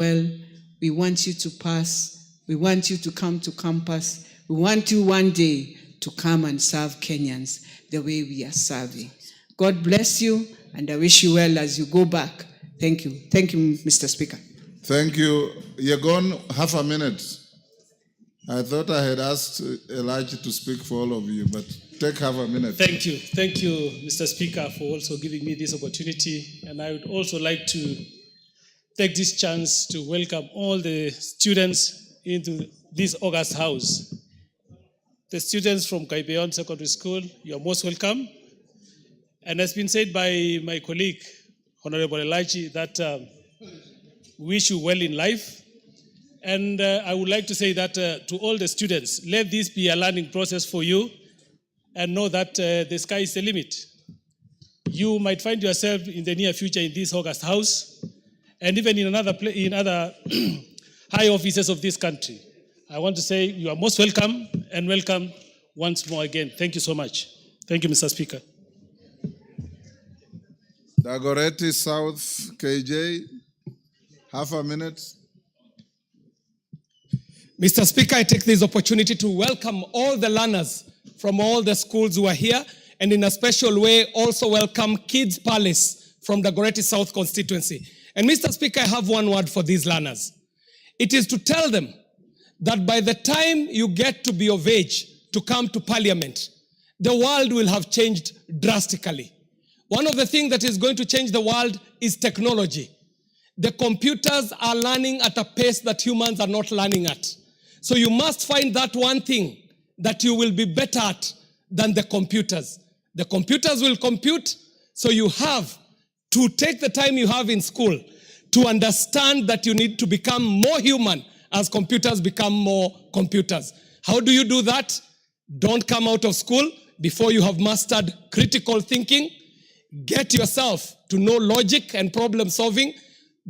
well, we want you to pass. We want you to come to campus. We want you one day to come and serve Kenyans the way we are serving. God bless you, and I wish you well as you go back. Thank you. Thank you, Mr. Speaker. Thank you. You're gone half a minute. I thought I had asked Elijah to speak for all of you, but take half a minute. Thank you. Thank you, Mr. Speaker, for also giving me this opportunity. And I would also like to take this chance to welcome all the students into this August house. The students from Kaipeon Secondary School, you are most welcome. And as been said by my colleague, Honorable Elijah, that we wish you well in life. And I would like to say that to all the students, let this be a learning process for you, and know that the sky is the limit. You might find yourself in the near future in this August house, and even in other high offices of this country. I want to say you are most welcome, and welcome once more again. Thank you so much. Thank you, Mr. Speaker. Dagoretti South KJ, half a minute. Mr. Speaker, I take this opportunity to welcome all the learners from all the schools who are here, and in a special way also welcome Kids Palace from the Dagoretti South constituency. And Mr. Speaker, I have one word for these learners. It is to tell them that by the time you get to be of age to come to Parliament, the world will have changed drastically. One of the things that is going to change the world is technology. The computers are learning at a pace that humans are not learning at. So you must find that one thing that you will be better at than the computers. The computers will compute, so you have to take the time you have in school to understand that you need to become more human as computers become more computers. How do you do that? Don't come out of school before you have mastered critical thinking. Get yourself to know logic and problem solving.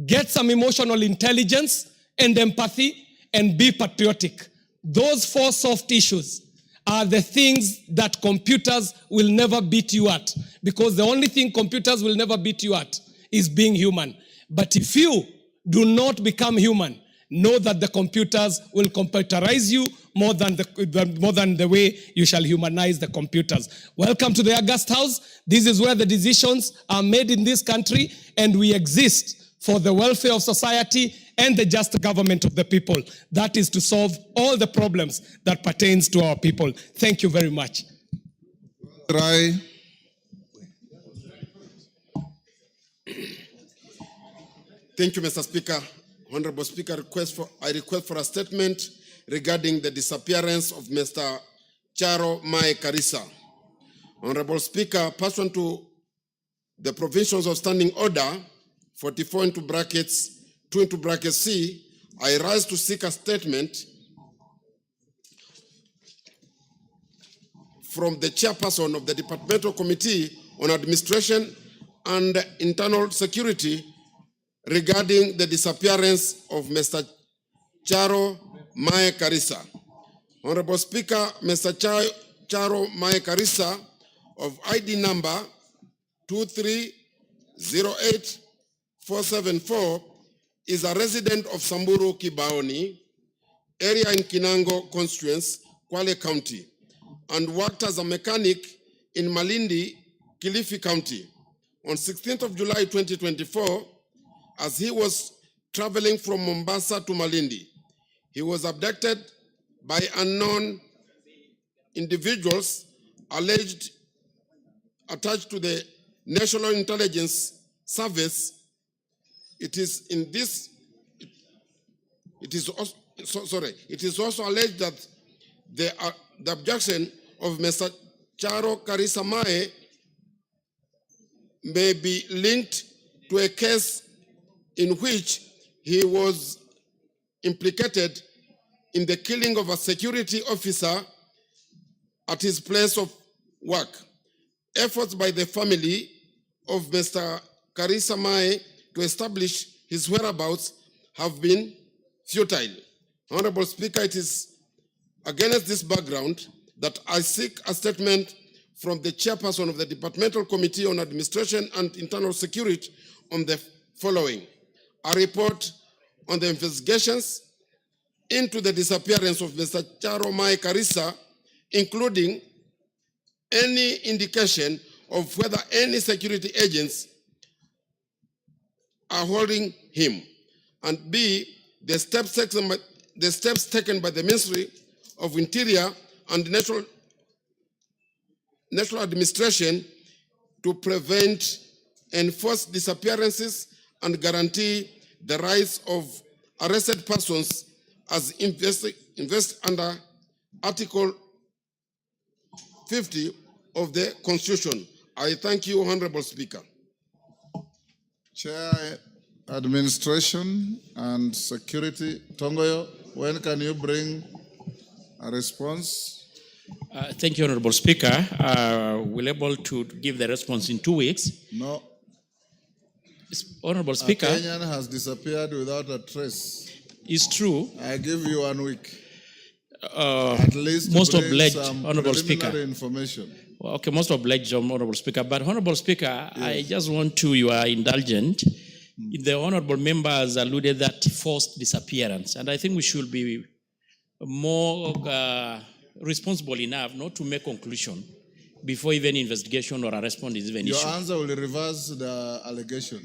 Get some emotional intelligence and empathy, and be patriotic. Those 4 soft issues are the things that computers will never beat you at, because the only thing computers will never beat you at is being human. But if you do not become human, know that the computers will computerize you more than the way you shall humanize the computers. Welcome to the August House. This is where the decisions are made in this country, and we exist for the welfare of society and the just government of the people. That is to solve all the problems that pertains to our people. Thank you very much. Try. Thank you, Mr. Speaker. Honorable Speaker, I request for a statement regarding the disappearance of Mr. Charo Mae Karisa. Honorable Speaker, pursuant to the provisions of Standing Order 44 into brackets 2 into brackets C, I rise to seek a statement from the chairperson of the Departmental Committee on Administration and Internal Security regarding the disappearance of Mr. Charo Mae Karisa. Honorable Speaker, Mr. Charo Mae Karisa of ID number 2308474 is a resident of Samburu Kibaoni, area in Kinango constituency, Kwale County, and worked as a mechanic in Malindi, Kilifi County. On 16th of July 2024, as he was traveling from Mombasa to Malindi, he was abducted by unknown individuals alleged attached to the National Intelligence Service. It is also alleged that the abduction of Mr. Charo Karisa Mae may be linked to a case in which he was implicated in the killing of a security officer at his place of work. Efforts by the family of Mr. Karisa Mae to establish his whereabouts have been futile. Honorable Speaker, it is against this background that I seek a statement from the chairperson of the Departmental Committee on Administration and Internal Security on the following. A report on the investigations into the disappearance of Mr. Charo Mai Karisa, including any indication of whether any security agents are holding him, and B, the steps taken by the Ministry of Interior and National Administration to prevent enforced disappearances and guarantee the rights of arrested persons as invest under Article 50 of the Constitution. I thank you, Honorable Speaker. Chair, Administration and Security. Tongoyo, when can you bring a response? Thank you, Honorable Speaker. We're able to give the response in 2 weeks. No. Honorable Speaker. A Kenyan has disappeared without a trace. It's true. I give you 1 week. At least most bring obliged, some Honorable preliminary Speaker. information. Well, okay, most obliged, Honorable Speaker. But Honorable Speaker, yes. I just want to, you are indulgent. The Honorable members alluded that forced disappearance. And I think we should be more responsible enough not to make conclusion before even investigation or a response is even issued. Your answer will reverse the allegation.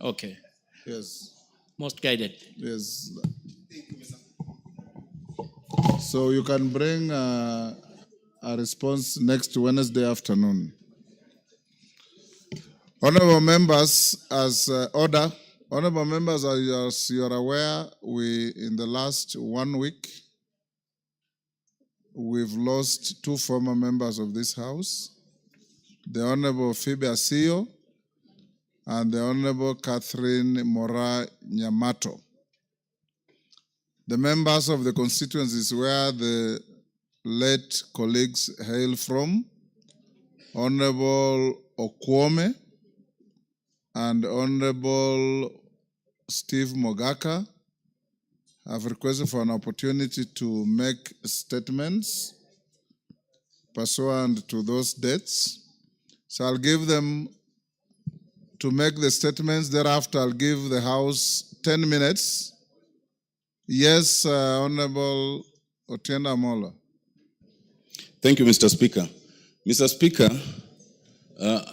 Okay. Yes. Most guided. Yes. So you can bring a response next Wednesday afternoon. Honorable members, as honorable members, as you are aware, in the last 1 week, we've lost 2 former members of this House, the Honorable Phoebe Asio and the Honorable Catherine Mora Nyamato. The members of the constituencies where the late colleagues hail from, Honorable Okwome and Honorable Steve Mogaka, have requested for an opportunity to make statements pursuant to those dates. So I'll give them to make the statements. Thereafter, I'll give the House 10 minutes. Yes, Honorable Otienda Mola. Thank you, Mr. Speaker. Mr. Speaker,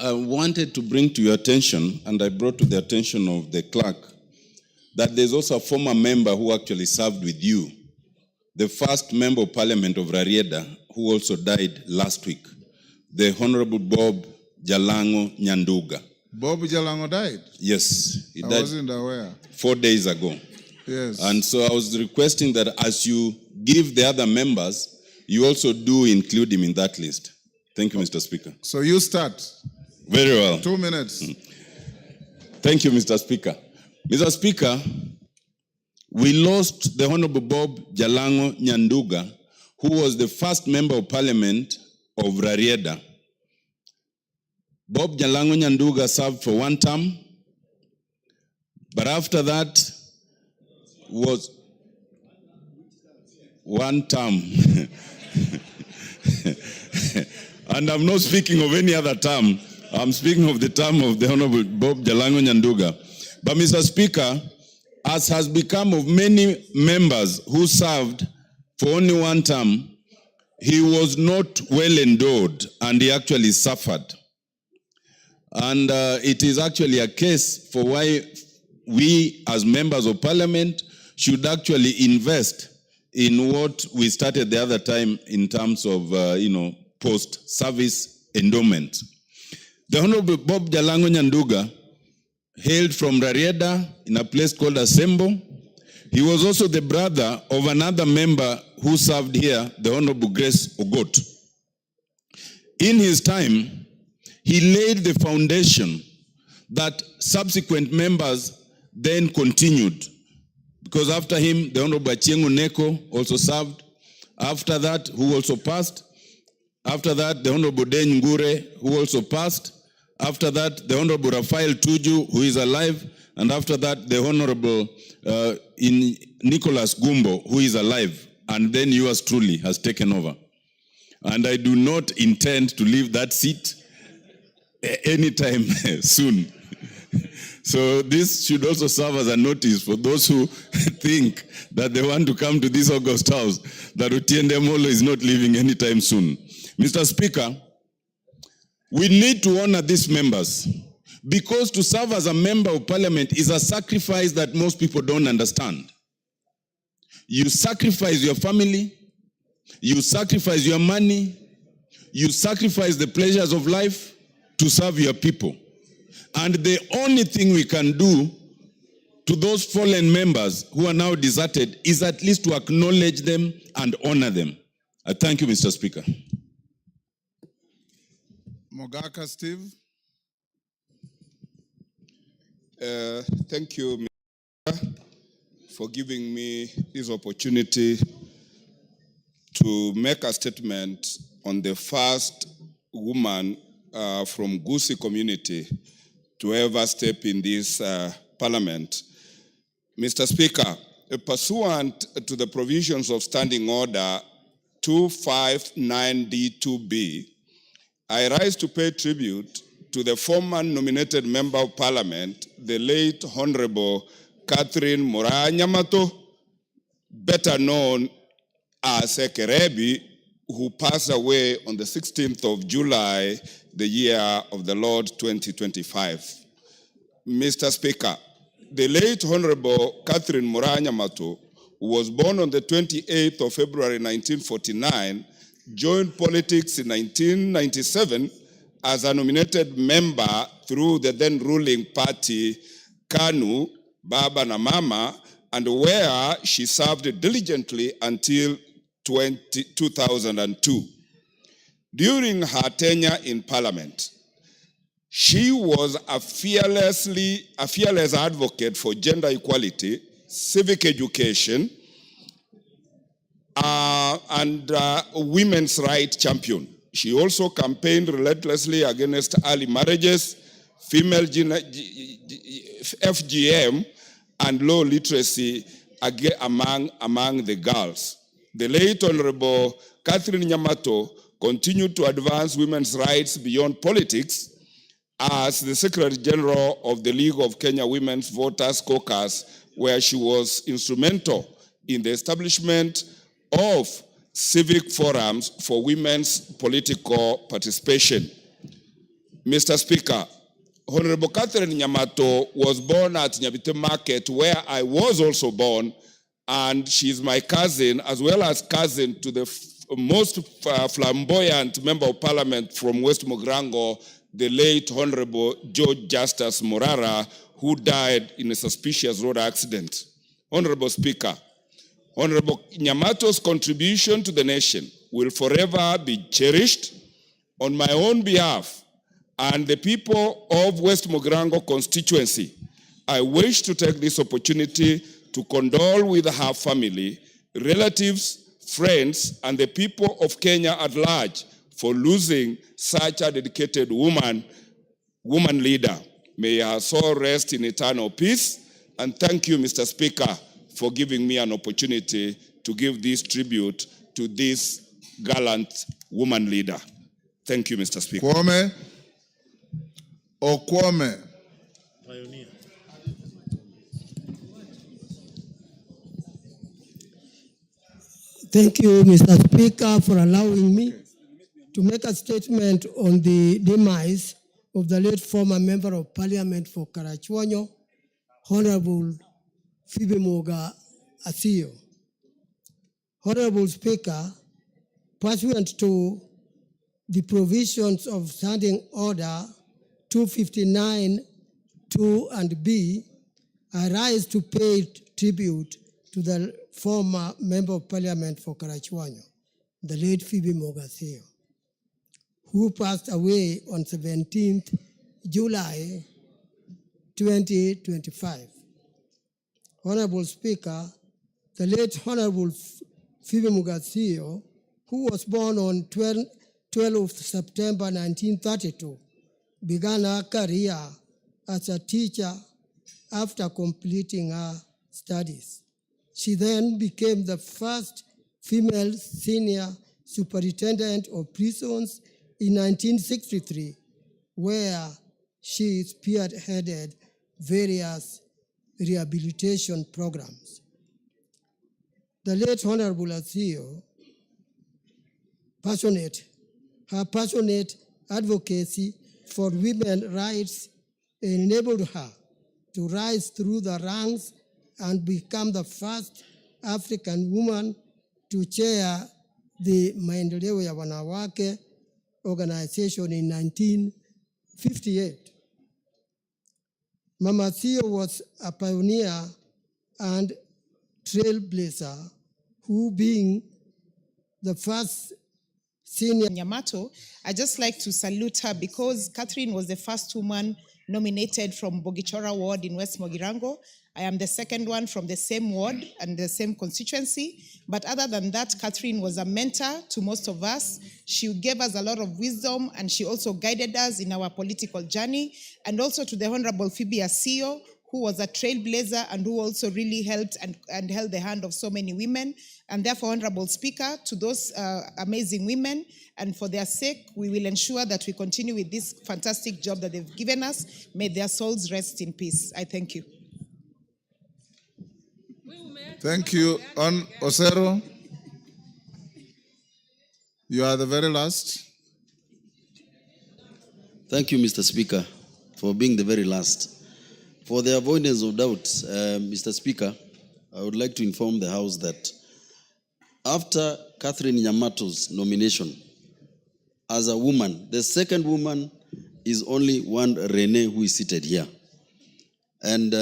I wanted to bring to your attention, and I brought to the attention of the clerk, that there's also a former member who actually served with you, the first member of parliament of Rarieda, who also died last week, the Honorable Bob Jalango Nyanduga. Bob Jalango died? Yes, he died. I wasn't aware. 4 days ago. Yes. And so I was requesting that as you give the other members, you also do include him in that list. Thank you, Mr. Speaker. So you start. Very well. 2 minutes. Thank you, Mr. Speaker. Mr. Speaker, we lost the Honorable Bob Jalango Nyanduga, who was the first member of parliament of Rarieda. Bob Jalango Nyanduga served for 1 term, but after that was 1 term. And I'm not speaking of any other term. I'm speaking of the term of the Honorable Bob Jalango Nyanduga. But Mr. Speaker, as has become of many members who served for only 1 term, he was not well endowed and he actually suffered. And it is actually a case for why we as members of parliament should actually invest in what we started the other time in terms of, post-service endowment. The Honorable Bob Jalango Nyanduga hailed from Rarieda in a place called Asembo. He was also the brother of another member who served here, the Honorable Grace Ogot. In his time, he laid the foundation that subsequent members then continued. Because after him, the Honorable Achieng' Oneko also served. After that, who also passed. After that, the Honorable Den Ngure, who also passed. After that, the Honorable Raphael Tuju, who is alive. And after that, the Honorable Nicholas Gumbo, who is alive. And then yours truly has taken over. And I do not intend to leave that seat anytime soon. So this should also serve as a notice for those who think that they want to come to this August House, that Otiende Molo is not leaving anytime soon. Mr. Speaker, we need to honor these members, because to serve as a member of parliament is a sacrifice that most people don't understand. You sacrifice your family, you sacrifice your money, you sacrifice the pleasures of life to serve your people. And the only thing we can do to those fallen members who are now deserted is at least to acknowledge them and honor them. I thank you, Mr. Speaker. Mogaka Steve. Thank you, Mr. for giving me this opportunity to make a statement on the first woman from Gusii community to ever step in this parliament. Mr. Speaker, pursuant to the provisions of Standing Order 259D2B, I rise to pay tribute to the former nominated Member of Parliament, the late Honorable Catherine Moraa Nyamato, better known as Ekerebi, who passed away on the 16th of July, the year of the Lord 2025. Mr. Speaker, the late Honorable Catherine Moraa Nyamato, who was born on the 28th of February 1949, joined politics in 1997 as a nominated member through the then ruling party KANU, Baba na Mama, and where she served diligently until 2002. During her tenure in Parliament, she was a fearless advocate for gender equality, civic education, and women's rights champion. She also campaigned relentlessly against early marriages, female FGM, and low literacy among the girls. The late Honorable Catherine Nyamato continued to advance women's rights beyond politics as the Secretary General of the League of Kenya Women's Voters Caucus, where she was instrumental in the establishment of civic forums for women's political participation. Mr. Speaker, Honorable Catherine Nyamato was born at Nyabite Market, where I was also born, and she's my cousin, as well as cousin to the most flamboyant Member of Parliament from West Mogrango, the late Honorable George Justus Morara, who died in a suspicious road accident. Honorable Speaker, Honorable Nyamato's contribution to the nation will forever be cherished. On my own behalf and the people of West Mogrango constituency, I wish to take this opportunity to condole with her family, relatives, friends, and the people of Kenya at large for losing such a dedicated woman leader. May her soul rest in eternal peace. And thank you, Mr. Speaker, for giving me an opportunity to give this tribute to this gallant woman leader. Thank you, Mr. Speaker. Kwame. Okwame. Thank you, Mr. Speaker, for allowing me to make a statement on the demise of the late former Member of Parliament for Karachuonyo, Honorable Phoebe Moga Asio. Honorable Speaker, pursuant to the provisions of Standing Order 259 2 and B, I rise to pay tribute to the former Member of Parliament for Karachuonyo, the late Phoebe Moga Asio, who passed away on 17th July 2025. Honorable Speaker, the late Honorable Phoebe Moga Asio, who was born on 12th September 1932, began her career as a teacher after completing her studies. She then became the first female senior superintendent of prisons in 1963, where she spearheaded various rehabilitation programs. The late Honorable Asio, her passionate advocacy for women's rights enabled her to rise through the ranks and become the first African woman to chair the Maendeleo ya Wanawake organization in 1958. Mama Theo was a pioneer and trailblazer, who being the first senior Nyamato, I just like to salute her because Catherine was the first woman nominated from Bogichora ward in West Mogirango. I am the second one from the same ward and the same constituency. But other than that, Catherine was a mentor to most of us. She gave us a lot of wisdom, and she also guided us in our political journey. And also to the Honorable Phoebe Asio, who was a trailblazer and who also really helped and held the hand of so many women. And therefore, Honorable Speaker, to those amazing women, and for their sake, we will ensure that we continue with this fantastic job that they've given us. May their souls rest in peace. I thank you. Thank you. On Osero, you are the very last. Thank you, Mr. Speaker, for being the very last. For the avoidance of doubt, Mr. Speaker, I would like to inform the House that after Catherine Nyamato's nomination as a woman, the second woman is only one Renee, who is seated here. And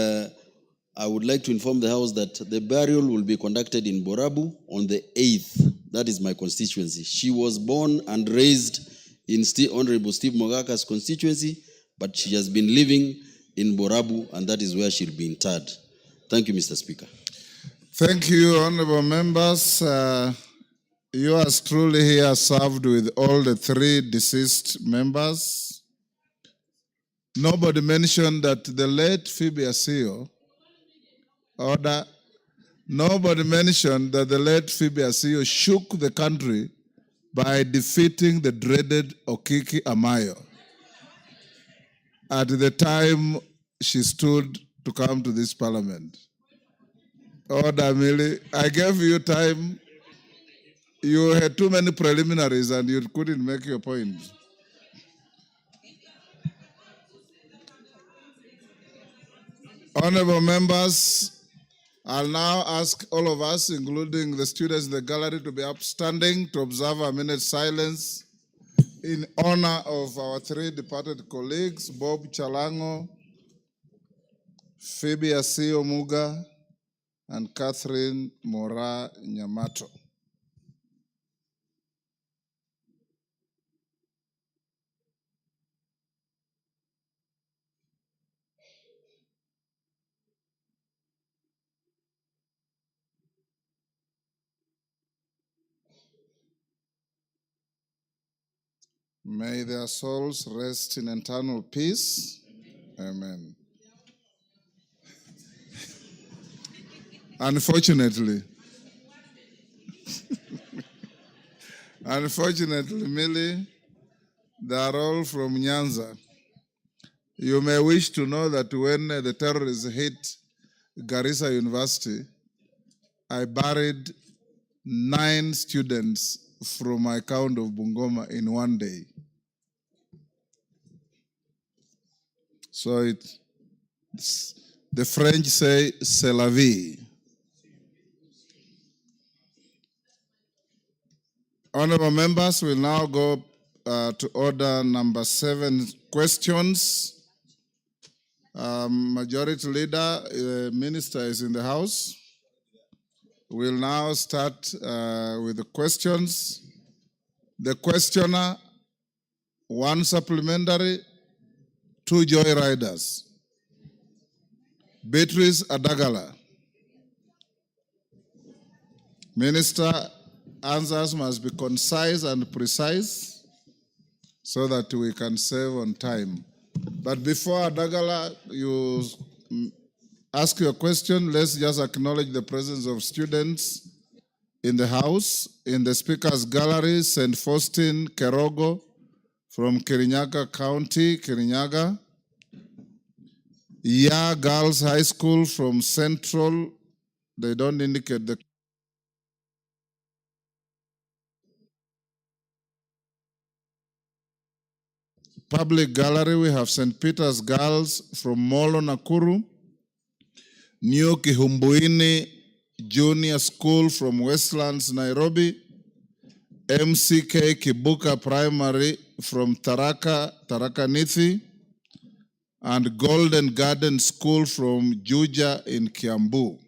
I would like to inform the House that the burial will be conducted in Borabu on the 8th. That is my constituency. She was born and raised in Honorable Steve Mogaka's constituency, but she has been living in Borabu, and that is where she'll be interred. Thank you, Mr. Speaker. Thank you, honorable members. Yours truly here served with all the three deceased members. Nobody mentioned that the late Phoebe Asio, nobody mentioned that the late Phoebe Asio shook the country by defeating the dreaded Okiki Amayo at the time she stood to come to this parliament. Order, Millie. I gave you time. You had too many preliminaries and you couldn't make your point. Honorable members, I'll now ask all of us, including the students in the gallery, to be upstanding to observe a minute's silence in honor of our three departed colleagues, Bob Chalango, Phoebe Asio Muga, and Catherine Mora Nyamato. May their souls rest in eternal peace. Amen. Unfortunately, Millie, they are all from Nyanza. You may wish to know that when the terrorists hit Garissa University, I buried 9 students from my count of Bungoma in one day. So the French say, c'est la vie. Honorable members, we'll now go to order number 7, questions. Majority Leader, Minister is in the house. We'll now start with the questions. The questioner, 1 supplementary, 2 joyriders. Beatrice Adagala. Minister, answers must be concise and precise so that we can save on time. But before Adagala, you ask your question, let's just acknowledge the presence of students in the house. In the Speaker's Gallery, St. Faustin Kerogo from Kirinyaga County, Kirinyaga. Ya Girls High School from Central. They don't indicate the public gallery. We have St. Peter's Girls from Molo, Nakuru. New Kihumbuini Junior School from Westlands, Nairobi. MCK Kibuka Primary from Tharaka Nithi. And Golden Garden School from Juja in Kiambu.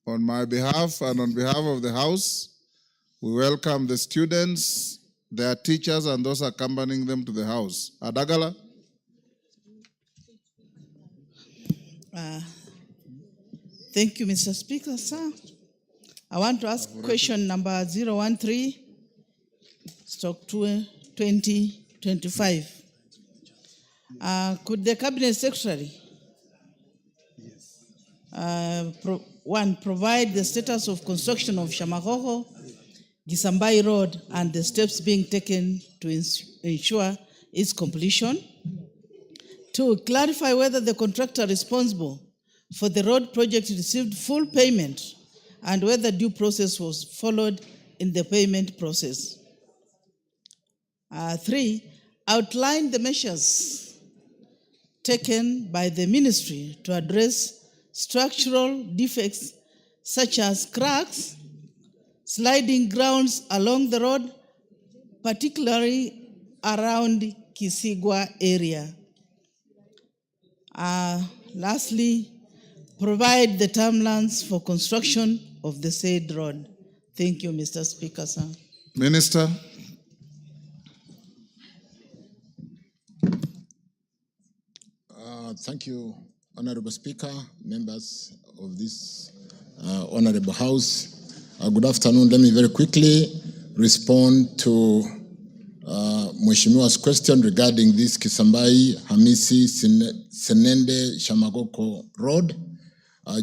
On my behalf and on behalf of the House, we welcome the students, their teachers, and those accompanying them to the House. Adagala? Thank you, Mr. Speaker, sir. I want to ask question number 013/2025. Could the Cabinet Secretary provide the status of construction of Shamahoho, Gisambai Road, and the steps being taken to ensure its completion? 2, clarify whether the contractor responsible for the road project received full payment and whether due process was followed in the payment process. 3, outline the measures taken by the ministry to address structural defects such as cracks, sliding grounds along the road, particularly around Kisigwa area. Lastly, provide the timelines for construction of the said road. Thank you, Mr. Speaker, sir. Minister? Thank you, Honorable Speaker, members of this Honorable House. Good afternoon. Let me very quickly respond to Mheshimiwa's question regarding this Kisambai Hamisi Senende Shamagoko Road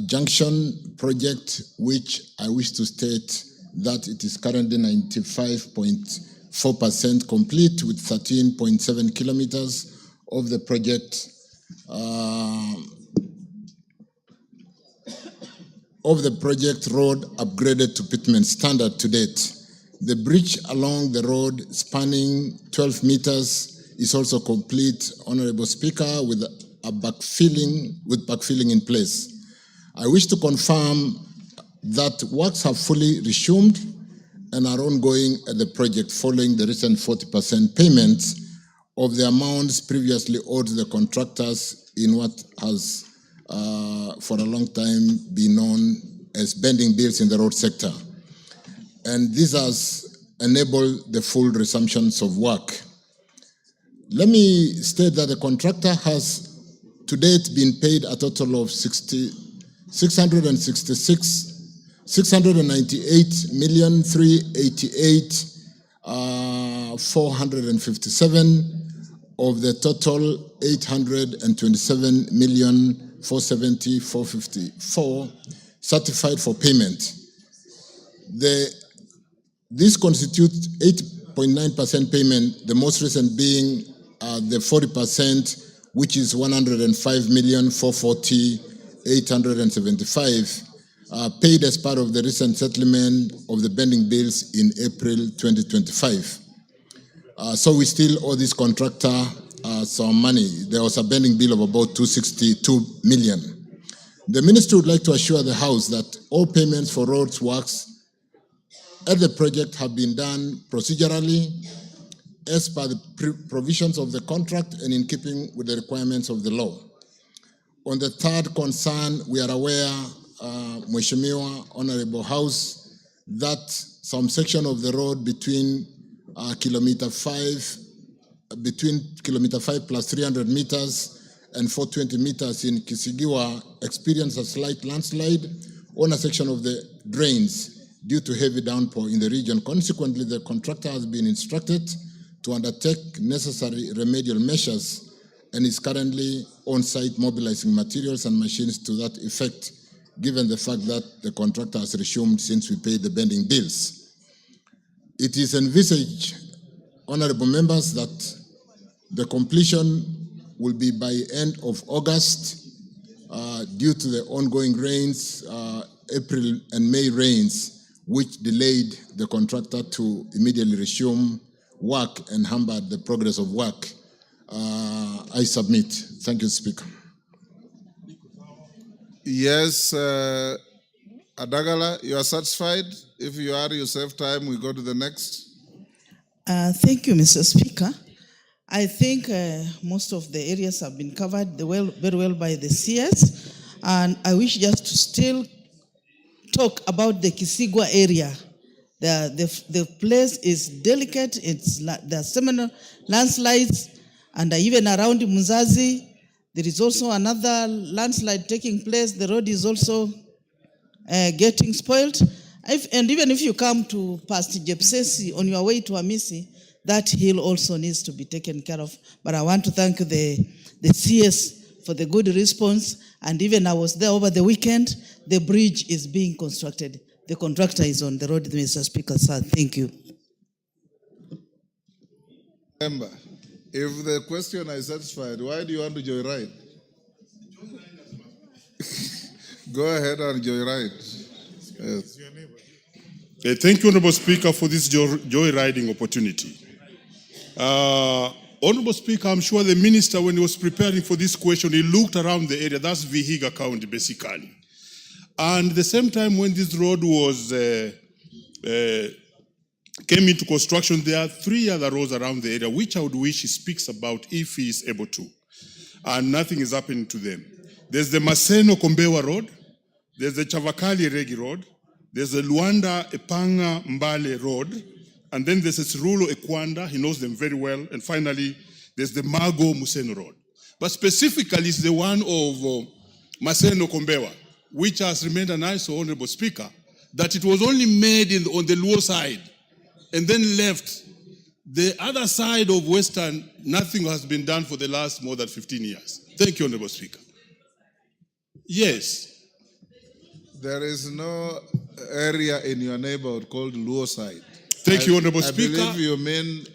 junction project, which I wish to state that it is currently 95.4% complete with 13.7 kilometers of the project road upgraded to pavement standard to date. The bridge along the road spanning 12 meters is also complete, Honorable Speaker, with backfilling in place. I wish to confirm that works have fully resumed and are ongoing at the project following the recent 40% payment of the amounts previously owed to the contractors in what has for a long time been known as pending bills in the road sector. And this has enabled the full resumptions of work. Let me state that the contractor has to date been paid a total of 698,388,457 of the total 827,470,454 certified for payment. This constitutes 8.9% payment, the most recent being the 40%, which is 105,440,875, paid as part of the recent settlement of the pending bills in April 2025. So we still owe this contractor some money. There was a pending bill of about 262 million. The ministry would like to assure the House that all payments for roads works at the project have been done procedurally as per the provisions of the contract and in keeping with the requirements of the law. On the third concern, we are aware, Mheshimiwa, Honorable House, that some section of the road between kilometer 5 plus 300 meters and 420 meters in Kisigiwa experienced a slight landslide on a section of the drains due to heavy downpour in the region. Consequently, the contractor has been instructed to undertake necessary remedial measures and is currently on site mobilizing materials and machines to that effect, given the fact that the contractor has resumed since we paid the pending bills. It is envisaged, honorable members, that the completion will be by end of August due to the ongoing rains, April and May rains, which delayed the contractor to immediately resume work and hampered the progress of work. I submit. Thank you, Speaker. Yes, Adagala, you are satisfied? If you are, you save time, we go to the next. Thank you, Mr. Speaker. I think most of the areas have been covered very well by the CS, and I wish just to still talk about the Kisigwa area. The place is delicate. There are seminal landslides, and even around Muzazi, there is also another landslide taking place. The road is also getting spoiled. And even if you come to past Jepsesi on your way to Amisi, that hill also needs to be taken care of. But I want to thank the CS for the good response. And even I was there over the weekend. The bridge is being constructed. The contractor is on the road, Mr. Speaker, sir. Thank you. Remember, if the questioner is satisfied, why do you want to joyride? Go ahead and joyride. Yes. Thank you, Honorable Speaker, for this joyriding opportunity. Honorable Speaker, I'm sure the minister, when he was preparing for this question, he looked around the area. That's Vihiga County, basically. And at the same time, when this road was came into construction, there are 3 other roads around the area, which I would wish he speaks about if he is able to. And nothing is happening to them. There's the Maseno Kombewa Road, there's the Chavakali Regi Road, there's the Luanda Epanga Mbale Road, and then there's the Sirulo Ekwanda, he knows them very well, and finally, there's the Mago Museno Road. But specifically, it's the one of Maseno Kombewa, which has remained an ISO, Honorable Speaker, that it was only made on the Luo side, and then left. The other side of Western, nothing has been done for the last more than 15 years. Thank you, Honorable Speaker. Yes. There is no area in your neighborhood called Luo side. Thank you, Honorable Speaker. I believe you mean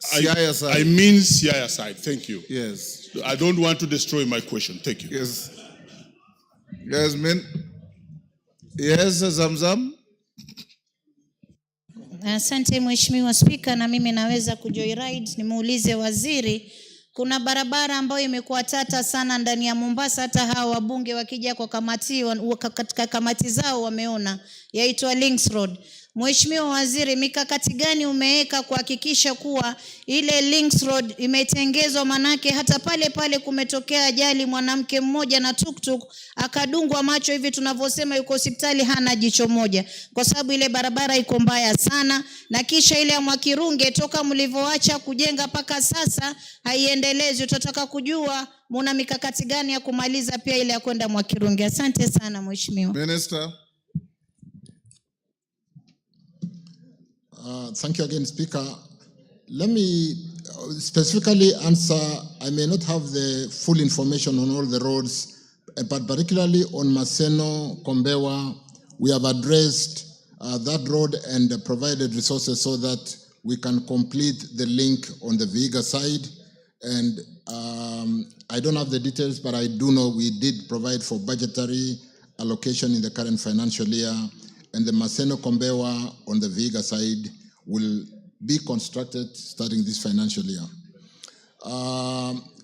Siaya side. I mean Siaya side. Thank you. Yes. I don't want to destroy my question. Thank you. Yes. Yes, Yes, Zamzam. Asante Mheshimiwa Spika, na mimi naweza kujoyride. Nimuulize waziri, kuna barabara ambayo imekuwa tata sana ndani ya Mombasa, hata hao wabunge wakija kwa katika kamati zao wameona, yaitwa Links Road. Mheshimiwa Waziri, mikakati gani umeweka kuhakikisha kuwa ile Links Road imetengezwa? Manake hata pale kumetokea ajali, mwanamke mmoja na tuktuk akadungwa macho, hivi tunavyosema yuko hospitali hana jicho moja, kwa sababu ile barabara iko mbaya sana. Na kisha ile ya Mwakirunge, toka mlivyoacha kujenga paka sasa haiendelezi. Tutataka kujua muna mikakati gani ya kumaliza pia ile ya kwenda Mwakirunge. Asante sana Mheshimiwa Minister. Thank you again, Speaker. Let me specifically answer. I may not have the full information on all the roads, but particularly on Maseno, Kombewa, we have addressed that road and provided resources so that we can complete the link on the Vihiga side. And I don't have the details, but I do know we did provide for budgetary allocation in the current financial year. And the Maseno Kombewa on the Vihiga side will be constructed starting this financial year.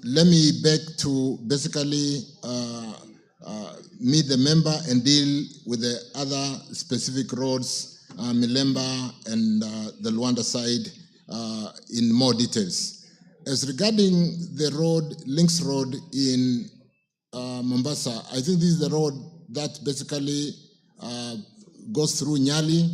Let me beg to basically meet the member and deal with the other specific roads, Milemba and the Luanda side in more details. As regarding the road, Links Road in Mombasa, I think this is the road that basically goes through Nyali,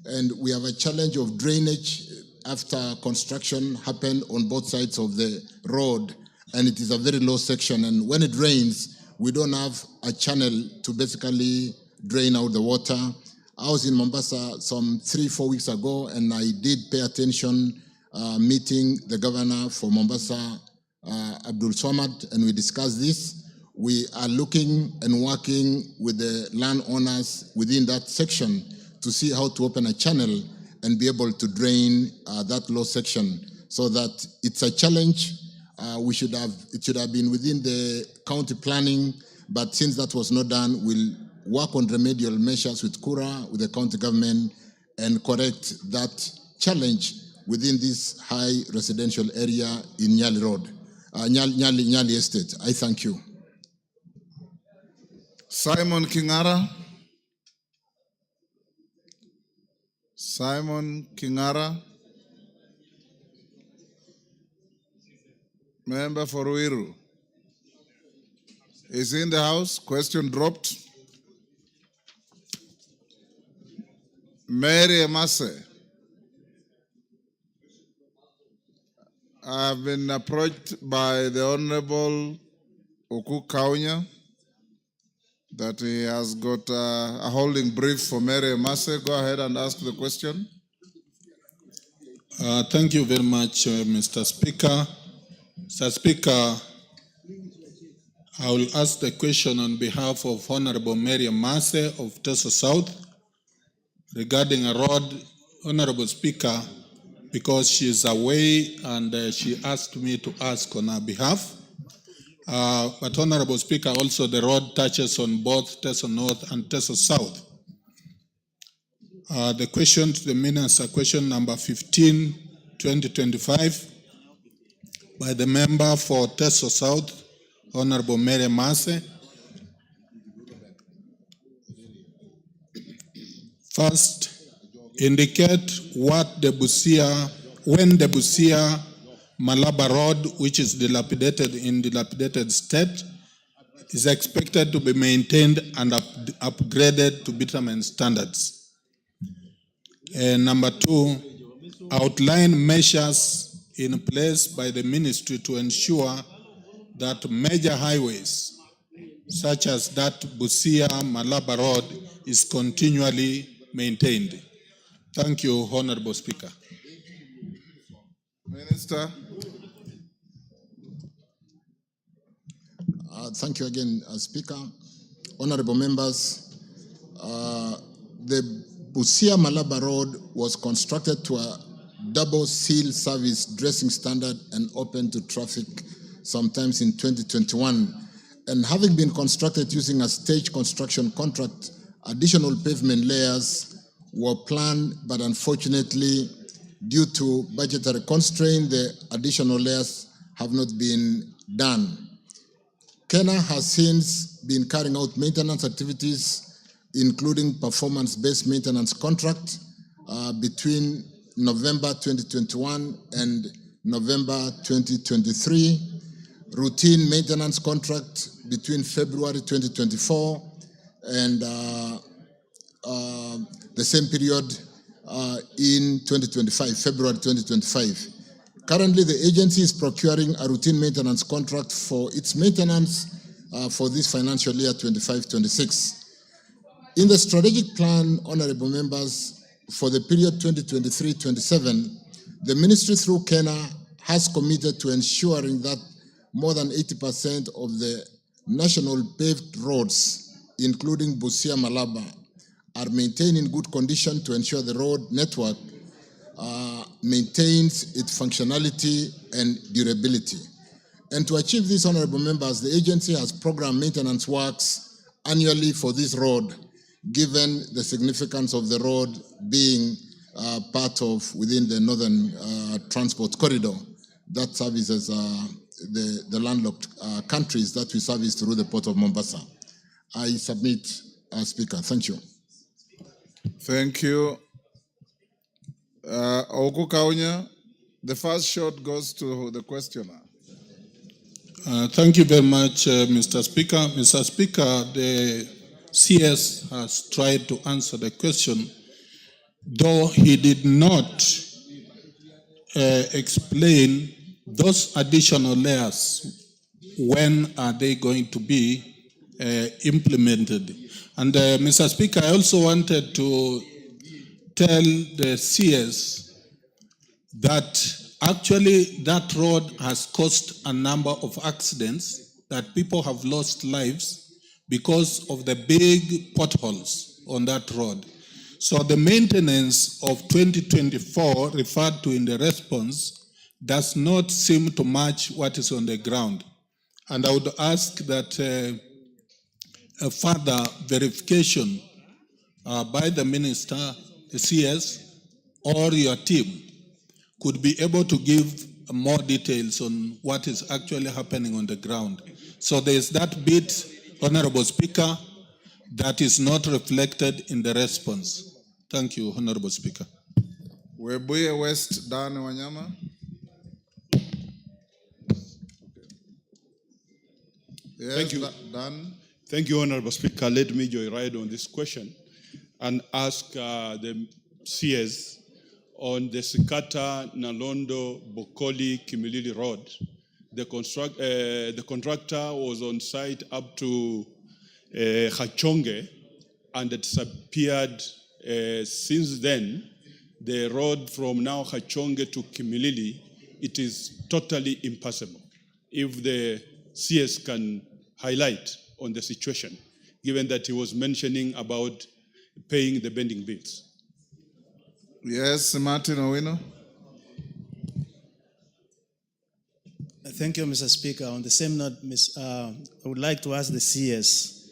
and we have a challenge of drainage after construction happened on both sides of the road, and it is a very low section, and when it rains, we don't have a channel to basically drain out the water. I was in Mombasa some 3-4 weeks ago, and I did pay attention meeting the governor for Mombasa, Abdul Swamad, and we discussed this. We are looking and working with the landowners within that section to see how to open a channel and be able to drain that low section, so that it's a challenge. It should have been within the county planning, But since that was not done, we'll work on remedial measures with Kura, with the county government, and correct that challenge within this high residential area in Nyali Road, Nyali Estate. I thank you. Simon Kingara. Simon Kingara. Member for Ruiru. Is he in the house? Question dropped. Mary Emase. I have been approached by the Honorable Oku Kaunya that he has got a holding brief for Mary Emase. Go ahead and ask the question. Thank you very much, Mr. Speaker. Mr. Speaker, I will ask the question on behalf of Honorable Mary Emase of Teso South regarding a road, Honorable Speaker, because she is away and she asked me to ask on her behalf. But Honorable Speaker, also the road touches on both Teso North and Teso South. The question to the minister, question number 15, 2025, by the member for Teso South, Honorable Mary Emase. First, indicate what the Busia, when the Busia Malaba Road, which is dilapidated state, is expected to be maintained and upgraded to bitumen standards. And number two, outline measures in place by the ministry to ensure that major highways, such as that Busia Malaba Road, is continually maintained. Thank you, Honorable Speaker. Minister. Thank you again, Speaker. Honorable members, the Busia Malaba Road was constructed to a double seal service dressing standard and open to traffic sometimes in 2021. And having been constructed using a stage construction contract, additional pavement layers were planned, but unfortunately, due to budgetary constraint, the additional layers have not been done. Kenya has since been carrying out maintenance activities, including performance-based maintenance contract between November 2021 and November 2023, routine maintenance contract between February 2024 and the same period in 2025, February 2025. Currently, the agency is procuring a routine maintenance contract for its maintenance for this financial year 25-26. In the strategic plan, honorable members, for the period 2023-27, the ministry through Kenya has committed to ensuring that more than 80% of the national paved roads, including Busia Malaba, are maintained in good condition to ensure the road network maintains its functionality and durability. And to achieve this, honorable members, the agency has programmed maintenance works annually for this road, given the significance of the road being part of within the northern transport corridor that services the landlocked countries that we service through the port of Mombasa. I submit, Speaker. Thank you. Thank you. Oku Kaunya, the first shot goes to the questioner. Thank you very much, Mr. Speaker. Mr. Speaker, the CS has tried to answer the question, though he did not explain those additional layers, when are they going to be implemented. And Mr. Speaker, I also wanted to tell the CS that actually that road has caused a number of accidents, that people have lost lives because of the big potholes on that road. So the maintenance of 2024 referred to in the response does not seem to match what is on the ground. And I would ask that a further verification by the minister, the CS, or your team could be able to give more details on what is actually happening on the ground. So there is that bit, Honorable Speaker, that is not reflected in the response. Thank you, Honorable Speaker. Webuye West, Dan Wanyama. Yes, Thank you. Dan. Thank you, Honorable Speaker. Let me joyride on this question and ask the CS on the Sikata, Nalondo, Bokoli, Kimilili Road. The contractor was on site up to Hachonge and it disappeared. Since then, the road from now Hachonge to Kimilili, it is totally impassable. If the CS can highlight on the situation, given that he was mentioning about paying the bending bills. Yes, Martin Owino. Thank you, Mr. Speaker. On the same note, I would like to ask the CS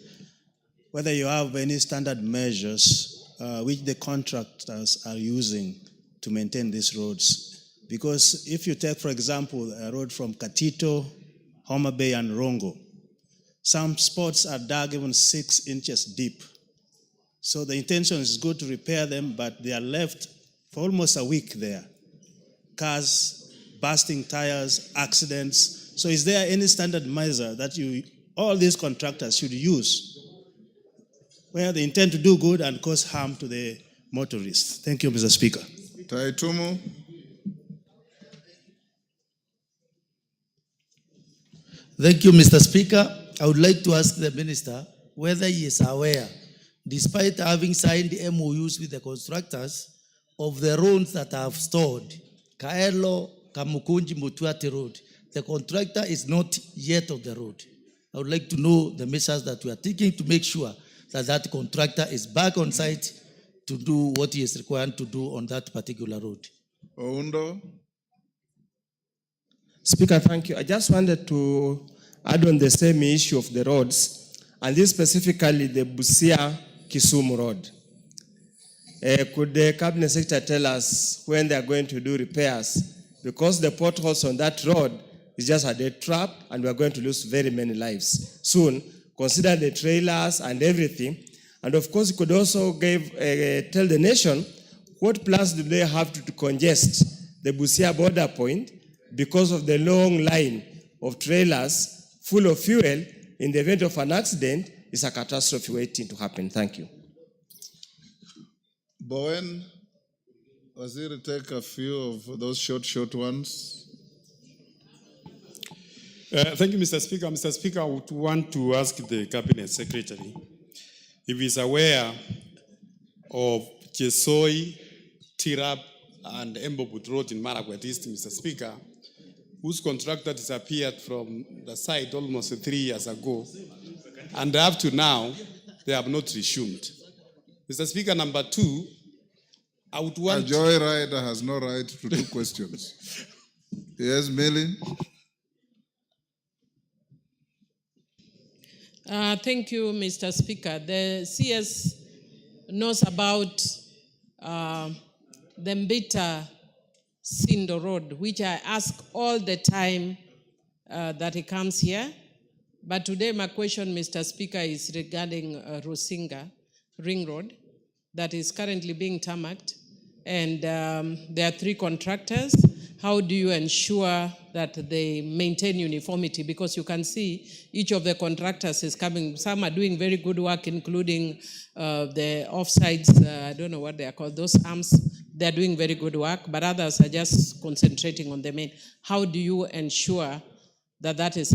whether you have any standard measures which the contractors are using to maintain these roads. Because if you take, for example, a road from Katito, Homa Bay, and Rongo, some spots are dug even 6 inches deep. So the intention is good to repair them, but they are left for almost a week there. Cars, busting tires, accidents. So is there any standard measure that all these contractors should use where they intend to do good and cause harm to the motorists? Thank you, Mr. Speaker. Taitumu. Thank you, Mr. Speaker. I would like to ask the minister whether he is aware, despite having signed MOUs with the constructors, of the roads that I have stored, Kaelo, Kamukunji, Mutuati Road. The contractor is not yet on the road. I would like to know the measures that we are taking to make sure that that contractor is back on site to do what he is required to do on that particular road. Oundo. Speaker, thank you. I just wanted to add on the same issue of the roads, and this specifically the Busia-Kisumu road. Could the Cabinet Secretary tell us when they are going to do repairs? Because the potholes on that road is just a dead trap, and we are going to lose very many lives soon. Consider the trailers and everything. And of course, you could also tell the nation what plans do they have to congest the Busia border point because of the long line of trailers full of fuel. In the event of an accident, it's a catastrophe waiting to happen. Thank you. Bowen, Waziri, take a few of those short ones. Thank you, Mr. Speaker. Mr. Speaker, I would want to ask the Cabinet Secretary if he's aware of Chesoi, Tirap, and Embobut Road in Marakwet East, Mr. Speaker, whose contractor disappeared from the site almost 3 years ago, and up to now, they have not resumed. Mr. Speaker, number 2, I would want... A joyrider has no right to 2 questions. Yes, Millie? Thank you, Mr. Speaker. The CS knows about the Mbita Sindo Road, which I ask all the time that he comes here. But today my question, Mr. Speaker, is regarding Rusinga Ring Road that is currently being tarmacked. And there are 3 contractors. How do you ensure that they maintain uniformity? Because you can see each of the contractors is coming. Some are doing very good work, including the offsides, I don't know what they are called, those arms. They're doing very good work, but others are just concentrating on the main. How do you ensure that that is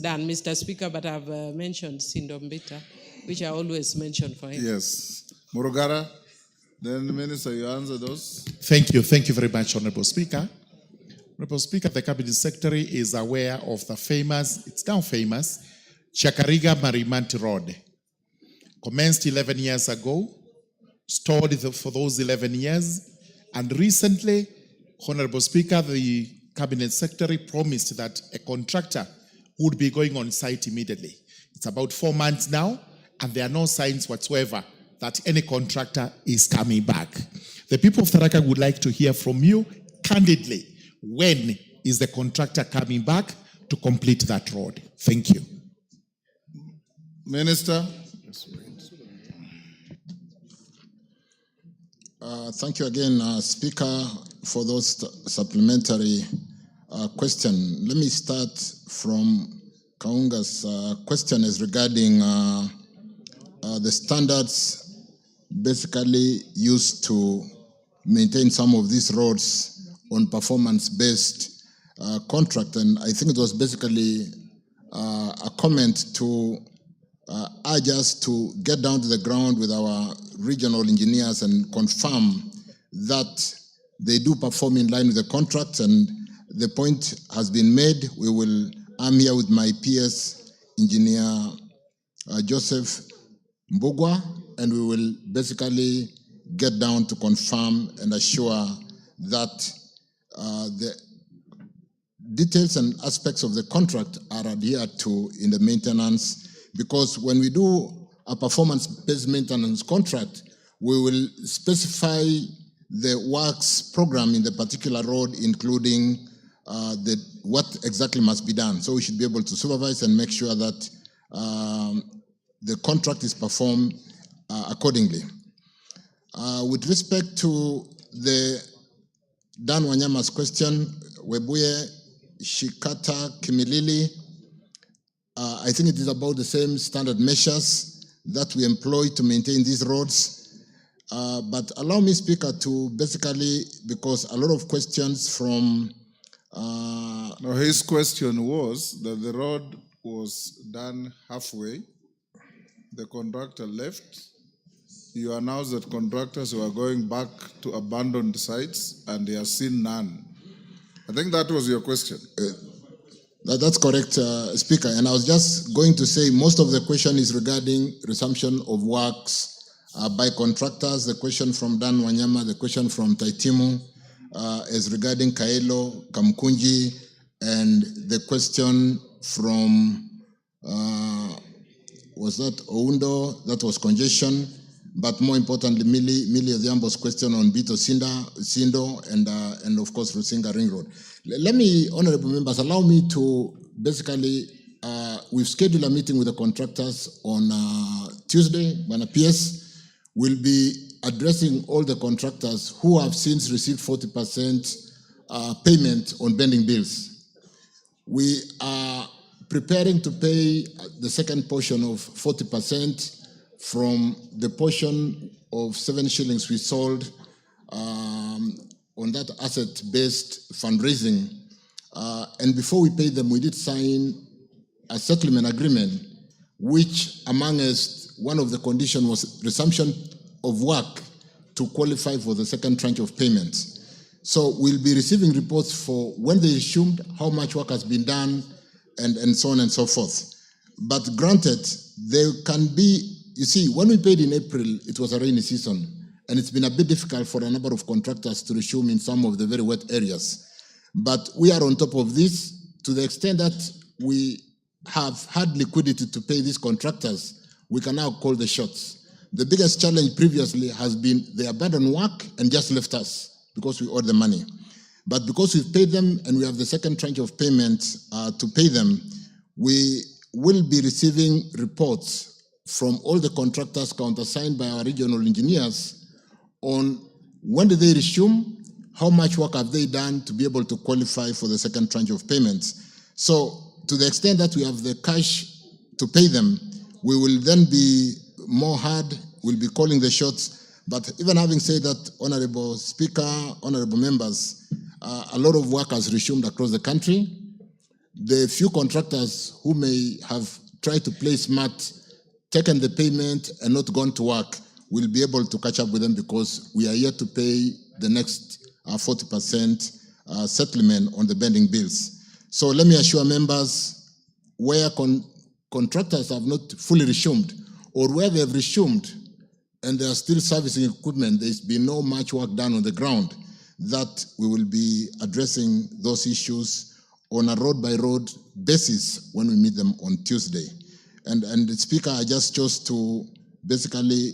done, Mr. Speaker? But I've mentioned Sindombita, which I always mention for him. Yes. Murugara, then Minister, you answer those. Thank you very much, Honorable Speaker. Honorable Speaker, the Cabinet Secretary is aware of the famous, it's now famous, Chakariga Marimanti Road. Commenced 11 years ago, stored for those 11 years, and recently, Honorable Speaker, the Cabinet Secretary promised that a contractor would be going on site immediately. It's about 4 months now, and there are no signs whatsoever that any contractor is coming back. The people of Tharaka would like to hear from you candidly. When is the contractor coming back to complete that road? Thank you. Minister. Thank you again, Speaker, for those supplementary questions. Let me start from Kaunga's question is regarding the standards basically used to maintain some of these roads on performance-based contract. And I think it was basically a comment to urge us to get down to the ground with our regional engineers and confirm that they do perform in line with the contract. And the point has been made. I'm here with my PS, Engineer Joseph Mbugwa, and we will basically get down to confirm and assure that the details and aspects of the contract are adhered to in the maintenance. Because when we do a performance-based maintenance contract, we will specify the works program in the particular road, including what exactly must be done. So we should be able to supervise and make sure that the contract is performed accordingly. With respect to the Dan Wanyama's question, Webuye, Shikata, Kimilili, I think it is about the same standard measures that we employ to maintain these roads. But allow me, Speaker, to basically, because a lot of questions from... No, his question was that the road was done halfway. The contractor left. You announced that contractors were going back to abandoned sites and he has seen none. I think that was your question. That's correct, Speaker. And I was just going to say most of the question is regarding resumption of works by contractors. The question from Dan Wanyama, the question from Taitimu is regarding Kaelo, Kamkunji, and the question from, was that Oundo? That was congestion. But more importantly, Millie Odhiambo's question on Bito Sindo, and of course, Rusinga Ring Road. Let me, honorable members, allow me to basically, we've scheduled a meeting with the contractors on Tuesday. When PS will be addressing all the contractors who have since received 40% payment on pending bills. We are preparing to pay the second portion of 40% from the portion of 7 shillings we sold on that asset-based fundraising. And before we paid them, we did sign a settlement agreement, which among us, one of the conditions was resumption of work to qualify for the second tranche of payments. So we'll be receiving reports for when they resumed, how much work has been done, and so on and so forth. But granted, there can be, you see, when we paid in April, it was a rainy season, and it's been a bit difficult for a number of contractors to resume in some of the very wet areas. But we are on top of this to the extent that we have had liquidity to pay these contractors. We can now call the shots. The biggest challenge previously has been they abandoned work and just left us because we owed the money. But because we've paid them and we have the second tranche of payments to pay them, we will be receiving reports from all the contractors countersigned by our regional engineers on when do they resume, how much work have they done to be able to qualify for the second tranche of payments. So to the extent that we have the cash to pay them, we will then be more hard, we'll be calling the shots. But even having said that, Honorable Speaker, honorable members, a lot of work has resumed across the country. The few contractors who may have tried to play smart, taken the payment and not gone to work, will be able to catch up with them because we are yet to pay the next 40% settlement on the pending bills. So let me assure members, where contractors have not fully resumed, or where they have resumed and they are still servicing equipment, there's been no much work done on the ground, that we will be addressing those issues on a road-by-road basis when we meet them on Tuesday. And the Speaker, I just chose to basically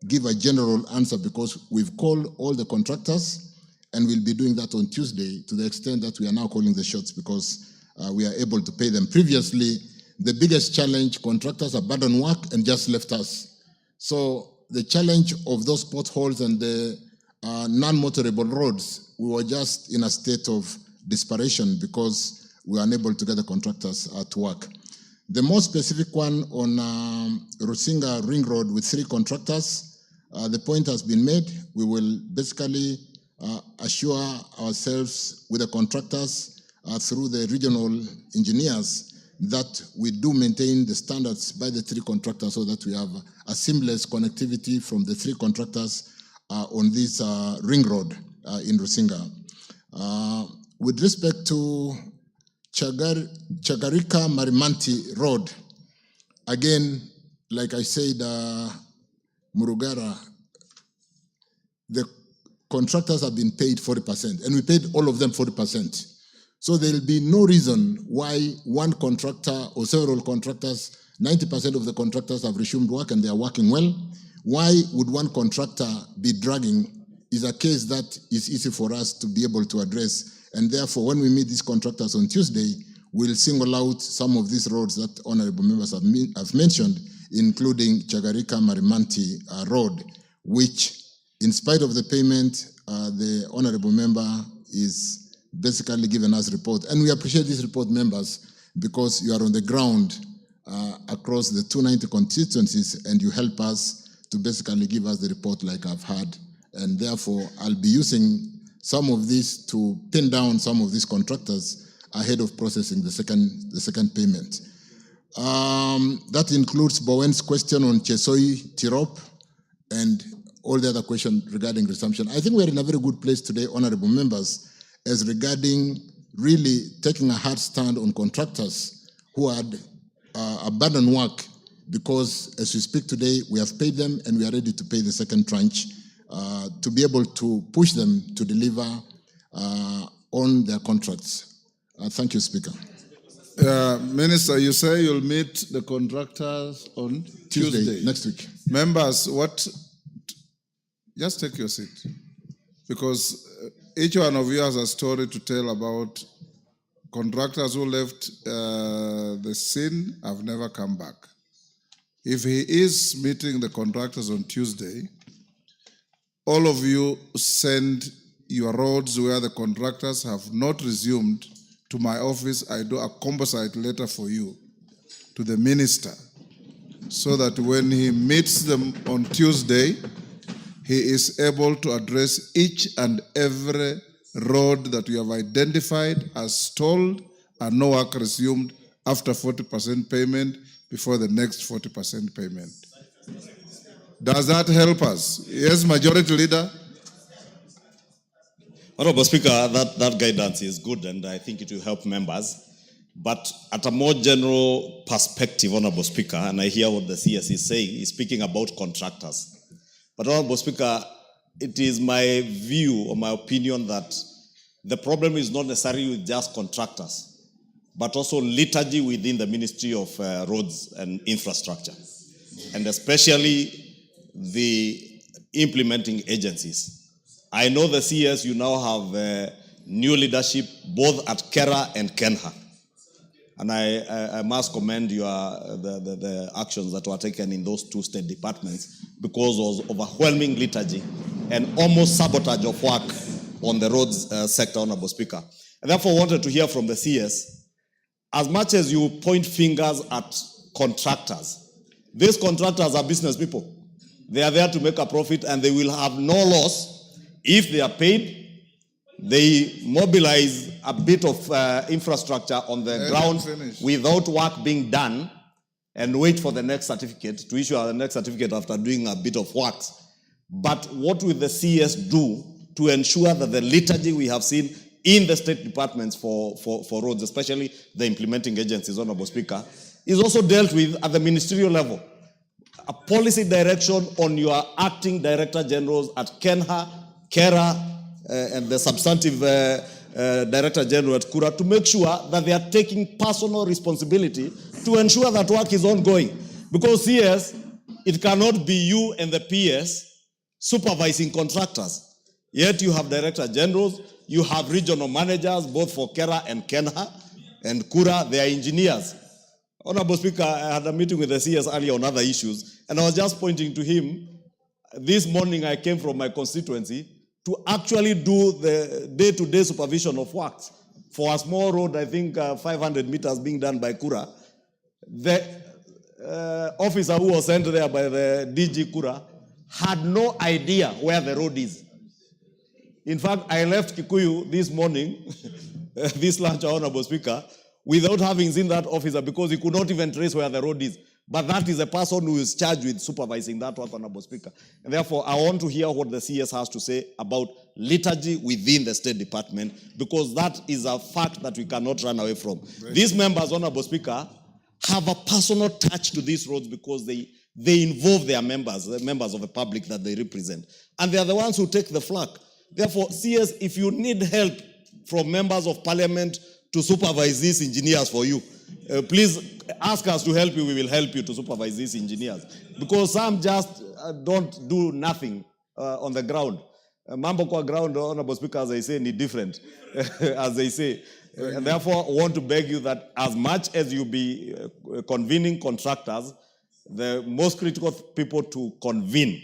give a general answer because we've called all the contractors and we'll be doing that on Tuesday to the extent that we are now calling the shots because we are able to pay them. Previously, the biggest challenge, contractors abandoned work and just left us. So the challenge of those potholes and the non-motorable roads, we were just in a state of desperation because we were unable to get the contractors to work. The more specific one on Rusinga Ring Road with 3 contractors, the point has been made. We will basically assure ourselves with the contractors through the regional engineers that we do maintain the standards by the 3 contractors so that we have a seamless connectivity from the 3 contractors on this ring road in Rusinga. With respect to Chagarika Marimanti Road, again, like I said, Murugara, the contractors have been paid 40%, and we paid all of them 40%. So there will be no reason why one contractor or several contractors, 90% of the contractors have resumed work and they are working well. Why would one contractor be dragging is a case that is easy for us to be able to address. And therefore, when we meet these contractors on Tuesday, we'll single out some of these roads that honorable members have mentioned, including Chagarika Marimanti Road, which, in spite of the payment, the honorable member is basically giving us report. And we appreciate this report, members, because you are on the ground across the 290 constituencies and you help us to basically give us the report like I've had. And therefore, I'll be using some of this to pin down some of these contractors ahead of processing the second payment. That includes Bowen's question on Chesoi, Tirop, and all the other questions regarding resumption. I think we're in a very good place today, honorable members, as regarding really taking a hard stand on contractors who had abandoned work because as we speak today, we have paid them and we are ready to pay the second tranche to be able to push them to deliver on their contracts. Thank you, Speaker. Minister, you say you'll meet the contractors on Tuesday. Next week. Members, just take your seat. Because each one of you has a story to tell about contractors who left the scene have never come back. If he is meeting the contractors on Tuesday, all of you send your roads where the contractors have not resumed to my office. I do a composite letter for you to the minister so that when he meets them on Tuesday, he is able to address each and every road that you have identified as stalled and no work resumed after 40% payment before the next 40% payment. Does that help us? Yes, Majority Leader? Honorable Speaker, that guidance is good and I think it will help members. But at a more general perspective, Honorable Speaker, and I hear what the CS is saying, he's speaking about contractors. But Honorable Speaker, it is my view or my opinion that the problem is not necessarily with just contractors, but also liturgy within the Ministry of Roads and Infrastructure, and especially the implementing agencies. I know the CS, you now have new leadership both at KERA and KENHA. And I must commend the actions that were taken in those 2 state departments because of overwhelming liturgy and almost sabotage of work on the roads sector, Honorable Speaker. And therefore wanted to hear from the CS, as much as you point fingers at contractors, these contractors are business people. They are there to make a profit and they will have no loss if they are paid. They mobilize a bit of infrastructure on the ground without work being done and wait for the next certificate, to issue the next certificate after doing a bit of work. But what will the CS do to ensure that the liturgy we have seen in the state departments for roads, especially the implementing agencies, Honorable Speaker, is also dealt with at the ministerial level? A policy direction on your acting director generals at KENHA, KERA, and the substantive Director General at Kura to make sure that they are taking personal responsibility to ensure that work is ongoing. Because CS, it cannot be you and the PS supervising contractors. Yet you have director generals, you have regional managers, both for Kera and Kenha and Kura, they are engineers. Honorable Speaker, I had a meeting with the CS earlier on other issues, and I was just pointing to him. This morning I came from my constituency to actually do the day-to-day supervision of works. For a small road, I think 500 meters being done by Kura. The officer who was sent there by the DG Kura had no idea where the road is. In fact, I left Kikuyu this morning, this lunch, Honorable Speaker, without having seen that officer because he could not even trace where the road is. But that is a person who is charged with supervising that work, Honorable Speaker. And therefore, I want to hear what the CS has to say about liturgy within the State Department, because that is a fact that we cannot run away from. These members, Honorable Speaker, have a personal touch to these roads because they involve their members, the members of the public that they represent. And they are the ones who take the flak. Therefore, CS, if you need help from members of parliament to supervise these engineers for you, please ask us to help you. We will help you to supervise these engineers. Because some just don't do nothing on the ground. Mambo kwa ground, Honorable Speaker, as I say, need different, as they say. And therefore, I want to beg you that as much as you be convening contractors, the most critical people to convene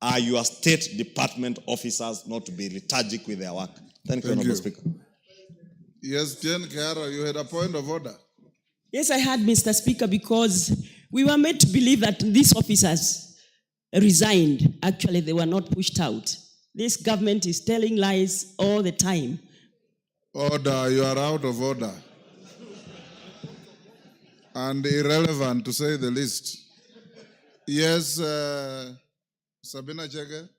are your State Department officers, not to be lethargic with their work. Thank you, Honorable Speaker. Yes, Jane Kara, you had a point of order. Yes, I had, Mr. Speaker, because we were made to believe that these officers resigned. Actually, they were not pushed out. This government is telling lies all the time. Order, you are out of order. And irrelevant, to say the least. Yes, Sabina Chege.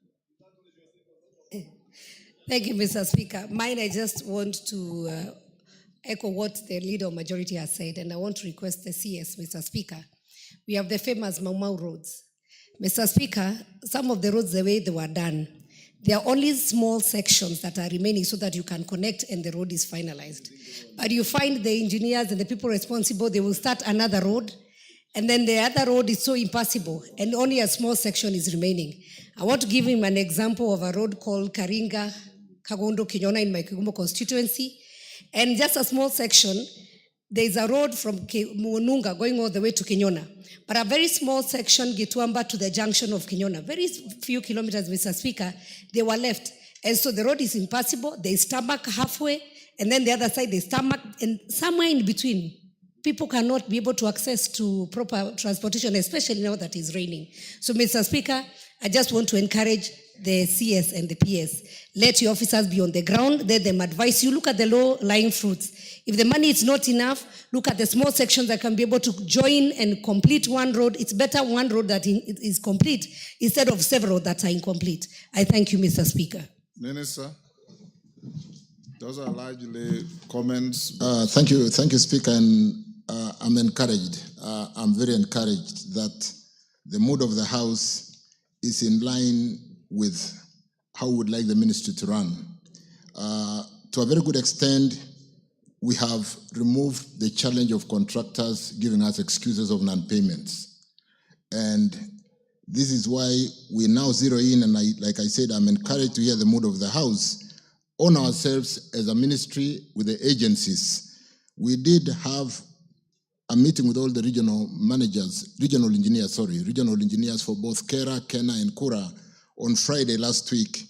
Thank you, Mr. Speaker. Mine, I just want to echo what the leader of majority has said, and I want to request the CS, Mr. Speaker. We have the famous Mau Mau roads. Mr. Speaker, some of the roads, the way they were done, there are only small sections that are remaining so that you can connect and the road is finalized. But you find the engineers and the people responsible, they will start another road, and then the other road is so impassable, and only a small section is remaining. I want to give him an example of a road called Karinga, Kagondo, Kinyona in my Kigumo constituency. And just a small section, there's a road from Mununga going all the way to Kinyona. But a very small section, Gituamba to the junction of Kinyona, very few kilometers, Mr. Speaker, they were left. And so the road is impassable, there's tarmac halfway, and then the other side there's tarmac, and somewhere in between, people cannot be able to access to proper transportation, especially now that it's raining. So, Mr. Speaker, I just want to encourage the CS and the PS. Let your officers be on the ground, let them advise you. Look at the low-lying fruits. If the money is not enough, look at the small sections that can be able to join and complete one road. It's better one road that is complete instead of several that are incomplete. I thank you, Mr. Speaker. Minister, those are largely comments. Thank you, Speaker, and I'm encouraged. I'm very encouraged that the mood of the House is in line with how we would like the ministry to run. To a very good extent, we have removed the challenge of contractors giving us excuses of non-payments. And this is why we now zero in, and like I said, I'm encouraged to hear the mood of the House on ourselves as a ministry with the agencies. We did have a meeting with all the regional engineers for both Kera, Kena, and Kura on Friday last week,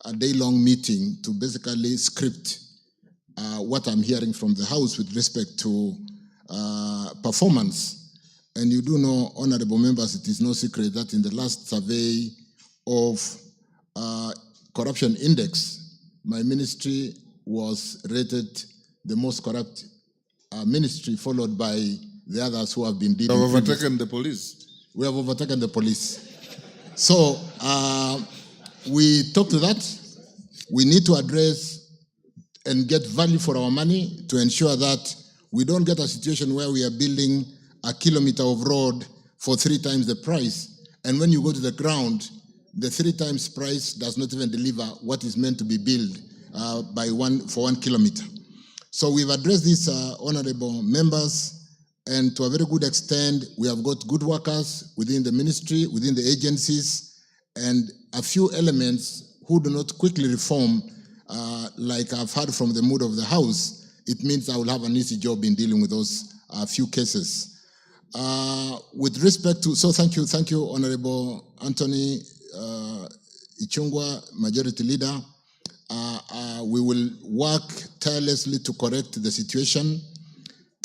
a day-long meeting to basically script what I'm hearing from the House with respect to performance. And you do know, honorable members, it is no secret that in the last survey of corruption index, my ministry was rated the most corrupt ministry, followed by the others who have been dealing. We have overtaken the police. We have overtaken the police. So we talked to that. We need to address and get value for our money to ensure that we don't get a situation where we are building a kilometer of road for 3 times the price. And when you go to the ground, the 3 times price does not even deliver what is meant to be built for 1 kilometer. So we've addressed this, honorable members, And to a very good extent, we have got good workers within the ministry, within the agencies, and a few elements who do not quickly reform, like I've heard from the mood of the House. It means I will have an easy job in dealing with those few cases. With respect to, so thank you, Honorable Anthony Ichungwa, Majority Leader. We will work tirelessly to correct the situation.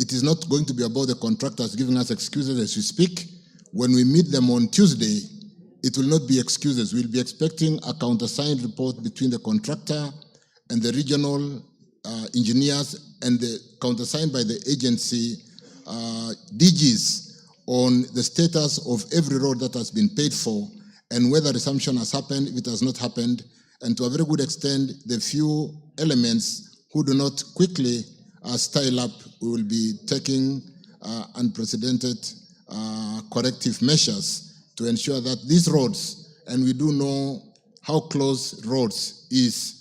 It is not going to be about the contractors giving us excuses as we speak. When we meet them on Tuesday, it will not be excuses. We'll be expecting a countersigned report between the contractor and the regional engineers, and the countersigned by the agency DGs on the status of every road that has been paid for and whether resumption has happened, if it has not happened, and to a very good extent, the few elements who do not quickly style up, we will be taking unprecedented corrective measures to ensure that these roads, and we do know how close roads is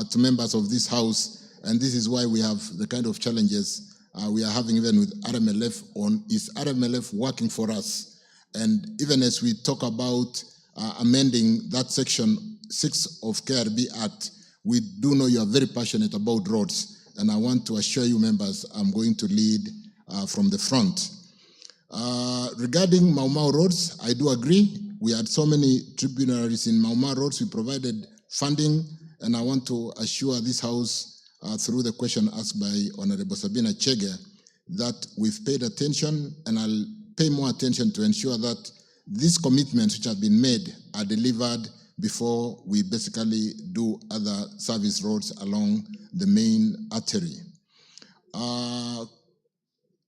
to members of this House, and this is why we have the kind of challenges we are having even with RMLF on, is RMLF working for us? And even as we talk about amending that section 6 of KRB Act, we do know you are very passionate about roads, and I want to assure you members, I'm going to lead from the front. Regarding Mau Mau roads, I do agree. We had so many tribunaries in Mau Mau roads. We provided funding, and I want to assure this House through the question asked by Honorable Sabina Chege that we've paid attention, and I'll pay more attention to ensure that these commitments which have been made are delivered before we basically do other service roads along the main artery.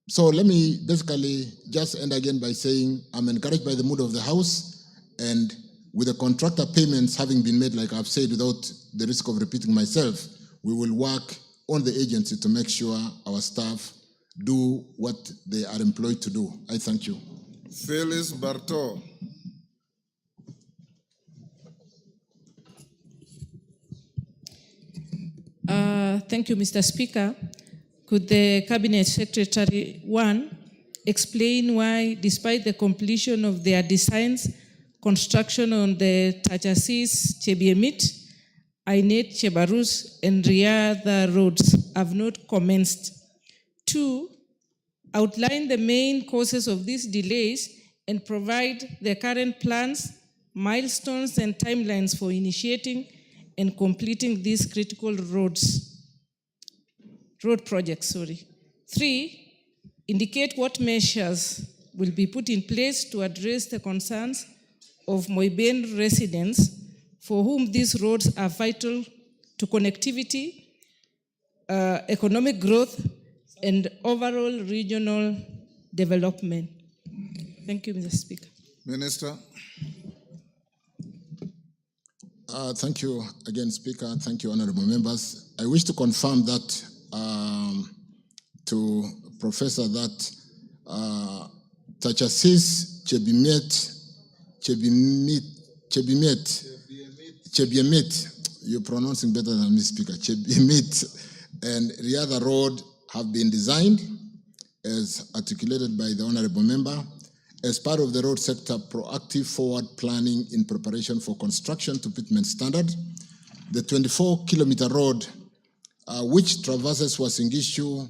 So let me basically just end again by saying I'm encouraged by the mood of the House, and with the contractor payments having been made, like I've said, without the risk of repeating myself, we will work on the agency to make sure our staff do what they are employed to do. I thank you. Phyllis Barto. Thank you, Mr. Speaker. Could the Cabinet Secretary, one, explain why, despite the completion of their designs, construction on the Tachasis, Chebiemit, Ainet, Chebarus, and Riadha roads have not commenced? Two, outline the main causes of these delays and provide the current plans, milestones, and timelines for initiating and completing these critical road projects. Three, indicate what measures will be put in place to address the concerns of Moiben residents for whom these roads are vital to connectivity, economic growth, and overall regional development. Thank you, Mr. Speaker. Minister. Thank you again, Speaker. Thank you, honorable members. I wish to confirm that to Professor that Tachasis, Chebiemit, you're pronouncing better than me, Speaker, Chebiemit and Riadha Road have been designed as articulated by the honorable member as part of the road sector proactive forward planning in preparation for construction to pitment standard. The 24-kilometer road, which traverses Wasingishu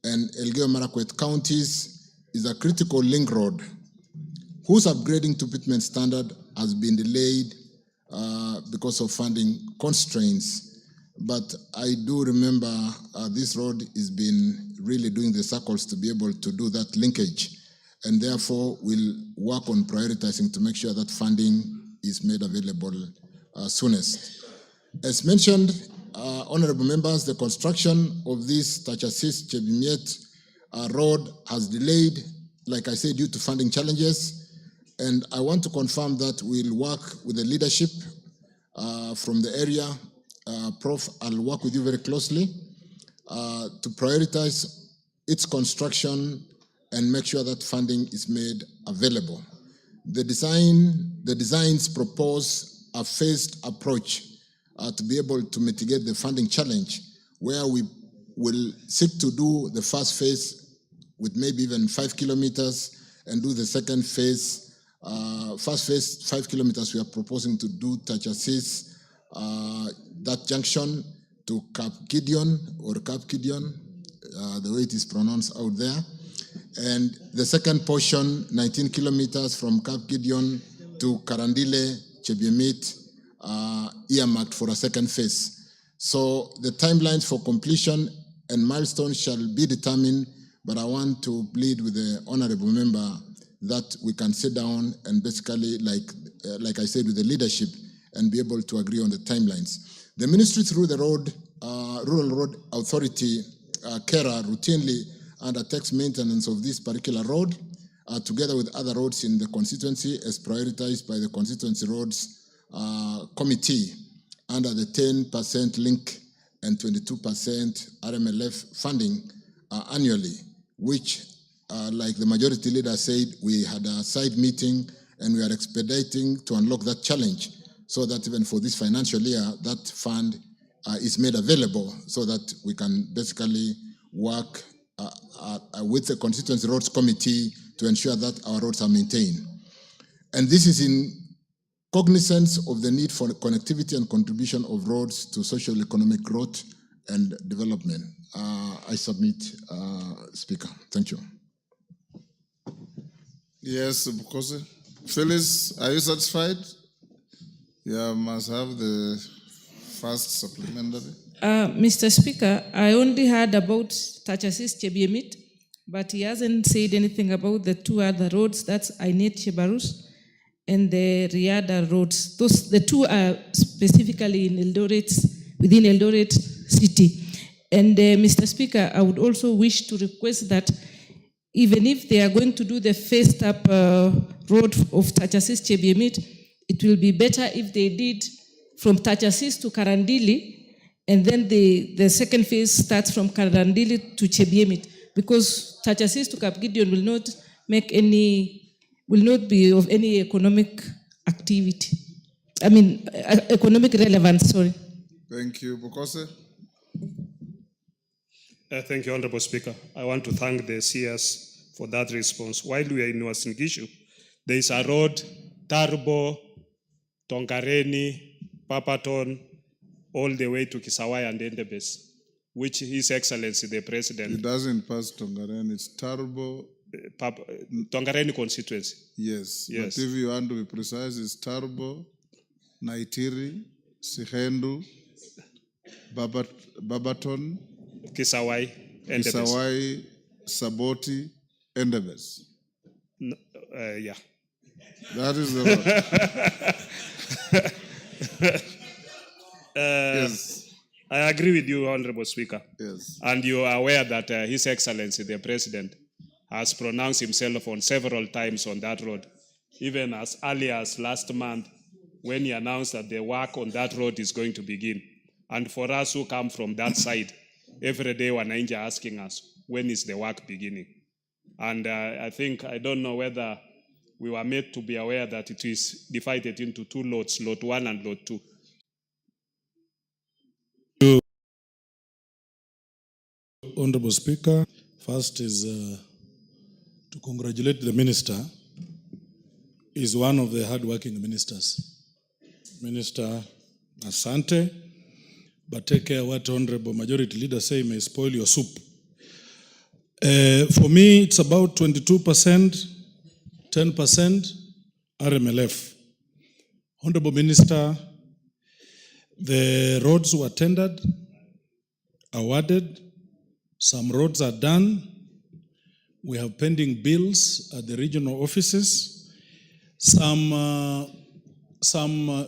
and Elgeyo Marakwet counties, is a critical link road whose upgrading to pitment standard has been delayed because of funding constraints. But I do remember this road has been really doing the circles to be able to do that linkage, and therefore we'll work on prioritizing to make sure that funding is made available soonest. As mentioned, honorable members, the construction of this Tachasis Chebiemit road has delayed, like I said, due to funding challenges. And I want to confirm that we'll work with the leadership from the area. Prof, I'll work with you very closely to prioritize its construction and make sure that funding is made available. The designs propose a phased approach to be able to mitigate the funding challenge, where we will seek to do the first phase with maybe even 5 kilometers and do the second phase. First phase, 5 kilometers, we are proposing to do Tachasis, that junction to Cap Gideon or Cap Gideon, the way it is pronounced out there. And the second portion, 19 kilometers from Cap Gideon to Karandile, Chebiemit, earmarked for a second phase. So the timelines for completion and milestones shall be determined, but I want to plead with the honorable member that we can sit down and basically, like I said, with the leadership and be able to agree on the timelines. The ministry through the Rural Road Authority, KERA, routinely undertakes maintenance of this particular road, together with other roads in the constituency as prioritized by the Constituency Roads Committee under the 10% link and 22% RMLF funding annually, which, like the majority leader said, we had a side meeting and we are expediting to unlock that challenge so that even for this financial year, that fund is made available so that we can basically work with the Constituency Roads Committee to ensure that our roads are maintained. And this is in cognizance of the need for connectivity and contribution of roads to social economic growth and development. I submit, Speaker. Thank you. Yes, because Phyllis, are you satisfied? Yeah, must have the first supplementary. Mr. Speaker, I only heard about Tachasis Chebiemit, but he hasn't said anything about the two other roads, that's Ainet Chebarus and the Riada roads. The two are specifically in within Eldoret city. And Mr. Speaker, I would also wish to request that even if they are going to do the first up road of Tachasis Chebiemit, it will be better if they did from Tachasis to Karandili, and then the second phase starts from Karandili to Chebiemit, because Tachasis to Cap Gideon will not be of any economic activity. Economic relevance, sorry. Thank you. Bokose? Thank you, Honorable Speaker. I want to thank the CS for that response. While we are in Uasin Gishu, there is a road, Tarbo, Tongareni, Papaton, all the way to Kisawai and Endebes, which His Excellency the President. It doesn't pass Tongareni, it's Tarbo. Tongareni constituency. Yes. Yes. But if you want to be precise, it's Tarbo, Naitiri, Sihendu, Babaton, Kisawai, Endebes. Kisawai, Saboti, Endebes. Yeah. That is the road. Yes. I agree with you, Honorable Speaker. Yes. And you are aware that His Excellency, the President, has pronounced himself on several times on that road, even as early as last month when he announced that the work on that road is going to begin. And for us who come from that side, every day wananchi are asking us, when is the work beginning? And I don't know whether we were made to be aware that it is divided into two lots, lot 1 and lot 2. Honorable Speaker, first is to congratulate the minister. He's one of the hard-working ministers. Minister, asante, but take care what Honorable Majority Leader say may spoil your soup. For me, it's about 22%, 10% RMLF. Honorable Minister, the roads were tendered, awarded, some roads are done. We have pending bills at the regional offices. Some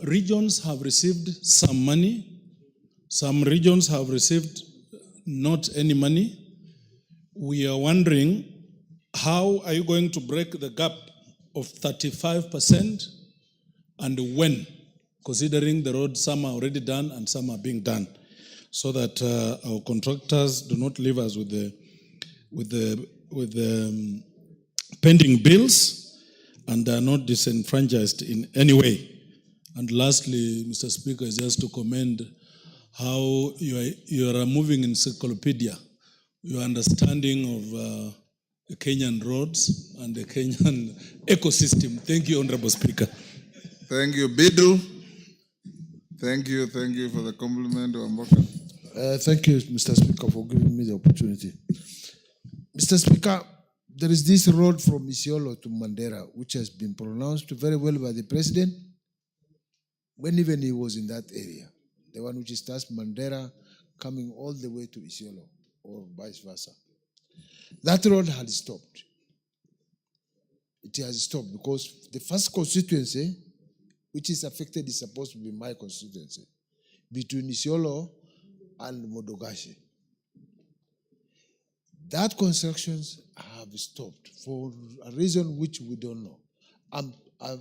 regions have received some money. Some regions have received not any money. We are wondering, how are you going to break the gap of 35% and when, considering the roads, some are already done and some are being done, so that our contractors do not leave us with the pending bills and are not disenfranchised in any way. And lastly, Mr. Speaker, is just to commend how you are moving encyclopedia, your understanding the Kenyan roads and the Kenyan ecosystem. Thank you, Honorable Speaker. Thank you, Bidu. Thank you for the compliment, Wamboka. Thank you, Mr. Speaker, for giving me the opportunity. Mr. Speaker, there is this road from Isiolo to Mandera, which has been pronounced very well by the President when even he was in that area. The one which starts Mandera coming all the way to Isiolo, or vice versa. That road had stopped. It has stopped because the first constituency which is affected is supposed to be my constituency, between Isiolo and Modogashi. That constructions have stopped for a reason which we don't know.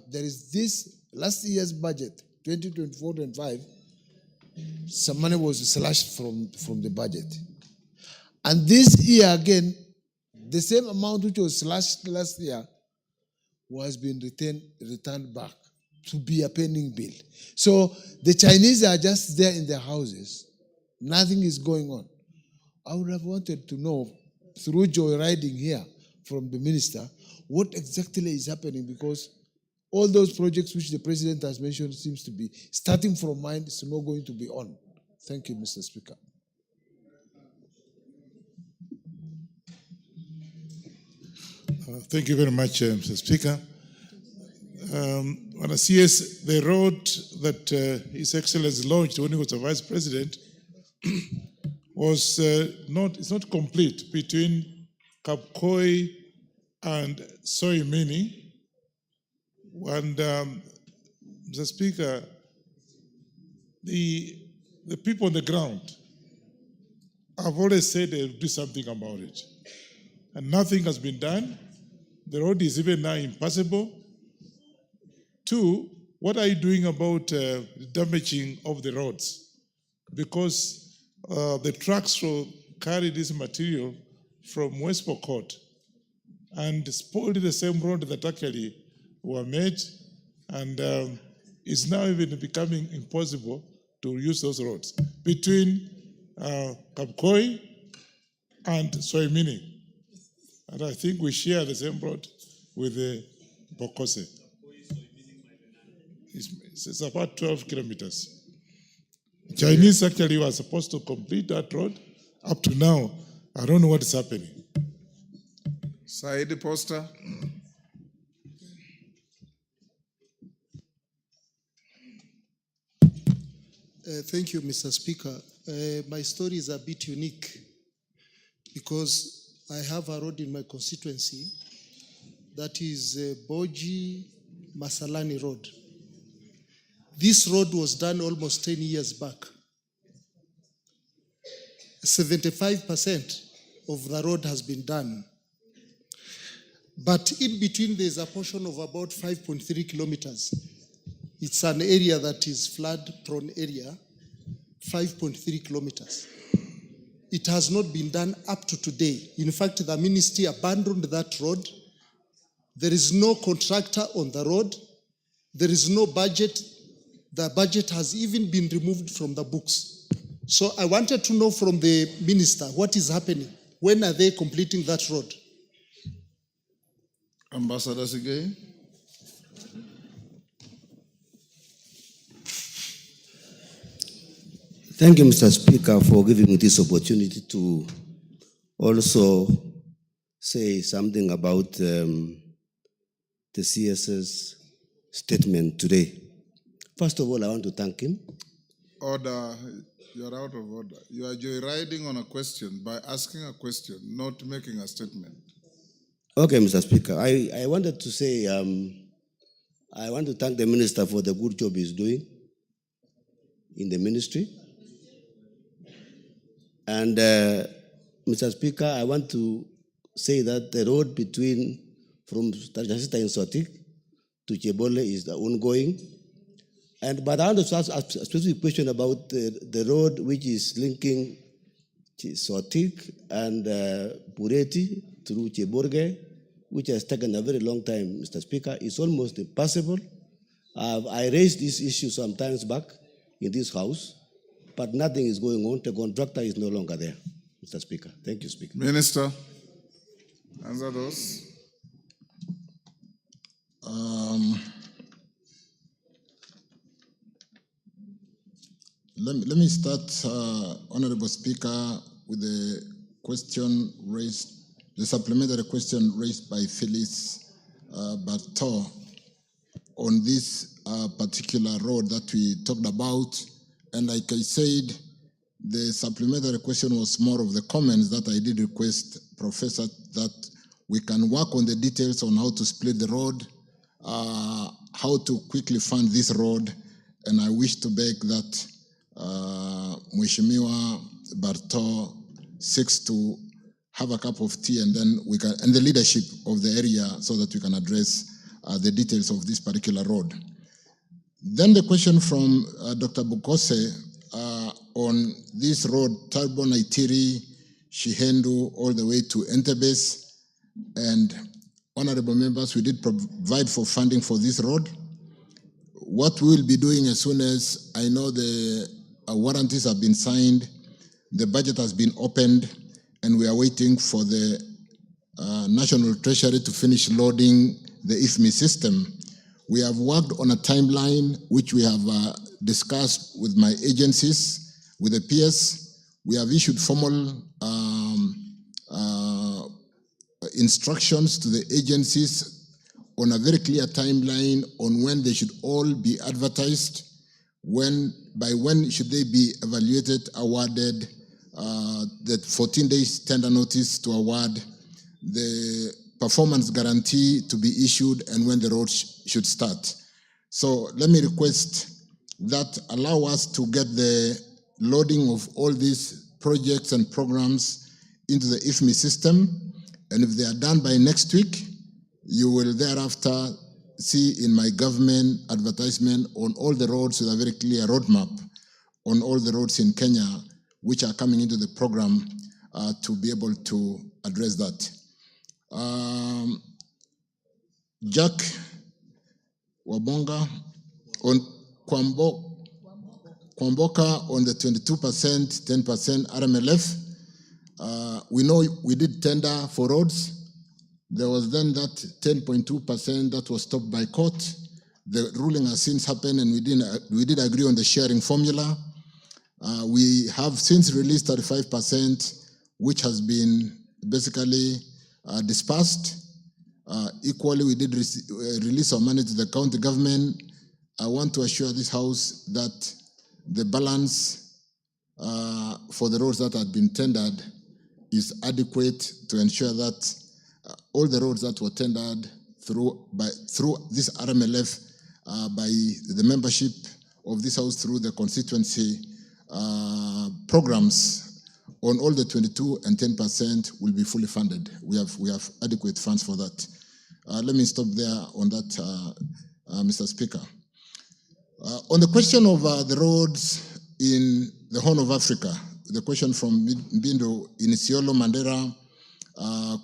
There is this last year's budget, 2024-25, some money was slashed from the budget. And this year again, the same amount which was slashed last year was being returned back to be a pending bill. So the Chinese are just there in their houses. Nothing is going on. I would have wanted to know through joyriding here from the minister what exactly is happening, because all those projects which the president has mentioned seems to be starting from mine, it's not going to be on. Thank you, Mr. Speaker. Thank you very much, Mr. Speaker. On a CS, the road that His Excellency launched when he was a Vice President was it's not complete between Kapkoi and Soimini. And Mr. Speaker, the people on the ground have always said they'll do something about it. And nothing has been done. The road is even now impassable. Two, what are you doing about the damaging of the roads? Because the trucks will carry this material from West Pokot and spoil the same road that actually were made, and it's now even becoming impossible to use those roads between Kapkoi and Soimini. And I think we share the same road with Bokose. It's about 12 kilometers. Chinese actually were supposed to complete that road. Up to now, I don't know what is happening. Saidi Poster. Thank you, Mr. Speaker. My story is a bit unique because I have a road in my constituency that is Boji Masalani Road. This road was done almost 10 years back. 75% of the road has been done. But in between, there's a portion of about 5.3 kilometers. It's an area that is flood-prone area, 5.3 kilometers. It has not been done up to today. In fact, the ministry abandoned that road. There is no contractor on the road. There is no budget. The budget has even been removed from the books. So I wanted to know from the minister, what is happening? When are they completing that road? Ambassador Sigay. Thank you, Mr. Speaker, for giving me this opportunity to also say something about the CS's statement today. First of all, I want to thank him. Order. You're out of order. You are joyriding on a question by asking a question, not making a statement. Okay, Mr. Speaker. I wanted to say, I want to thank the minister for the good job he's doing in the ministry. And Mr. Speaker, I want to say that the road from Tajasita in Sotik to Chebole is ongoing. But I want to ask a specific question about the road which is linking Sotik and Pureti through Cheborge, which has taken a very long time, Mr. Speaker. It's almost impossible. I raised this issue some times back in this house, but nothing is going on. The contractor is no longer there, Mr. Speaker. Thank you, Speaker. Minister. Answer those. Let me start, Honorable Speaker, with the question raised, the supplementary question raised by Phyllis Bartow on this particular road that we talked about. And like I said, the supplementary question was more of the comments that I did request, Professor, that we can work on the details on how to split the road, how to quickly fund this road. And I wish to beg that Mheshimiwa Bartow seeks to have a cup of tea, and then we can, and the leadership of the area, so that we can address the details of this particular road. Then the question from Dr. Bukose on this road, Turbo Naitiri, Shihendu, all the way to Entebbe. And honorable members, we did provide for funding for this road. What we will be doing as soon as I know the warranties have been signed, the budget has been opened, and we are waiting for the National Treasury to finish loading the IFMI system. We have worked on a timeline which we have discussed with my agencies, with the PS. We have issued formal instructions to the agencies on a very clear timeline on when they should all be advertised, by when should they be evaluated, awarded, the 14 days tender notice to award, the performance guarantee to be issued, and when the road should start. So let me request that allow us to get the loading of all these projects and programs into the IFMI system. And if they are done by next week, you will thereafter see in my government advertisement on all the roads with a very clear roadmap on all the roads in Kenya which are coming into the program to be able to address that. Jack Wabonga on Kwamboka on the 22%, 10% RMLF. We know we did tender for roads. There was then that 10.2% that was stopped by court. The ruling has since happened, and we did agree on the sharing formula. We have since released 35%, which has been basically dispersed. Equally, we did release our money to the county government. I want to assure this House that the balance for the roads that had been tendered is adequate to ensure that all the roads that were tendered through this RMLF by the membership of this House through the constituency programs on all the 22 and 10% will be fully funded. We have adequate funds for that. Let me stop there on that, Mr. Speaker. On the question of the roads in the Horn of Africa, the question from Mbindo in Isiolo, Mandera,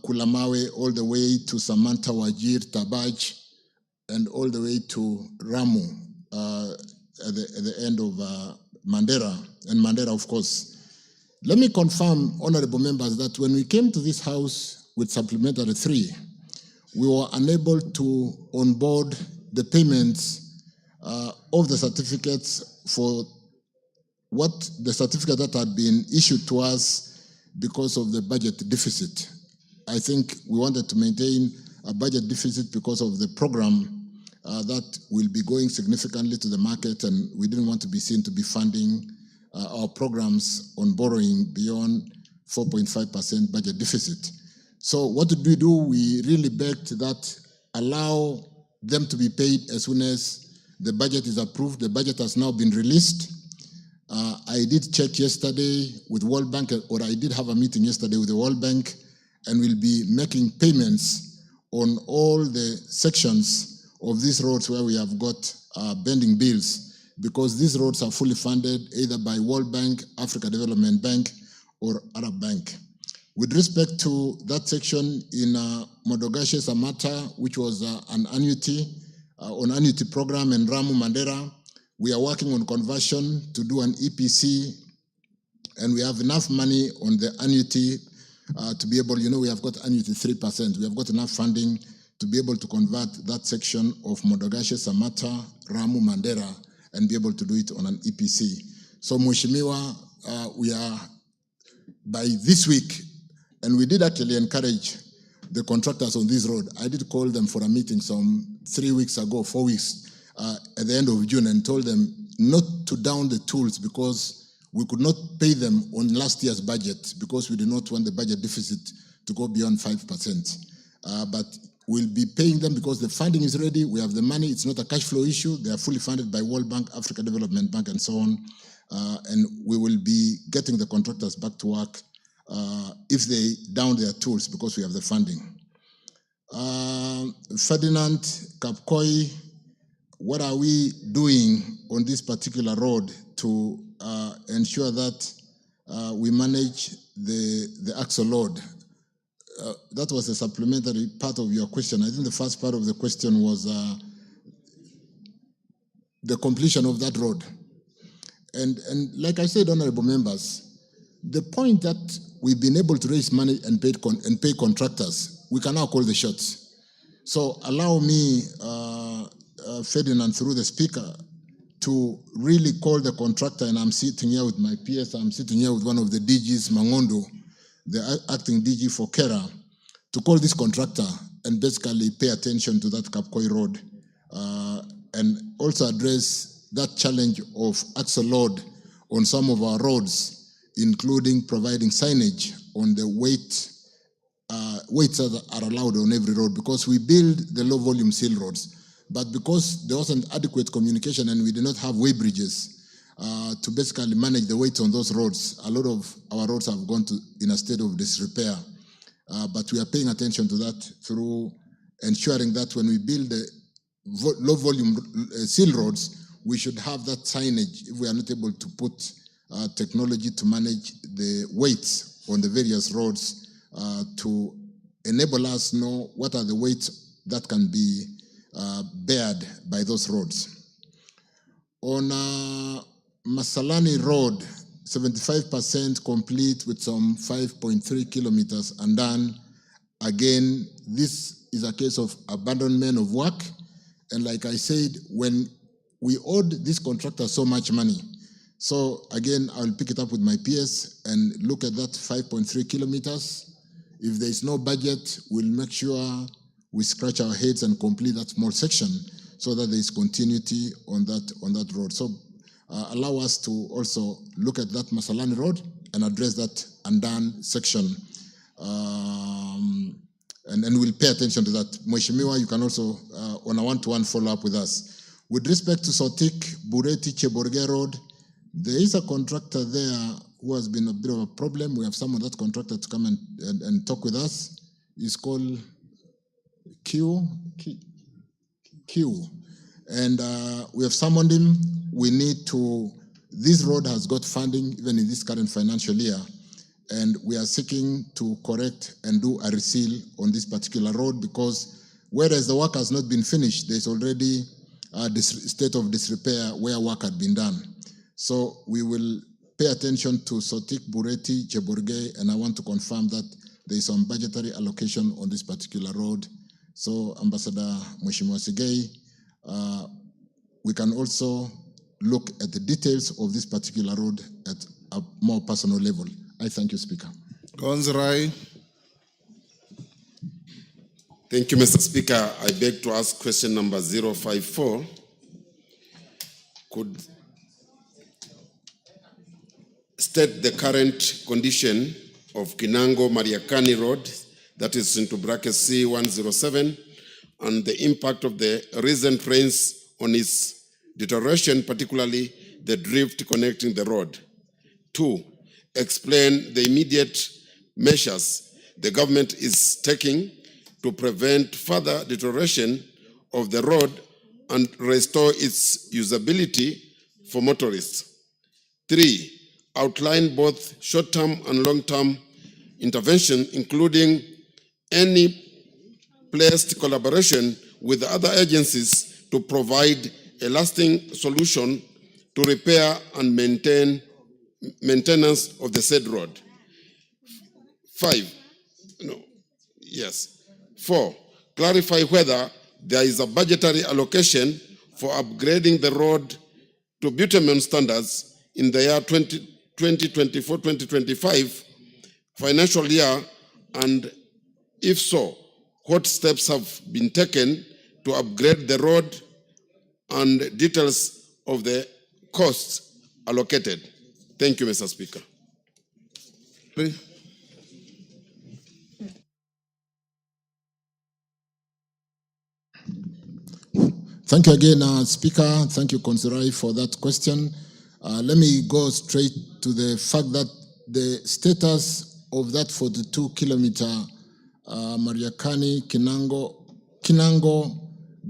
Kulamawe, all the way to Samantha, Wajir, Tabaj, and all the way to Ramu at the end of Mandera, and Mandera, of course. Let me confirm, honorable members, that when we came to this House with Supplementary 3, we were unable to onboard the payments of the certificates for what the certificate that had been issued to us because of the budget deficit. I think we wanted to maintain a budget deficit because of the program that will be going significantly to the market, and we didn't want to be seen to be funding our programs on borrowing beyond 4.5% budget deficit. So what did we do? We really begged that allow them to be paid as soon as the budget is approved. The budget has now been released. I did check yesterday with World Bank, or I did have a meeting yesterday with the World Bank, and we'll be making payments on all the sections of these roads where we have got bending bills, because these roads are fully funded either by World Bank, Africa Development Bank, or Arab Bank. With respect to that section in Modogashe Samata, which was an annuity program, in Ramu Mandera, we are working on conversion to do an EPC, and we have enough money on the annuity to be able, we have got annuity 3%. We have got enough funding to be able to convert that section of Modogashe, Samata, Ramu, Mandera, and be able to do it on an EPC. So Mheshimiwa, we are by this week, and we did actually encourage the contractors on this road. I did call them for a meeting some 4 weeks, at the end of June, and told them not to down the tools because we could not pay them on last year's budget because we did not want the budget deficit to go beyond 5%. But we'll be paying them because the funding is ready. We have the money. It's not a cash flow issue. They are fully funded by World Bank, Africa Development Bank, and so on. And we will be getting the contractors back to work if they down their tools because we have the funding. Ferdinand, Kapkoi, what are we doing on this particular road to ensure that we manage the axle load? That was a supplementary part of your question. I think the first part of the question was the completion of that road. And like I said, honorable members, the point that we've been able to raise money and pay contractors, we can now call the shots. So allow me, Ferdinand, through the speaker, to really call the contractor, and I'm sitting here with my PS, I'm sitting here with one of the DGs, Mangondo, the acting DG for Kera, to call this contractor and basically pay attention to that Kapkoi road and also address that challenge of axle load on some of our roads, including providing signage on the weights that are allowed on every road, because we build the low volume seal roads. But because there wasn't adequate communication and we did not have weigh bridges to basically manage the weight on those roads, a lot of our roads have gone in a state of disrepair. But we are paying attention to that through ensuring that when we build the low volume seal roads, we should have that signage if we are not able to put technology to manage the weights on the various roads to enable us know what are the weights that can be bared by those roads. On Masalani Road, 75% complete with some 5.3 kilometers undone. Again, this is a case of abandonment of work. And like I said, when we owed this contractor so much money, so again, I'll pick it up with my PS and look at that 5.3 kilometers. If there is no budget, we'll make sure we scratch our heads and complete that small section so that there is continuity on that road. So allow us to also look at that Masalani Road and address that undone section. And we'll pay attention to that. Mheshimiwa, you can also, on a one-to-one, follow up with us. With respect to Sotik, Bureti, Cheborge Road, there is a contractor there who has been a bit of a problem. We have some of that contractor to come and talk with us. It's called Q. And we have summoned him. We need to, this road has got funding even in this current financial year. And we are seeking to correct and do a reseal on this particular road because whereas the work has not been finished, there's already a state of disrepair where work had been done. So we will pay attention to Sotik, Bureti, Cheborge, and I want to confirm that there is some budgetary allocation on this particular road. So Ambassador Mheshimiwa Sigei, we can also look at the details of this particular road at a more personal level. I thank you, Speaker. Gonzrai. Thank you, Mr. Speaker. I beg to ask question number 054. Could state the current condition of Kinango Mariakani Road, that is into bracket C107, and the impact of the recent rains on its deterioration, particularly the drift connecting the road. 2, explain the immediate measures the government is taking to prevent further deterioration of the road and restore its usability for motorists. 3, outline both short-term and long-term intervention, including any placed collaboration with other agencies to provide a lasting solution to repair and maintenance of the said road. 5, No. Yes. 4, clarify whether there is a budgetary allocation for upgrading the road to bitumen standards in the year 2024-2025 financial year, and if so, what steps have been taken to upgrade the road and details of the costs allocated. Thank you, Mr. Speaker. Thank you again, Speaker. Thank you, Consirai, for that question. Let me go straight to the fact that the status of that 42-kilometer Mariakani Kinango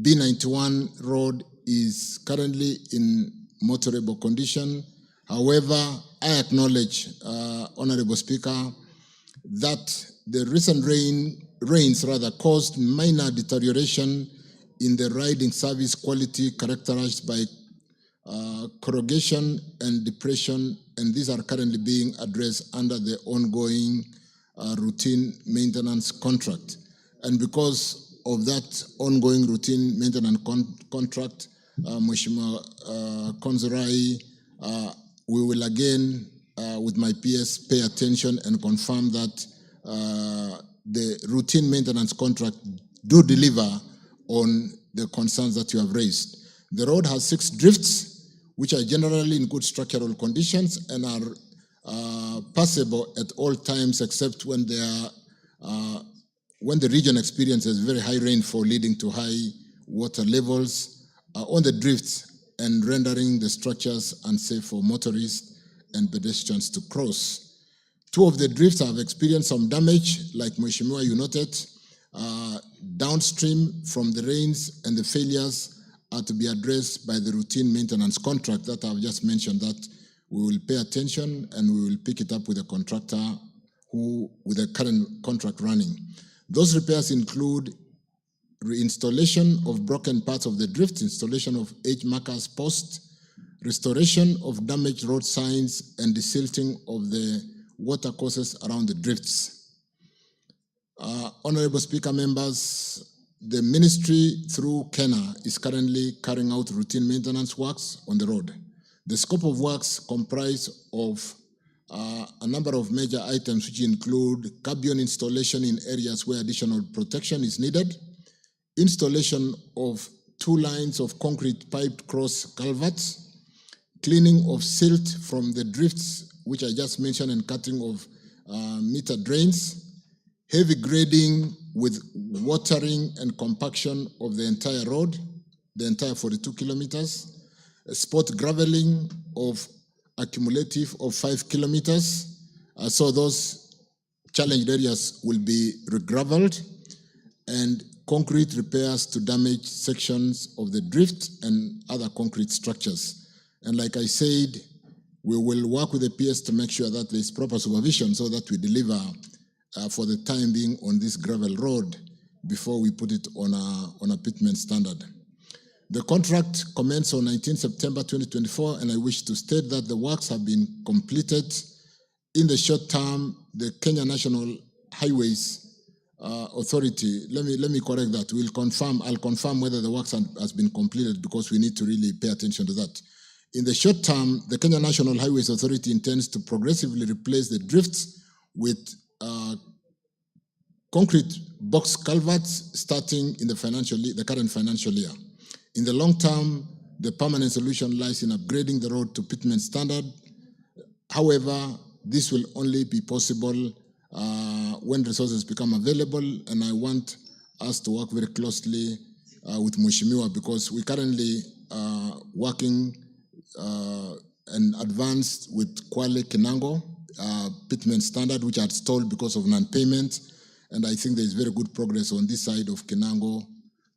B91 road is currently in motorable condition. However, I acknowledge, Honorable Speaker, that the recent rains caused minor deterioration in the riding service quality characterized by corrugation and depression, and these are currently being addressed under the ongoing routine maintenance contract. And because of that ongoing routine maintenance contract, Mheshimiwa Konzirai, we will again, with my PS, pay attention and confirm that the routine maintenance contract do deliver on the concerns that you have raised. The road has 6 drifts, which are generally in good structural conditions and are passable at all times, except when they are when the region experiences very high rainfall leading to high water levels on the drifts and rendering the structures unsafe for motorists and pedestrians to cross. 2 of the drifts have experienced some damage, like Mheshimiwa, you noted, downstream from the rains, and the failures are to be addressed by the routine maintenance contract that I've just mentioned, that we will pay attention and we will pick it up with the contractor with the current contract running. Those repairs include reinstallation of broken parts of the drift, installation of H markers posts, restoration of damaged road signs, and desilting of the water courses around the drifts. Honorable Speaker, members, the ministry through Kenya is currently carrying out routine maintenance works on the road. The scope of works comprise of a number of major items, which include gabion installation in areas where additional protection is needed, installation of 2 lines of concrete piped cross culverts, cleaning of silt from the drifts, which I just mentioned, and cutting of meter drains, heavy grading with watering and compaction of the entire road, the entire 42 kilometers, spot graveling of accumulative of 5 kilometers. So those challenged areas will be regraveled, and concrete repairs to damaged sections of the drift and other concrete structures. And like I said, we will work with the PS to make sure that there is proper supervision so that we deliver for the time being on this gravel road before we put it on a pitman standard. The contract commenced on 19 September 2024, and I wish to state that the works have been completed. In the short term, the Kenya National Highways Authority, let me correct that. I'll confirm whether the works has been completed, because we need to really pay attention to that. In the short term, the Kenya National Highways Authority intends to progressively replace the drifts with concrete box culverts starting in the current financial year. In the long term, the permanent solution lies in upgrading the road to pitman standard. However, this will only be possible when resources become available, and I want us to work very closely with Mheshimiwa, because we currently working and advanced with Kwale Kinango pitman standard, which are stalled because of non-payment, and I think there is very good progress on this side of Kinango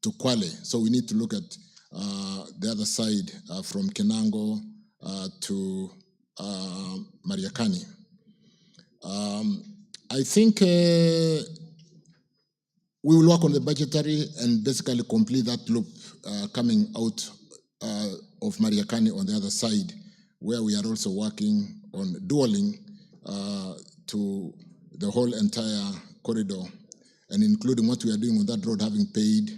to Kwale. So we need to look at the other side from Kinango to Mariakani. I think we will work on the budgetary and basically complete that loop coming out of Mariakani on the other side, where we are also working on dualing to the whole entire corridor, and including what we are doing on that road, having paid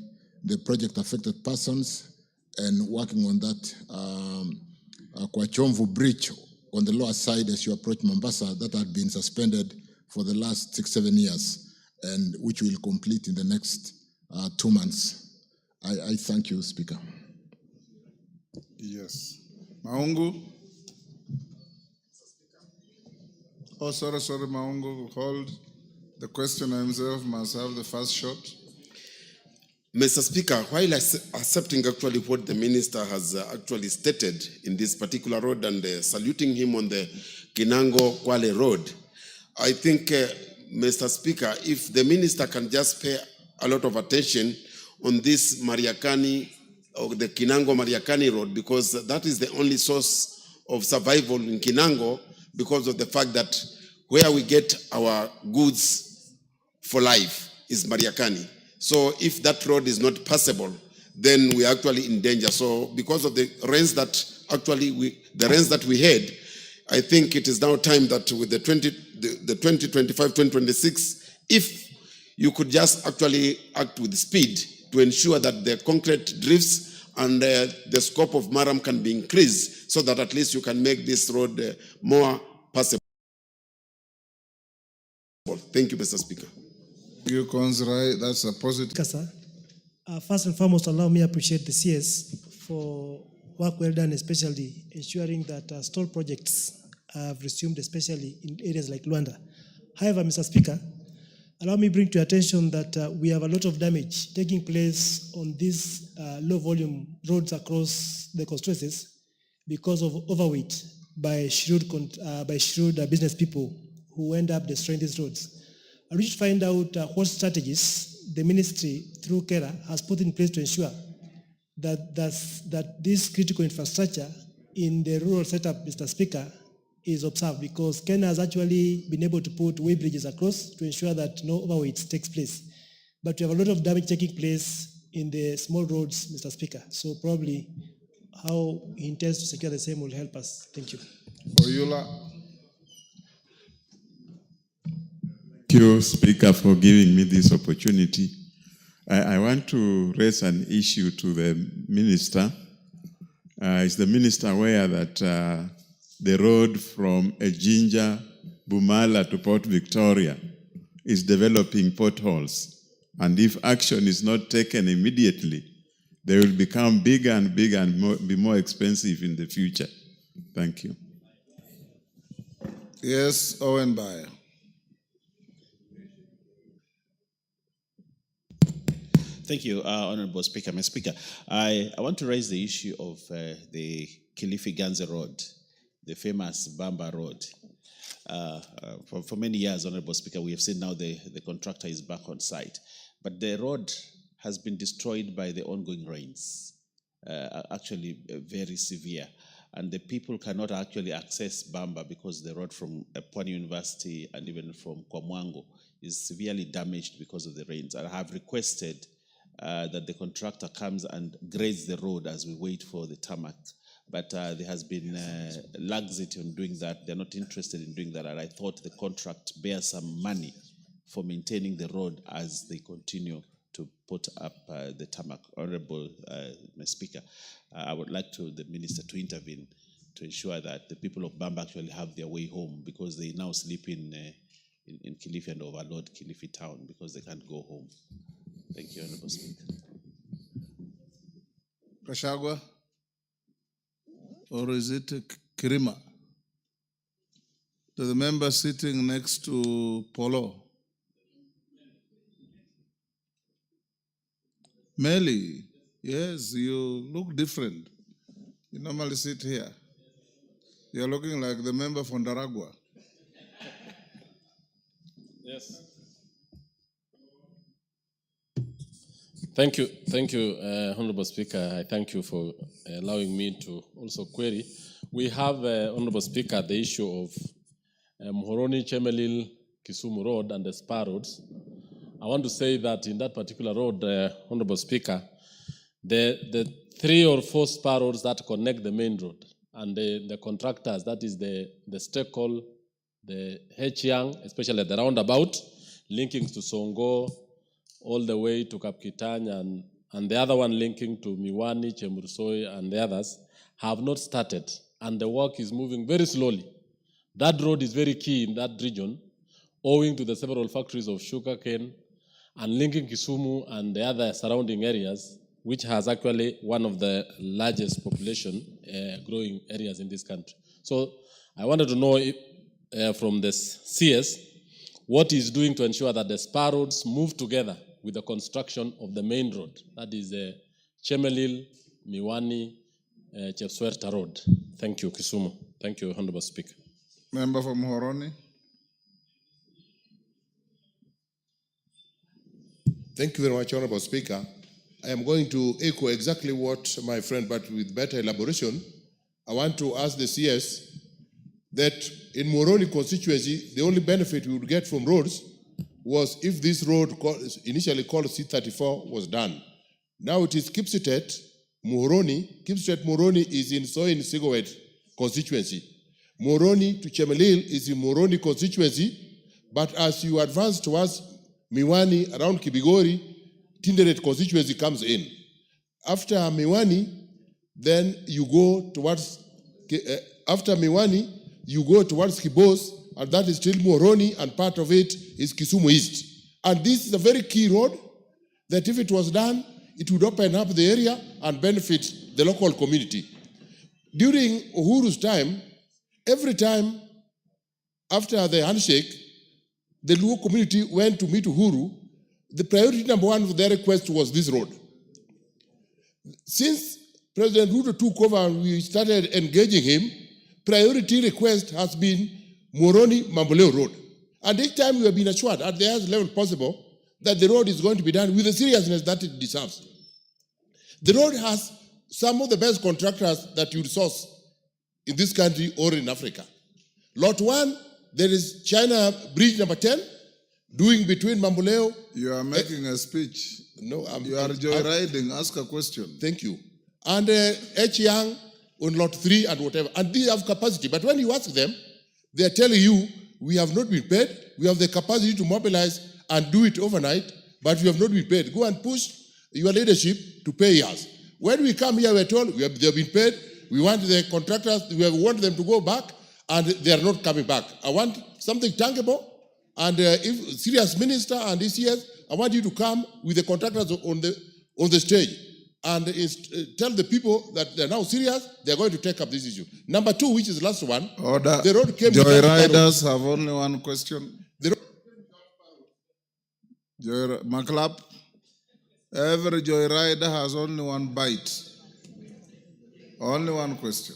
the project affected persons and working on that Kwachomvu Bridge on the lower side as you approach Mombasa, that had been suspended for the last 6-7 years, and which will complete in the next 2 months. I thank you, Speaker. Yes. Maungu? Oh, sorry, Maungu, hold. The questioner himself must have the first shot. Mr. Speaker, while accepting actually what the minister has actually stated in this particular road and saluting him on the Kinango-Kwale road, I think, Mr. Speaker, if the minister can just pay a lot of attention on this Mariakani or the Kinango-Mariakani road, because that is the only source of survival in Kinango, because of the fact that where we get our goods for life is Mariakani. So if that road is not passable, then we are actually in danger. So because of the rains that we had, I think it is now time that with the 2025-2026, if you could just actually act with speed to ensure that the concrete drifts and the scope of Maram can be increased so that at least you can make this road more passable. Thank you, Mr. Speaker. You, Konzrai, that's a positive. Sir, first and foremost, allow me to appreciate the CS for work well done, especially ensuring that stall projects have resumed, especially in areas like Luanda. However, Mr. Speaker, allow me to bring to your attention that we have a lot of damage taking place on these low-volume roads across the constituencies because of overweight by shrewd business people who end up destroying these roads. I wish to find out what strategies the ministry, through KERA, has put in place to ensure that this critical infrastructure in the rural setup, Mr. Speaker, is observed, because Kenya has actually been able to put way bridges across to ensure that no overweight takes place. But we have a lot of damage taking place in the small roads, Mr. Speaker. So probably how he intends to secure the same will help us. Thank you. Oyula. Thank you, Speaker, for giving me this opportunity. I want to raise an issue to the Minister. Is the Minister aware that the road from Ejinja, Bumala to Port Victoria is developing potholes? And if action is not taken immediately, they will become bigger and bigger and be more expensive in the future. Thank you. Yes, Owen Bayer. Thank you, Honorable Speaker. Mr. Speaker, I want to raise the issue of the Kilifi-Ganze Road, the famous Bamba Road. For many years, Honorable Speaker, we have seen now the contractor is back on site. But the road has been destroyed by the ongoing rains, actually very severe. And the people cannot actually access Bamba because the road from Pwani University and even from Kwamwango is severely damaged because of the rains. I have requested that the contractor comes and grades the road as we wait for the tarmac. But there has been laxity on doing that. They're not interested in doing that. And I thought the contract bears some money for maintaining the road as they continue to put up the tarmac. Honorable Mr. Speaker, I would like the Minister to intervene to ensure that the people of Bamba actually have their way home, because they now sleep in Kilifi and overload Kilifi town because they can't go home. Thank you, Honorable Speaker. Kashagwa? Or is it Kirima? To the member sitting next to Polo. Meli, yes, you look different. You normally sit here. You're looking like the member from Daragwa. Yes. Thank you, Honorable Speaker. I thank you for allowing me to also query. We have, Honorable Speaker, the issue of Muhoroni, Chemelil, Kisumu Road and the Spar roads. I want to say that in that particular road, Honorable Speaker, the 3 or 4 spar roads that connect the main road and the contractors, that is the Steckle, the H-Young, especially at the roundabout, linking to Songo all the way to Kapkitany and the other one linking to Miwani, Chemursoi, and the others have not started, and the work is moving very slowly. That road is very key in that region, owing to the several factories of sugarcane and linking Kisumu and the other surrounding areas, which has actually one of the largest population growing areas in this country. So I wanted to know if, from the CS, what is doing to ensure that the spur roads move together with the construction of the main road, that is the Chemelil, Miwani, Chepswerta Road. Thank you, Kisumu. Thank you, Honorable Speaker. Member from Horoni. Thank you very much, Honorable Speaker. I am going to echo exactly what my friend, but with better elaboration. I want to ask the CS that in Moroni constituency, the only benefit we would get from roads was if this road initially called C34 was done. Now it is Kipsitet, Moroni. Kipsitet Moroni is in Soin Sigowet constituency. Moroni to Chemelil is in Moroni constituency, but as you advance towards Miwani around Kibigori, Tinderet constituency comes in. After Miwani, then you go towards, after Miwani, you go towards Kibos, and that is still Moroni, and part of it is Kisumu East. And this is a very key road that if it was done, it would open up the area and benefit the local community. During Uhuru's time, every time after the handshake, the Luo community went to meet Uhuru, the priority number one of their request was this road. Since President Ruto took over and we started engaging him, priority request has been Moroni Mamboleo Road. And each time we have been assured at the highest level possible that the road is going to be done with the seriousness that it deserves. The road has some of the best contractors that you resource in this country or in Africa. Lot 1, there is China Bridge number 10, doing between Mamboleo. You are making a speech. No, you are joyriding. Ask a question. Thank you. And Echiang on lot 3 and whatever. And they have capacity. But when you ask them, they are telling you, we have not been paid. We have the capacity to mobilize and do it overnight, but we have not been paid. Go and push your leadership to pay us. When we come here, we are told they have been paid. We want the contractors, we want them to go back, and they are not coming back. I want something tangible. And if serious minister and ECS, I want you to come with the contractors on the stage and tell the people that they're now serious, they're going to take up this issue. Number 2, which is the last one. Order. The road came. Joyriders have only one question. Maclap, every joyrider has only one bite. Only one question.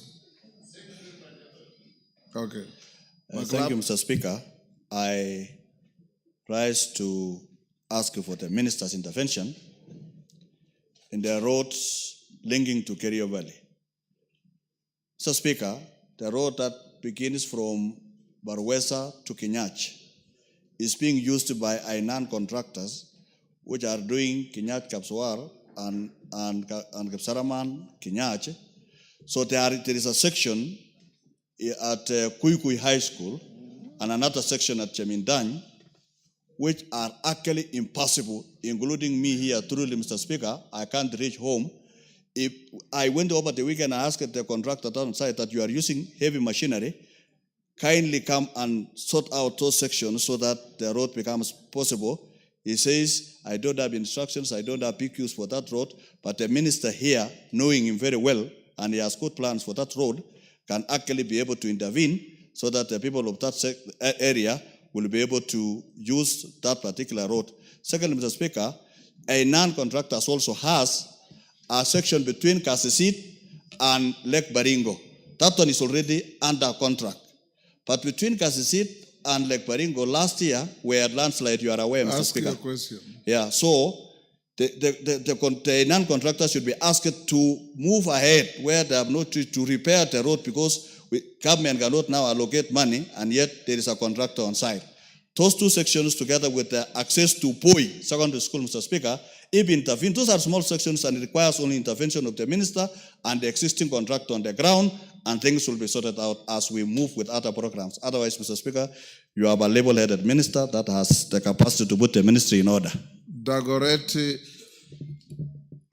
Okay. Thank you, Mr. Speaker. I rise to ask for the minister's intervention in the roads linking to Kerio Valley. Mr. Speaker, the road that begins from Barwesa to Kinyach is being used by Ainan contractors, which are doing Kinyach Kapswar and Kapsaraman Kinyach. So there is a section at Kuikui High School and another section at Chemindany, which are actually impossible, including me here, truly, Mr. Speaker. I can't reach home. If I went over the weekend and asked the contractor on site that you are using heavy machinery, kindly come and sort out those sections so that the road becomes possible. He says, I don't have instructions, I don't have PQs for that road, but the minister here, knowing him very well, and he has good plans for that road, can actually be able to intervene so that the people of that area will be able to use that particular road. Secondly, Mr. Speaker, a non-contractor also has a section between Kasisit and Lake Baringo. That one is already under contract. But between Kasisit and Lake Baringo, last year, we had landslide, you are aware, Mr. Speaker. Ask your question. Yeah, so the non-contractor should be asked to move ahead where they have not to repair the road because government cannot now allocate money and yet there is a contractor on site. Those two sections together with the access to Poi secondary school, Mr. Speaker, if intervened, those are small sections and it requires only intervention of the minister and the existing contractor on the ground and things will be sorted out as we move with other programs. Otherwise, Mr. Speaker, you have a level-headed minister that has the capacity to put the ministry in order. Dagoretti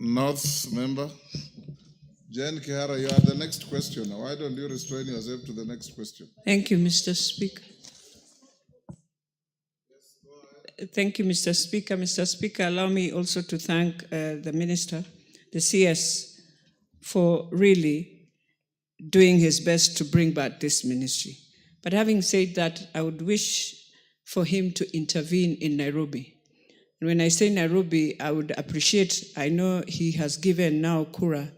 North member. Jane Kihara, you are the next question. Why don't you restrain yourself to the next question? Thank you, Mr. Speaker. Thank you, Mr. Speaker. Mr. Speaker, allow me also to thank the Minister, the CS, for really doing his best to bring back this ministry. But having said that, I would wish for him to intervene in Nairobi. And when I say Nairobi, I would appreciate, I know he has given now Kura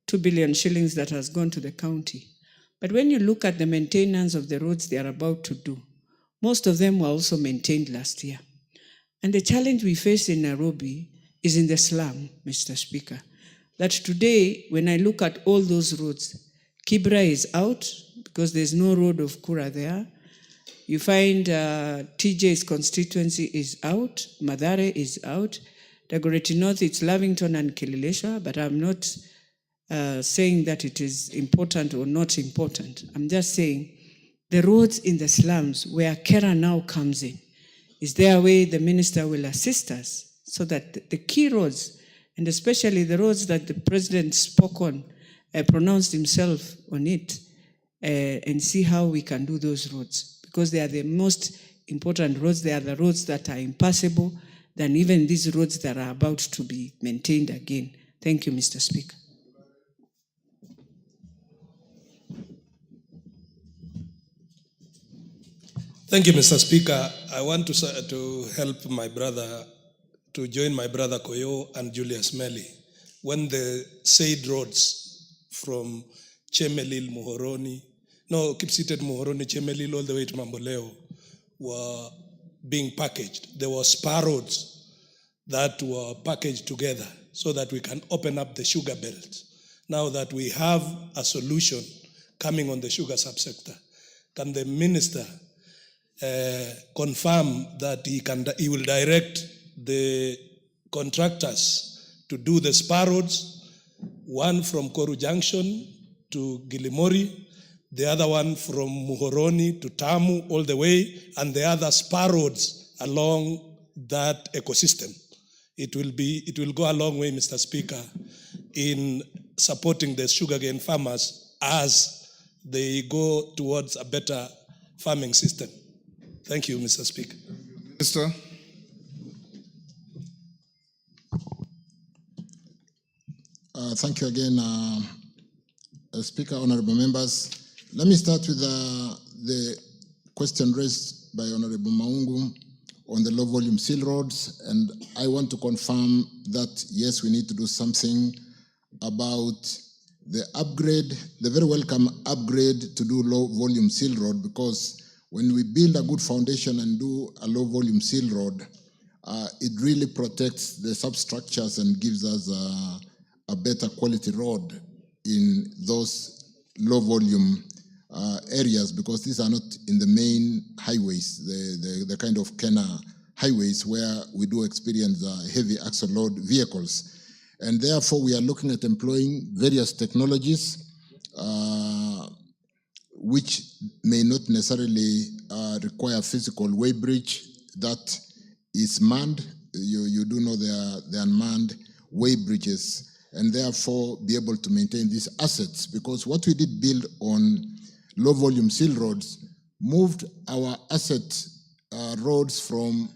2 billion shillings that has gone to the county. But when you look at the maintenance of the roads they are about to do, most of them were also maintained last year. And the challenge we face in Nairobi is in the slum, Mr. Speaker. That today, when I look at all those roads, Kibra is out because there's no road of Kura there. You find TJ's constituency is out, Madare is out. Dagoretti North, it's Lavington and Kililesha, but I'm not saying that it is important or not important. I'm just saying the roads in the slums where Kera now comes in, is there a way the minister will assist us so that the key roads, and especially the roads that the president spoke on, pronounced himself on it, and see how we can do those roads? Because they are the most important roads. They are the roads that are impassable than even these roads that are about to be maintained again. Thank you, Mr. Speaker. Thank you, Mr. Speaker. I want to help my brother, to join my brother Koyo and Julius Melly. When the said roads from Chemelil, Muhoroni, Kipsitet, Muhoroni, Chemelil, all the way to Mamboleo were being packaged. There were spar roads that were packaged together so that we can open up the sugar belt. Now that we have a solution coming on the sugar subsector, can the minister confirm that he will direct the contractors to do the spar roads, one from Koru Junction to Gilimori, the other one from Muhoroni to Tamu all the way, and the other spar roads along that ecosystem. It will go a long way, Mr. Speaker, in supporting the sugarcane farmers as they go towards a better farming system. Thank you, Mr. Speaker. Minister. Thank you again, Speaker, honorable members. Let me start with the question raised by Honorable Maungu on the low-volume seal roads, and I want to confirm that, yes, we need to do something about the upgrade, the very welcome upgrade to do low-volume seal road, because when we build a good foundation and do a low-volume seal road, it really protects the substructures and gives us a better quality road in those low-volume areas, because these are not in the main highways, the kind of Kena highways where we do experience heavy axle load vehicles. And therefore, we are looking at employing various technologies which may not necessarily require physical weighbridge that is manned. You do know there are unmanned weighbridges, and therefore be able to maintain these assets, because what we did build on low-volume seal roads moved our asset roads from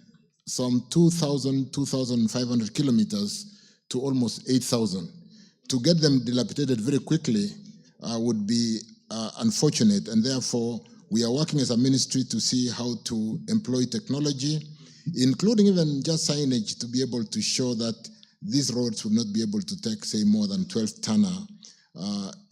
some 2,000, 2,500 kilometers to almost 8,000. To get them dilapidated very quickly would be unfortunate, and therefore we are working as a ministry to see how to employ technology, including even just signage, to be able to show that these roads would not be able to take, say, more than 12 tonner.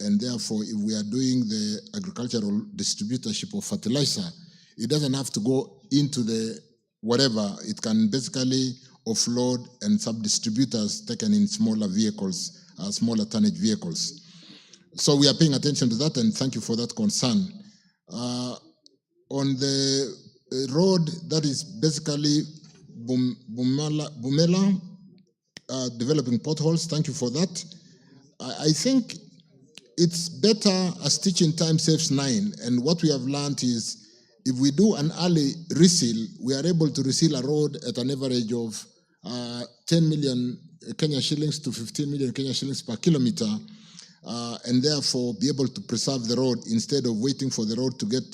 And therefore, if we are doing the agricultural distributorship of fertilizer, it doesn't have to go into the whatever. It can basically offload and sub-distributors taken in smaller vehicles, smaller tonnage vehicles. So we are paying attention to that, and thank you for that concern. On the road that is basically Bumela, developing potholes, thank you for that. I think it's better a stitch in time saves 9. And what we have learned is if we do an early reseal, we are able to reseal a road at an average of 10 million Kenya shillings to 15 million Kenya shillings per kilometer, and therefore be able to preserve the road instead of waiting for the road to get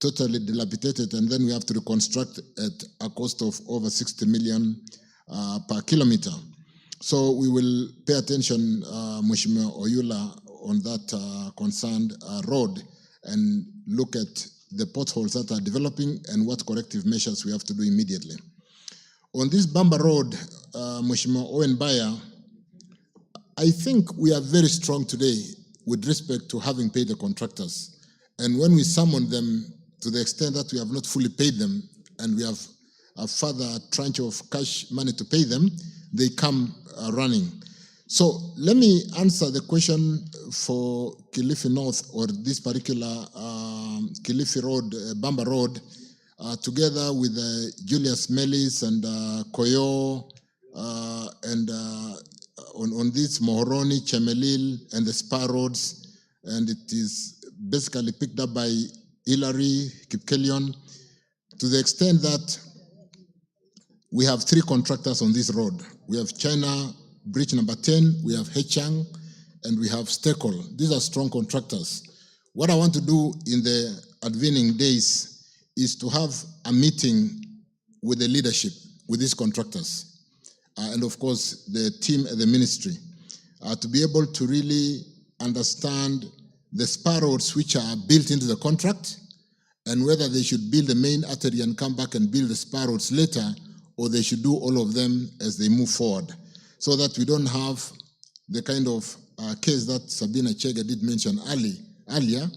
totally dilapidated, and then we have to reconstruct at a cost of over 60 million per kilometer. So we will pay attention, Mheshimiwa Oyula, on that concerned road and look at the potholes that are developing and what corrective measures we have to do immediately. On this Bamba Road, Mheshimiwa Owen Baya, I think we are very strong today with respect to having paid the contractors. And when we summon them to the extent that we have not fully paid them and we have a further tranche of cash money to pay them, they come running. So let me answer the question for Kilifi North or this particular Kilifi Road, Bamba Road, together with Julius Melis and Koyo and on this Mohoroni, Chemelil and the Spar Roads, and it is basically picked up by Hillary, Kipkelion, to the extent that we have 3 contractors on this road. We have China Bridge number 10, we have Hechang, and we have Stekol. These are strong contractors. What I want to do in the advening days is to have a meeting with the leadership, with these contractors, and of course the team at the ministry, to be able to really understand the spar roads which are built into the contract and whether they should build the main artery and come back and build the spar roads later, or they should do all of them as they move forward, so that we don't have the kind of case that Sabina Chega did mention earlier,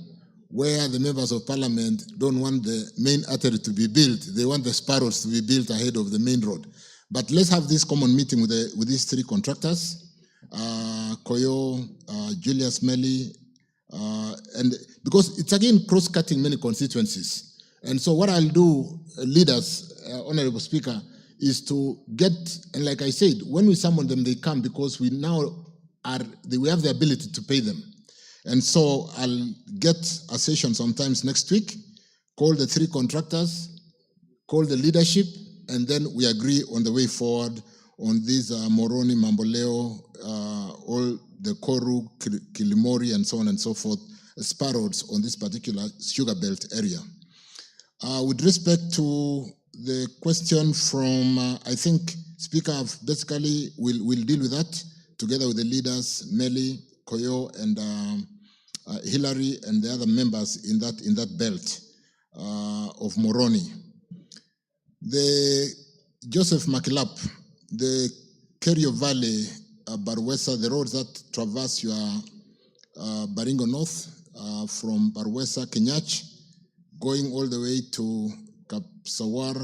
where the members of parliament don't want the main artery to be built. They want the spar roads to be built ahead of the main road. But let's have this common meeting with these 3 contractors, Koyo, Julius Melly, and because it's again cross-cutting many constituencies. And so what I'll do, leaders, Honorable Speaker, is to get, and like I said, when we summon them, they come because we now we have the ability to pay them. And so I'll get a session sometimes next week, call the 3 contractors, call the leadership, and then we agree on the way forward on these Moroni, Mamboleo, all the Koru, Kilimori, and so on and so forth, spar roads on this particular sugar belt area. With respect to the question from, I think Speaker basically will deal with that together with the leaders, Meli, Koyo, and Hillary, and the other members in that belt of Moroni. The Joseph Makilap, the Kerio Valley, Barwesa, the roads that traverse your Baringo North from Barwesa, Kenyach, going all the way to Kapsawar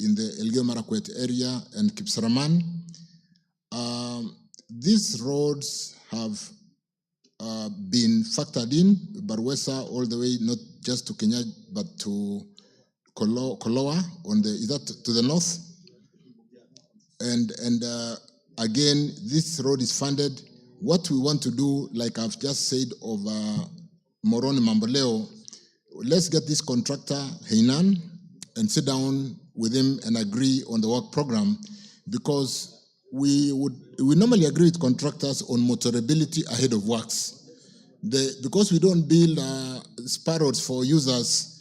in the Elgeyo Marakwet area and Kipsaraman. These roads have been factored in, Barwesa all the way, not just to Kenyach, but to Koloa, is that to the north? And again, this road is funded. What we want to do, like I've just said of Moroni Mamboleo, let's get this contractor, Heinan, and sit down with him and agree on the work program, because we normally agree with contractors on motorability ahead of works. Because we don't build spar roads for users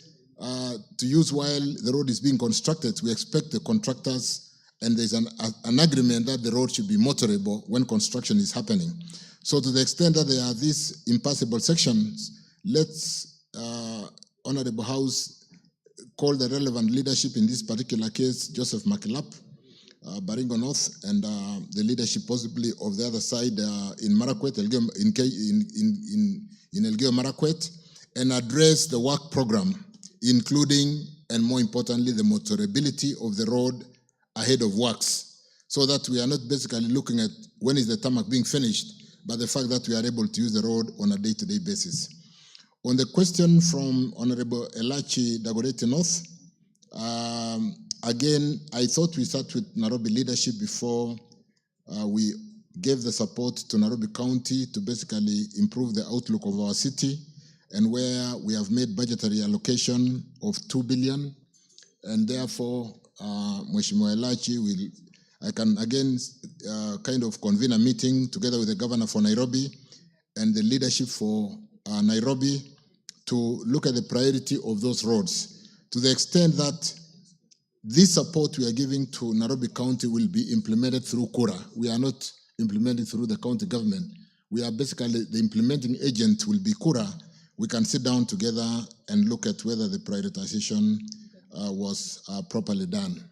to use while the road is being constructed, we expect the contractors, and there's an agreement that the road should be motorable when construction is happening. So to the extent that there are these impassable sections, let's, Honorable House, call the relevant leadership in this particular case, Joseph Makilap, Baringo North, and the leadership possibly of the other side in Marakwet, in Elgeyo Marakwet, and address the work program, including, and more importantly, the motorability of the road ahead of works, so that we are not basically looking at when is the tarmac being finished, but the fact that we are able to use the road on a day-to-day basis. On the question from Honorable Elachi Dagoretti North, again, I thought we start with Nairobi leadership before we gave the support to Nairobi County to basically improve the outlook of our city, and where we have made budgetary allocation of 2 billion, and therefore, Mheshimiwa Elachi I can again kind of convene a meeting together with the governor for Nairobi and the leadership for Nairobi to look at the priority of those roads, to the extent that this support we are giving to Nairobi County will be implemented through Kura. We are not implementing through the county government. We are basically, the implementing agent will be Kura. We can sit down together and look at whether the prioritization was properly done.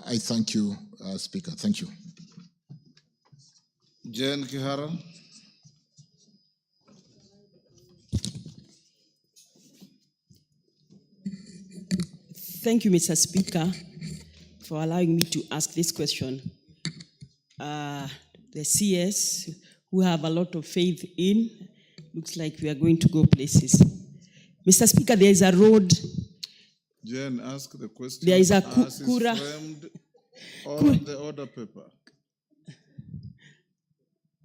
I thank you, Speaker. Thank you. Jane Kihara. Thank you, Mr. Speaker, for allowing me to ask this question. The CS, who have a lot of faith in, looks like we are going to go places. Mr. Speaker, there is a road. Jen, ask the question. There is a as Kura. is framed on the order paper.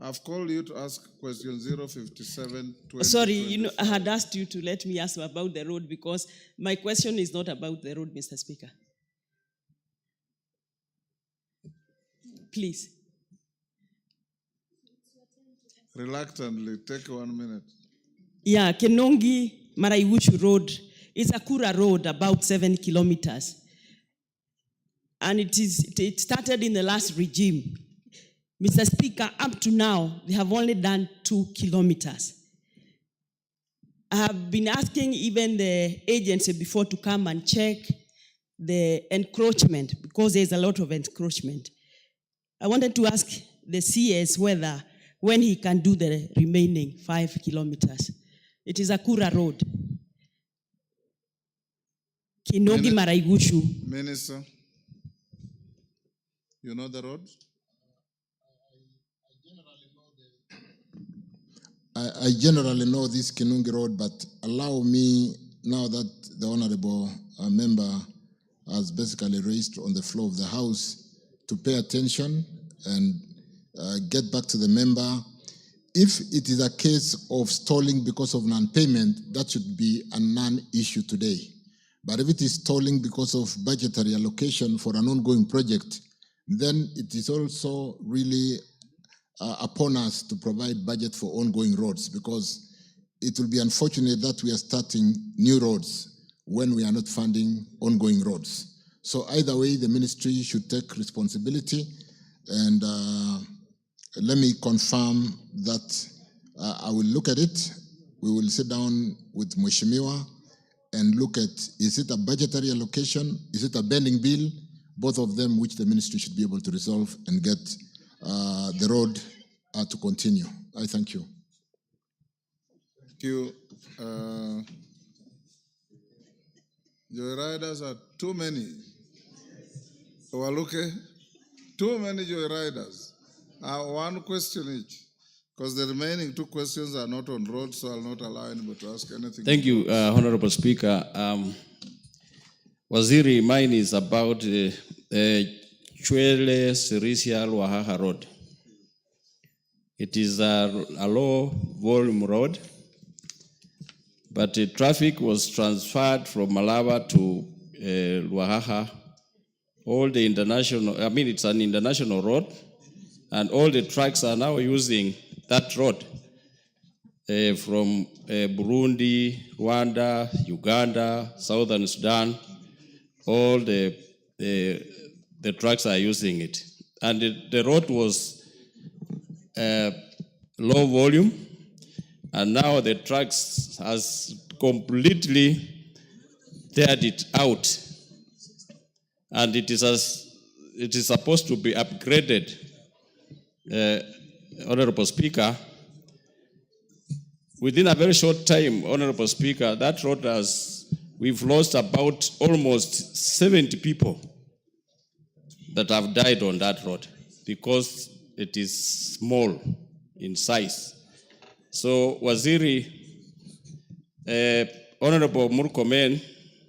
I've called you to ask question 057. Sorry, I had asked you to let me ask about the road because my question is not about the road, Mr. Speaker. Please. Reluctantly, take 1 minute. Yeah, Kenongi Maraiwuchu Road is a Kura road, about 7 kilometers. And it started in the last regime. Mr. Speaker, up to now, they have only done 2 kilometers. I have been asking even the agency before to come and check the encroachment, because there's a lot of encroachment. I wanted to ask the CS whether, when he can do the remaining 5 kilometers. It is a Kura road. Kinogi Maraigushu. Minister, you know the road? I generally know this Kinungi Road, but allow me, now that the honorable member has basically raised on the floor of the House, to pay attention and get back to the member. If it is a case of stalling because of non-payment, that should be a non-issue today. But if it is stalling because of budgetary allocation for an ongoing project, then it is also really upon us to provide budget for ongoing roads, because it will be unfortunate that we are starting new roads when we are not funding ongoing roads. So either way, the ministry should take responsibility, and let me confirm that I will look at it. We will sit down with Mheshimiwa and look at, is it a budgetary allocation? Is it a bending bill? Both of them, which the ministry should be able to resolve and get the road to continue. I thank you. Thank you. Joyriders are too many. Waluke, too many joyriders. One question each, because the remaining 2 questions are not on road, so I'll not allow anybody to ask anything. Thank you, Honorable Speaker. Waziri, mine is about Chwele Sirisia Wahaha Road. It is a low volume road, but the traffic was transferred from Malaba to Wahaha. All the international, it's an international road, and all the trucks are now using that road from Burundi, Rwanda, Uganda, Southern Sudan. All the trucks are using it. And the road was low volume, and now the trucks has completely teared it out. And it is supposed to be upgraded, Honorable Speaker. Within a very short time, Honorable Speaker, that road we've lost about almost 70 people that have died on that road because it is small in size. So, Waziri, Honorable Murkomen,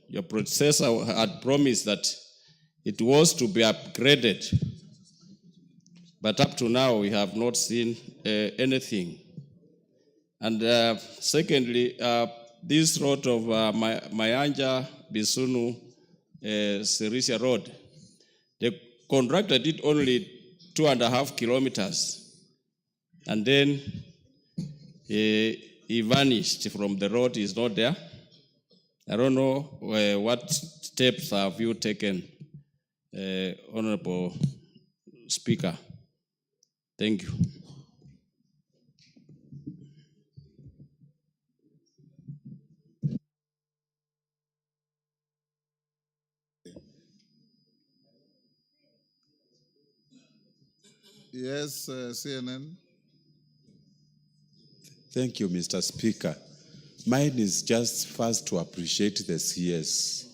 your predecessor had promised that it was to be upgraded But up to now, we have not seen anything. And secondly, this road of Mayanja, Bisunu, Sirisia Road, the contractor did only 2.5 kilometers. And then he vanished from the road, he's not there. I don't know what steps have you taken, Honorable Speaker. Thank you. Yes, CNN. Thank you, Mr. Speaker. Mine is just first to appreciate the CS.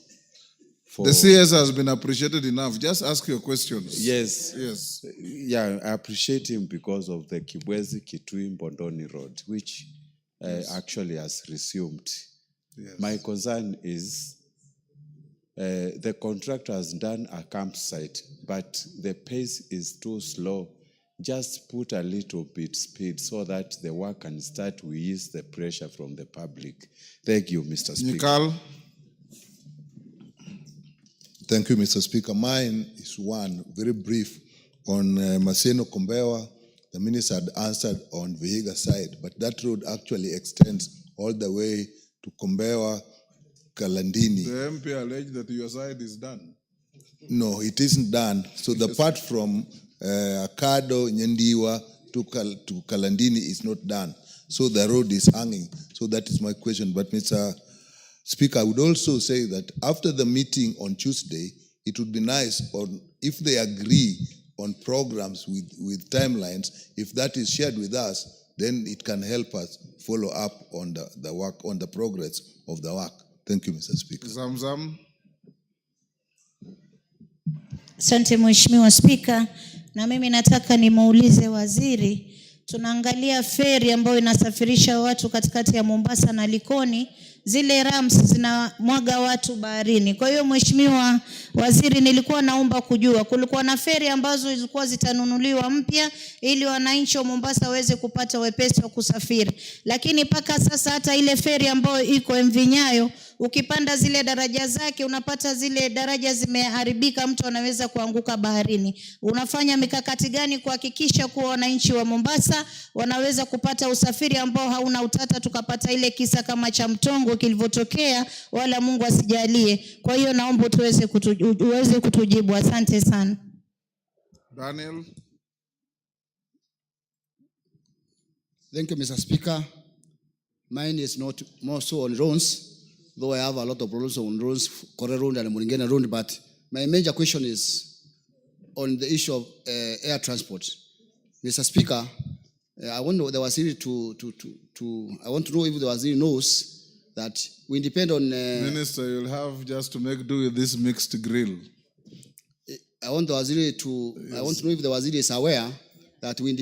The CS has been appreciated enough. Just ask your questions. Yes. Yes. Yeah, I appreciate him because of the Kibwezi Kitui Mbondoni Road, which actually has resumed. Yes. My concern is the contractor has done a campsite, but the pace is too slow. Just put a little bit speed so that the work can start to ease the pressure from the public. Thank you, Mr. Speaker. Nikal. Thank you, Mr. Speaker. Mine is one, very brief, on Maseno Kombewa. The minister had answered on Vihiga side, but that road actually extends all the way to Kombewa, Kalandini. The MP alleged that your side is done. No, it isn't done. So the part from Akado, Nyendiwa to Kalandini is not done. So the road is hanging. So that is my question. But Mr. Speaker, I would also say that after the meeting on Tuesday, it would be nice if they agree on programs with timelines. If that is shared with us, then it can help us follow up on the work, on the progress of the work. Thank you, Mr. Speaker. Zamzam. Asante Mheshimiwa Spika, na mimi nataka nimuulize waziri, tunaangalia feri ambayo inasafirisha watu katikati ya Mombasa na Likoni, zile rams zinamwaga watu baharini. Kwa hiyo Mheshimiwa Waziri, nilikuwa naomba kujua, kulikuwa na feri ambazo zilikuwa zitanunuliwa mpya ili wananchi wa Mombasa waweze kupata wepesi wa kusafiri. Lakini paka sasa hata ile feri ambayo iko MV Nyayo, ukipanda zile daraja zake unapata zile daraja zimeharibika, mtu anaweza kuanguka baharini. Unafanya mikakati gani kuhakikisha kuwa wananchi wa Mombasa wanaweza kupata usafiri ambao hauna utata, tukapata ile kisa kama cha Mtongo kilivyotokea, wala Mungu asijalie. Kwa hiyo naomba uweze kutujibu. Asante sana. Daniel. Thank you, Mr. Speaker. Mine is not more so on roads, though I have a lot of problems on roads, Kore Road and Mulingana Road, but my major question is on the issue of air transport. Mr. Speaker, I want the Waziri I want to know if the Waziri knows that we depend on... Minister, you'll have just to make do with this mixed grill. I want the Waziri to... Yes. I want to know if the Waziri is aware that we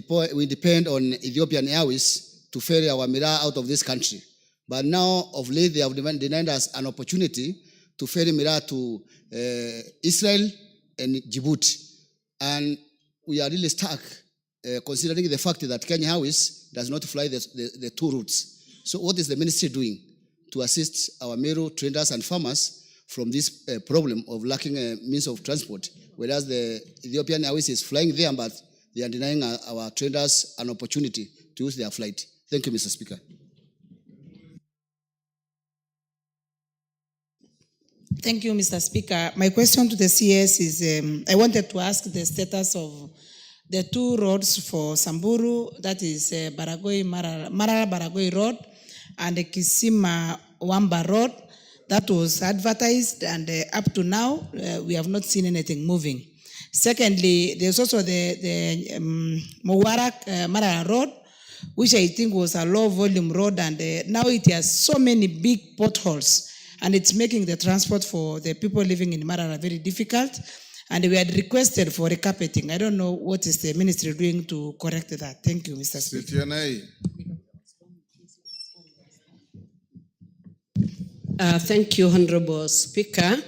depend on Ethiopian Airways to ferry our Miraa out of this country. But now, of late, they have denied us an opportunity to ferry Miraa to Israel and Djibouti. And we are really stuck, considering the fact that Kenya Airways does not fly the two routes. So what is the ministry doing to assist our Meru traders and farmers from this problem of lacking a means of transport, whereas the Ethiopian Airways is flying there, but they are denying our traders an opportunity to use their flight? Thank you, Mr. Speaker. Thank you, Mr. Speaker. My question to the CS is, I wanted to ask the status of the two roads for Samburu, that is Marara Baragoi Road and the Kisima Wamba Road. That was advertised, and up to now, we have not seen anything moving. Secondly, there's also the Mubarak Marara Road, which I think was a low volume road, and now it has so many big potholes, and it's making the transport for the people living in Marara very difficult. And we had requested for recarpeting. I don't know what is the ministry doing to correct that. Thank you, Mr. Speaker. Thank you, Honorable Speaker.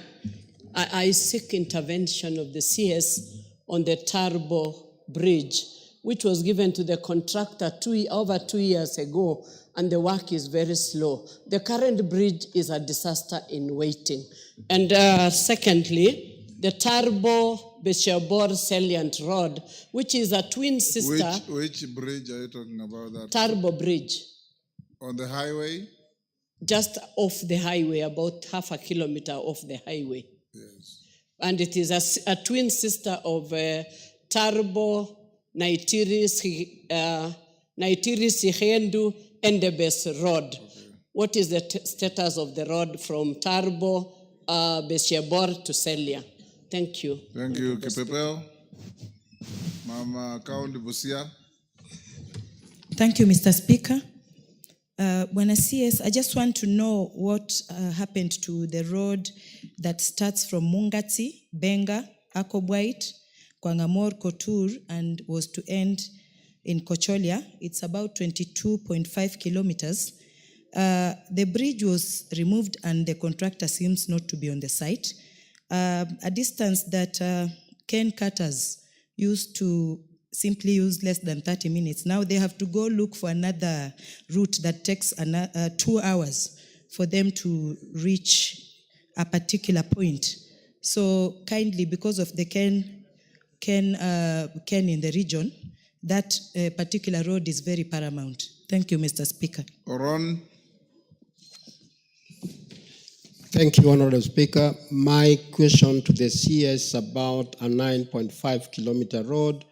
I seek intervention of the CS on the Turbo bridge, which was given to the contractor over 2 years ago, and the work is very slow. The current bridge is a disaster in waiting. And secondly, the Turbo Beshabor Salient Road, which is a twin sister. Which bridge are you talking about? That Turbo Bridge. On the highway? Just off the highway, about half a kilometer off the highway. Yes. And it is a twin sister of Turbo, Naitiri, Sihendu, Endebes Road. Okay. What is the status of the road from Turbo, Beshabor to Celia? Thank you. Thank you, Kipepeo. Mama Kaundi Busia. Thank you, Mr. Speaker. When I CS, I just want to know what happened to the road that starts from Mungati, Benga, Akobwait, Kwangamor, Kotur, and was to end in Kocholia. It's about 22.5 kilometers. The bridge was removed and the contractor seems not to be on the site. A distance that Ken cutters used to simply use less than 30 minutes. Now they have to go look for another route that takes 2 hours for them to reach a particular point. So kindly, because of the Ken in the region, that particular road is very paramount. Thank you, Mr. Speaker. Oron. Thank you, Honorable Speaker. My question to the CS about a 9.5 kilometer road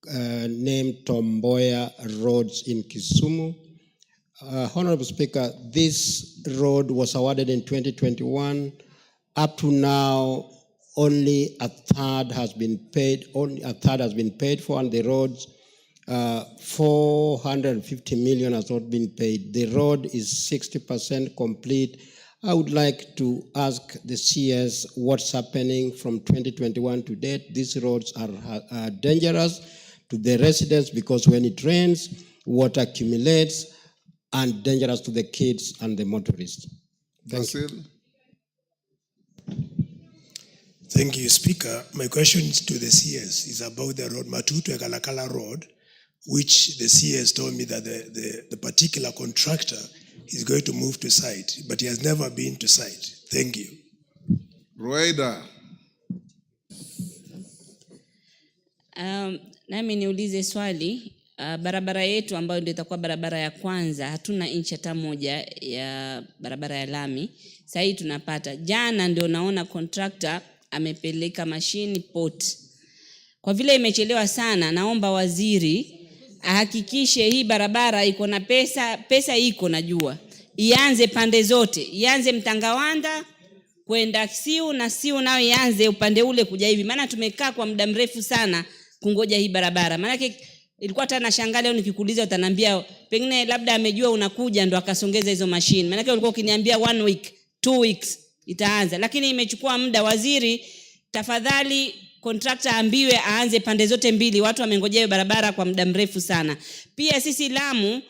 named Tomboya Roads in Kisumu. Honorable Speaker, this road was awarded in 2021. Up to now, only a third has been paid. Only a third has been paid for, and the roads 450 million has not been paid. The road is 60% complete. I would like to ask the CS what's happening from 2021 to date. These roads are dangerous to the residents because when it rains, water accumulates, and dangerous to the kids and the motorists. Thank you. Thank you, Speaker. My question to the CS is about the road, Matutu Ekalakala Road, which the CS told me that the particular contractor is going to move to site, but he has never been to site. Thank you. Rueda. Nami niulize swali. Barabara yetu ambayo ndio itakuwa barabara ya kwanza, hatuna inchi hata moja ya barabara ya lami. Sasa hii tunapata. Jana ndio naona contractor amepeleka mashini port. Kwa vile imechelewa sana, naomba waziri ahakikishe hii barabara iko na pesa iko najua. Ianze pande zote, ianze Mtangawanda kwenda Siu na Siu nao ianze upande ule kuja hivi. Maana tumekaa kwa muda mrefu sana kungoja hii barabara. Maana ilikuwa hata nashangaa leo nikikuuliza utaniambia pengine labda amejua unakuja ndo akasongeza hizo mashine. Maana ulikuwa ukiniambia 1 week, 2 weeks itaanza. Lakini imechukua muda. Waziri, tafadhali contractor ambiwe aanze pande zote mbili. Watu wamengojea barabara kwa muda mrefu sana. Pia sisi Lamu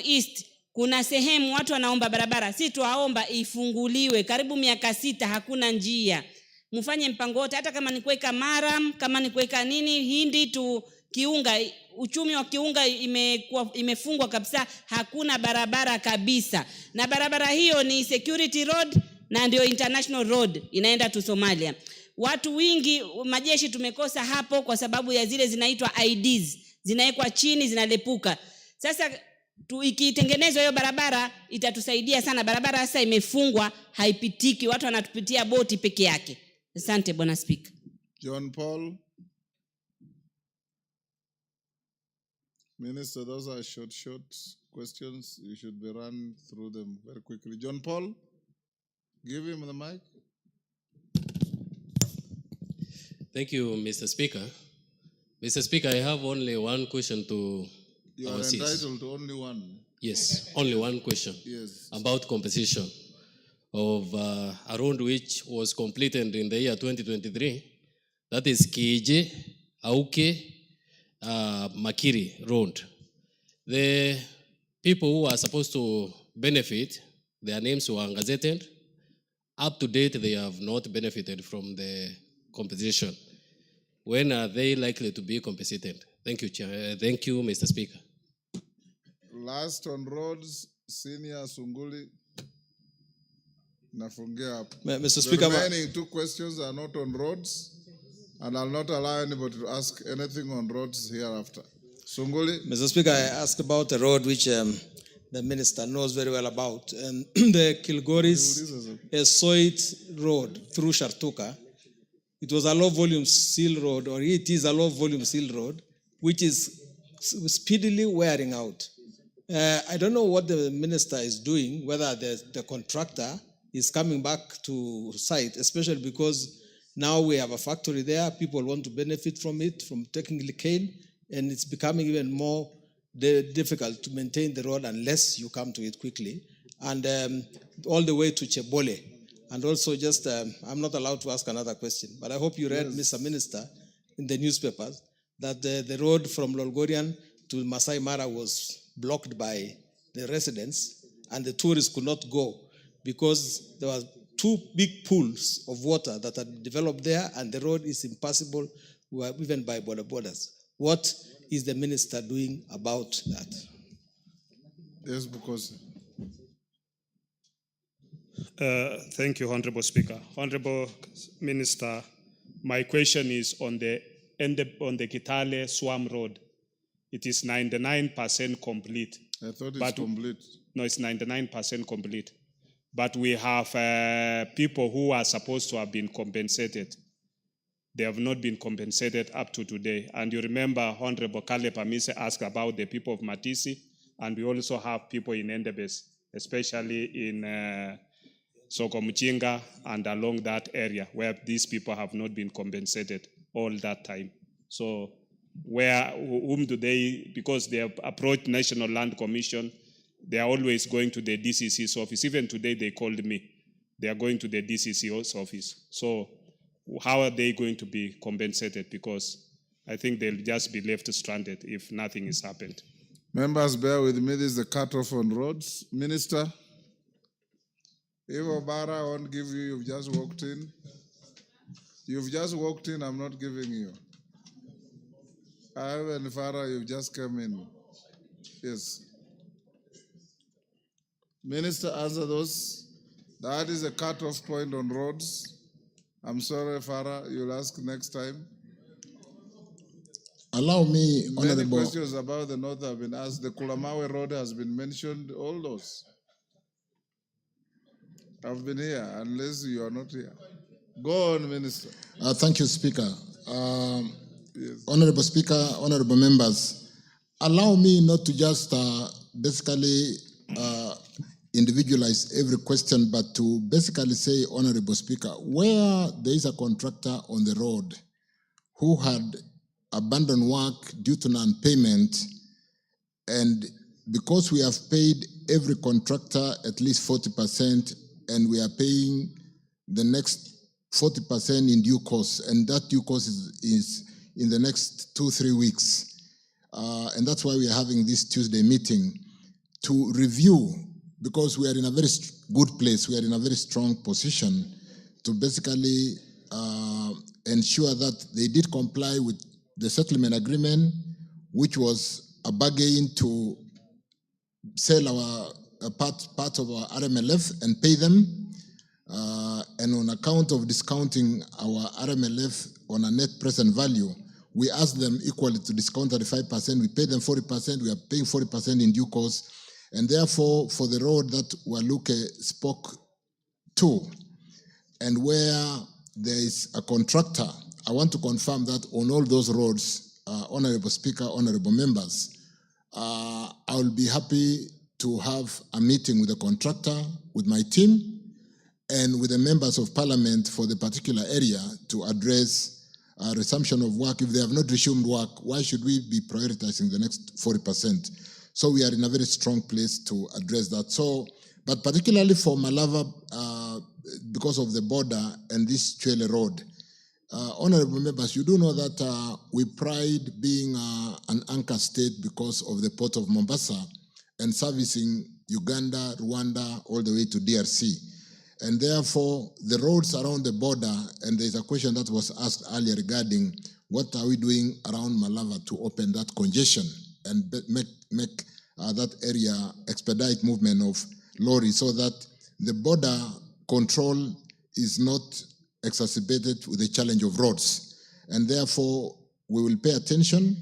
East kuna sehemu watu wanaomba barabara. Sisi tuwaomba ifunguliwe. Karibu miaka 6 hakuna njia. Mfanye mpango wote, hata kama ni kuweka maram, kama ni kuweka nini, hindi tu Kiunga, uchumi wa Kiunga imefungwa kabisa, hakuna barabara kabisa. Na barabara hiyo ni security road na ndio international road inaenda tu Somalia. Watu wingi majeshi tumekosa hapo kwa sababu ya zile zinaitwa IDs, zinawekwa chini zinalepuka. Sasa ikitengenezwa hiyo barabara itatusaidia sana. Barabara sasa imefungwa, haipitiki, watu wanatupitia boti peke yake. Asante Bwana Speaker. John Paul. Minister, those are short questions. You should be run through them very quickly. John Paul, give him the mic. Thank you, Mr. Speaker. Mr. Speaker, I have only one question to You are entitled to only one. Yes, only one question. Yes. About compensation of a road which was completed in the year 2023. That is Kije, Auke, Makiri Road. The people who are supposed to benefit, their names were gazetted. Up to date, they have not benefited from the compensation. when are they likely to be compensated? Thank you, Chair. Thank you, Mr. Speaker. Last on roads, Senior Sunguli. Nafungia hapo. Mr. The Speaker, remaining two questions are not on roads, and I'll not allow anybody to ask anything on roads hereafter. Sunguli. Mr. Speaker, I asked about a road which the minister knows very well about, the Kilgoris Soit Road through Shartuka. It was a low-volume seal road, or it is a low-volume seal road, which is speedily wearing out. I don't know what the minister is doing, whether the contractor is coming back to site, especially because now we have a factory there. People want to benefit from it, from taking the cane, and it's becoming even more difficult to maintain the road unless you come to it quickly. And all the way to Chebole. And also just, I'm not allowed to ask another question, but I hope you read, yes, Mr. Minister, in the newspapers, that the road from Lolgorian to Masai Mara was blocked by the residents, and the tourists could not go because there were two big pools of water that had developed there, and the road is impassable even by border borders. What is the minister doing about that? Yes, because. Thank you, Honorable Speaker. Honorable Minister, my question is on the Kitale Swam Road. It is 99% complete. I thought it's complete. No, it's 99% complete. But we have people who are supposed to have been compensated. They have not been compensated up to today. And you remember Honorable Kale Pamise asked about the people of Matisi, and we also have people in Endebess, especially in Sokomuchinga and along that area where these people have not been compensated all that time. So whom do they, because they have approached National Land Commission, they are always going to the DCC's office. Even today they called me. They are going to the DCC's office. So how are they going to be compensated? Because I think they'll just be left stranded if nothing is happened. Members, bear with me. This is the cutoff on roads. Minister, if Obara won't give you, you've just walked in. You've just walked in, I'm not giving you. Ivan Farah, you've just come in. Yes. Minister, answer those. That is a cutoff point on roads. I'm sorry, Farah, you'll ask next time. Allow me, Honorable. Many questions about the north have been asked. The Kulamawe Road has been mentioned, all those. I've been here, unless you are not here. Go on, Minister. Thank you, Speaker. Yes. Honorable Speaker, honorable members, allow me not to just basically individualize every question, but to basically say, Honorable Speaker, where there is a contractor on the road who had abandoned work due to non-payment, and because we have paid every contractor at least 40%, and we are paying the next 40% in due course, and that due course is in the next 2-3 weeks. And that's why we are having this Tuesday meeting to review, because we are in a very good place, we are in a very strong position to basically ensure that they did comply with the settlement agreement, which was a bargain to sell our part of our RMLF and pay them. And on account of discounting our RMLF on a net present value, we asked them equally to discount 35%. We pay them 40%. We are paying 40% in due course. And therefore, for the road that Waluke spoke to, and where there is a contractor, I want to confirm that on all those roads, Honorable Speaker, honorable members, I will be happy to have a meeting with the contractor, with my team, and with the members of parliament for the particular area to address resumption of work. If they have not resumed work, why should we be prioritizing the next 40%? So we are in a very strong place to address that. So, but particularly for Malava, because of the border and this Chwele Road, honorable members, you do know that we pride being an anchor state because of the port of Mombasa and servicing Uganda, Rwanda, all the way to DRC. And therefore, the roads around the border, and there's a question that was asked earlier regarding what are we doing around Malava to open that congestion and make that area expedite movement of lorries so that the border control is not exacerbated with the challenge of roads. And therefore, we will pay attention.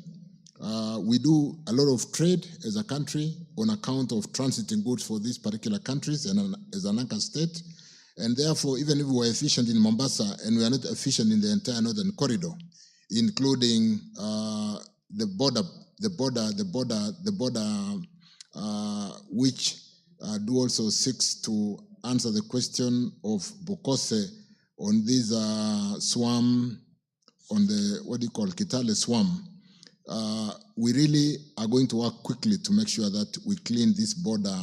We do a lot of trade as a country on account of transiting goods for these particular countries and as an anchor state. And therefore, even if we were efficient in Mombasa and we are not efficient in the entire northern corridor, including the border, which do also seeks to answer the question of Bokose on this swamp, on the, what do you call, Kitale swamp. We really are going to work quickly to make sure that we clean these border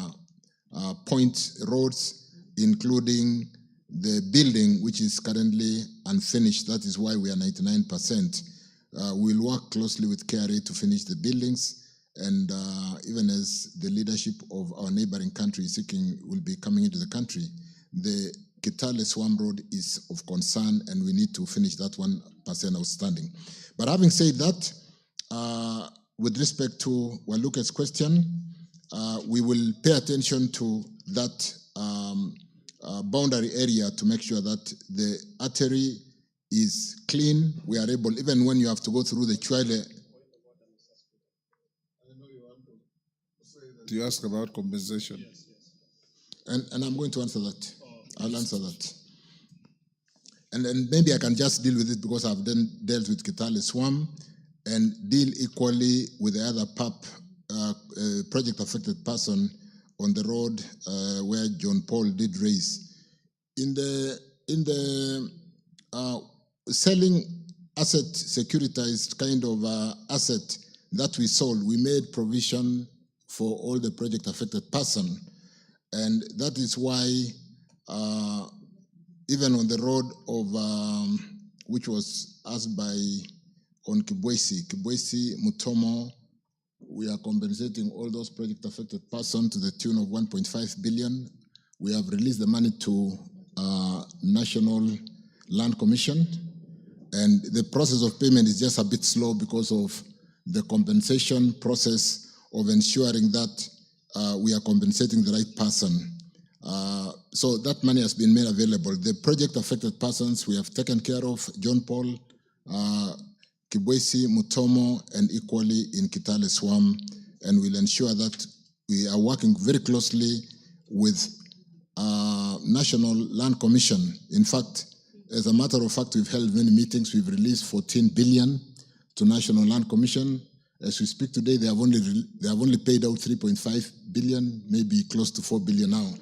point roads, including the building, which is currently unfinished. That is why we are 99%. We'll work closely with KRA to finish the buildings, and even as the leadership of our neighboring country will be coming into the country, the Kitale Swamp Road is of concern, and we need to finish that 1% outstanding. But having said that, with respect to Waluke's question, we will pay attention to that boundary area to make sure that the artery is clean. We are able, even when you have to go through the Chwele. Do you ask about compensation? And I'm going to answer that. I'll answer that. And then maybe I can just deal with it because I've then dealt with Kitale Swamp and deal equally with the other PAP, project affected person on the road where John Paul did raise. In the selling asset securitized kind of asset that we sold, we made provision for all the project affected person. And that is why even on the road of, which was asked by, on Kibwesi, Mutomo, we are compensating all those project affected persons to the tune of 1.5 billion. We have released the money to National Land Commission, and the process of payment is just a bit slow because of the compensation process of ensuring that we are compensating the right person. So that money has been made available. The project affected persons we have taken care of, John Paul, Kibwesi, Mutomo, and equally in Kitale Swamp, and we'll ensure that we are working very closely with National Land Commission. In fact, as a matter of fact, we've held many meetings. We've released 14 billion to National Land Commission. As we speak today, they have only paid out 3.5 billion, maybe close to 4 billion now,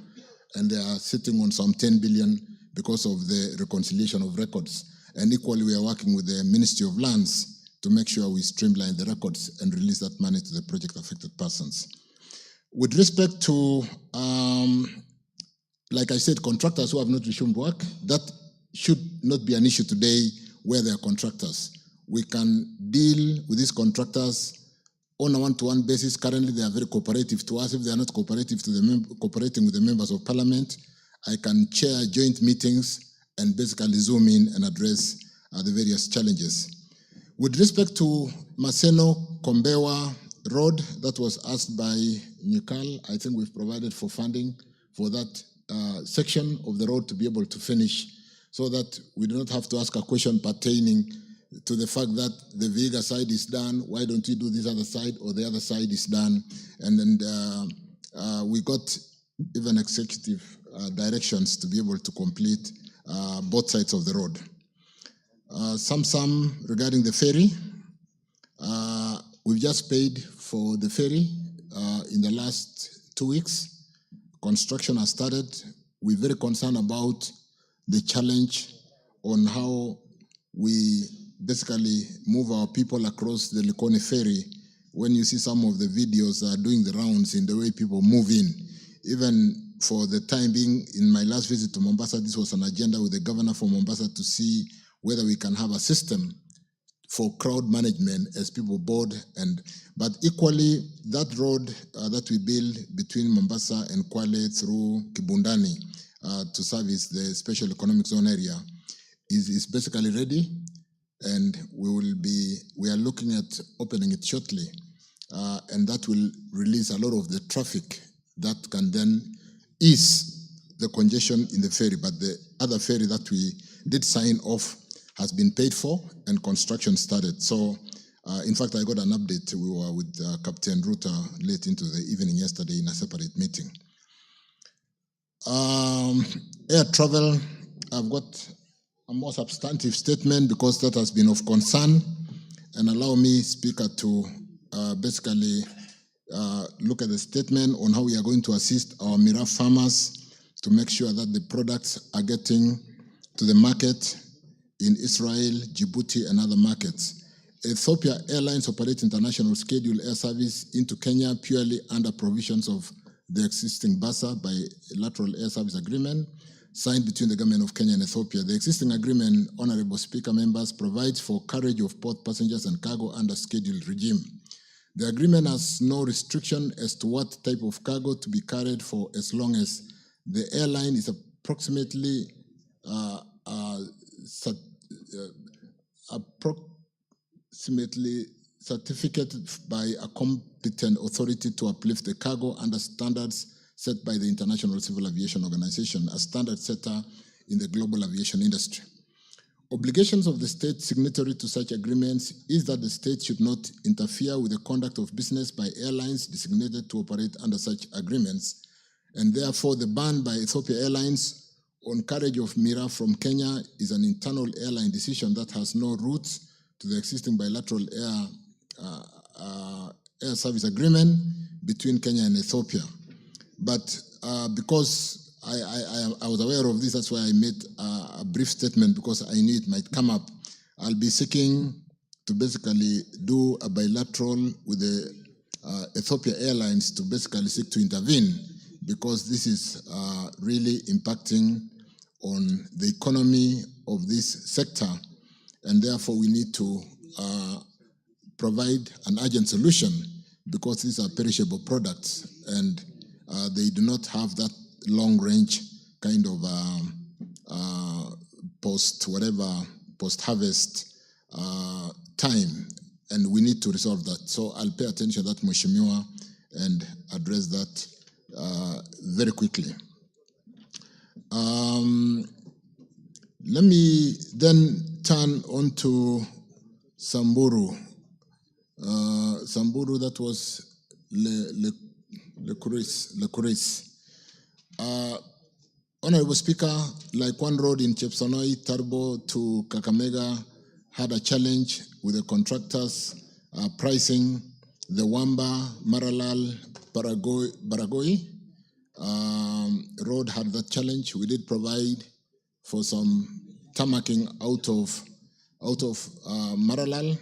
and they are sitting on some 10 billion because of the reconciliation of records. And equally, we are working with the Ministry of Lands to make sure we streamline the records and release that money to the project-affected persons. With respect to, like I said, contractors who have not resumed work, that should not be an issue today where they are contractors. We can deal with these contractors on a one-to-one basis. Currently, they are very cooperative to us. If they are not cooperative to cooperating with the members of parliament, I can chair joint meetings and basically zoom in and address the various challenges. With respect to Maseno-Kombewa Road, that was asked by Nyikal, I think we've provided for funding for that section of the road to be able to finish so that we do not have to ask a question pertaining to the fact that the Vihiga side is done, why don't you do this other side, or the other side is done. And then we got even executive directions to be able to complete both sides of the road. Some regarding the ferry. We've just paid for the ferry in the last 2 weeks. Construction has started. We're very concerned about the challenge on how we basically move our people across the Likoni ferry. When you see some of the videos doing the rounds in the way people move in, even for the time being, in my last visit to Mombasa, this was an agenda with the governor for Mombasa to see whether we can have a system for crowd management as people board. But equally, that road that we build between Mombasa and Kwale through Kibundani, to service the special economic zone area is basically ready, and we are looking at opening it shortly, and that will release a lot of the traffic that can then ease the congestion in the ferry. But the other ferry that we did sign off has been paid for and construction started. So, in fact, I got an update. We were with Captain Ruta late into the evening yesterday in a separate meeting. Air travel, I've got a more substantive statement because that has been of concern, and allow me, Speaker, to basically look at the statement on how we are going to assist our Mira farmers to make sure that the products are getting to the market in Israel, Djibouti, and other markets. Ethiopia Airlines operate international scheduled air service into Kenya purely under provisions of the existing BASA bilateral air service agreement signed between the government of Kenya and Ethiopia. The existing agreement, Honorable Speaker, members, provides for carriage of both passengers and cargo under scheduled regime. The agreement has no restriction as to what type of cargo to be carried for as long as the airline is approximately certificated by a competent authority to uplift the cargo under standards set by the International Civil Aviation Organization, a standard setter in the global aviation industry. Obligations of the state signatory to such agreements is that the state should not interfere with the conduct of business by airlines designated to operate under such agreements, and therefore the ban by Ethiopia Airlines on carriage of Mira from Kenya is an internal airline decision that has no roots to the existing bilateral air service agreement between Kenya and Ethiopia. But because I was aware of this, that's why I made a brief statement, because I knew it might come up. I'll be seeking to basically do a bilateral with the Ethiopia Airlines to basically seek to intervene, because this is really impacting on the economy of this sector, and therefore we need to provide an urgent solution, because these are perishable products and they do not have that long-range kind of post-harvest time, and we need to resolve that. So I'll pay attention to that, Mheshimiwa, and address that very quickly. Let me then turn on to Samburu. Samburu, that was Le Kuris. Honorable Speaker, like one road in Chepsonoi, Turbo to Kakamega had a challenge with the contractors pricing the Wamba, Maralal, Baragoi road had that challenge. We did provide for some tarmacking out of Maralal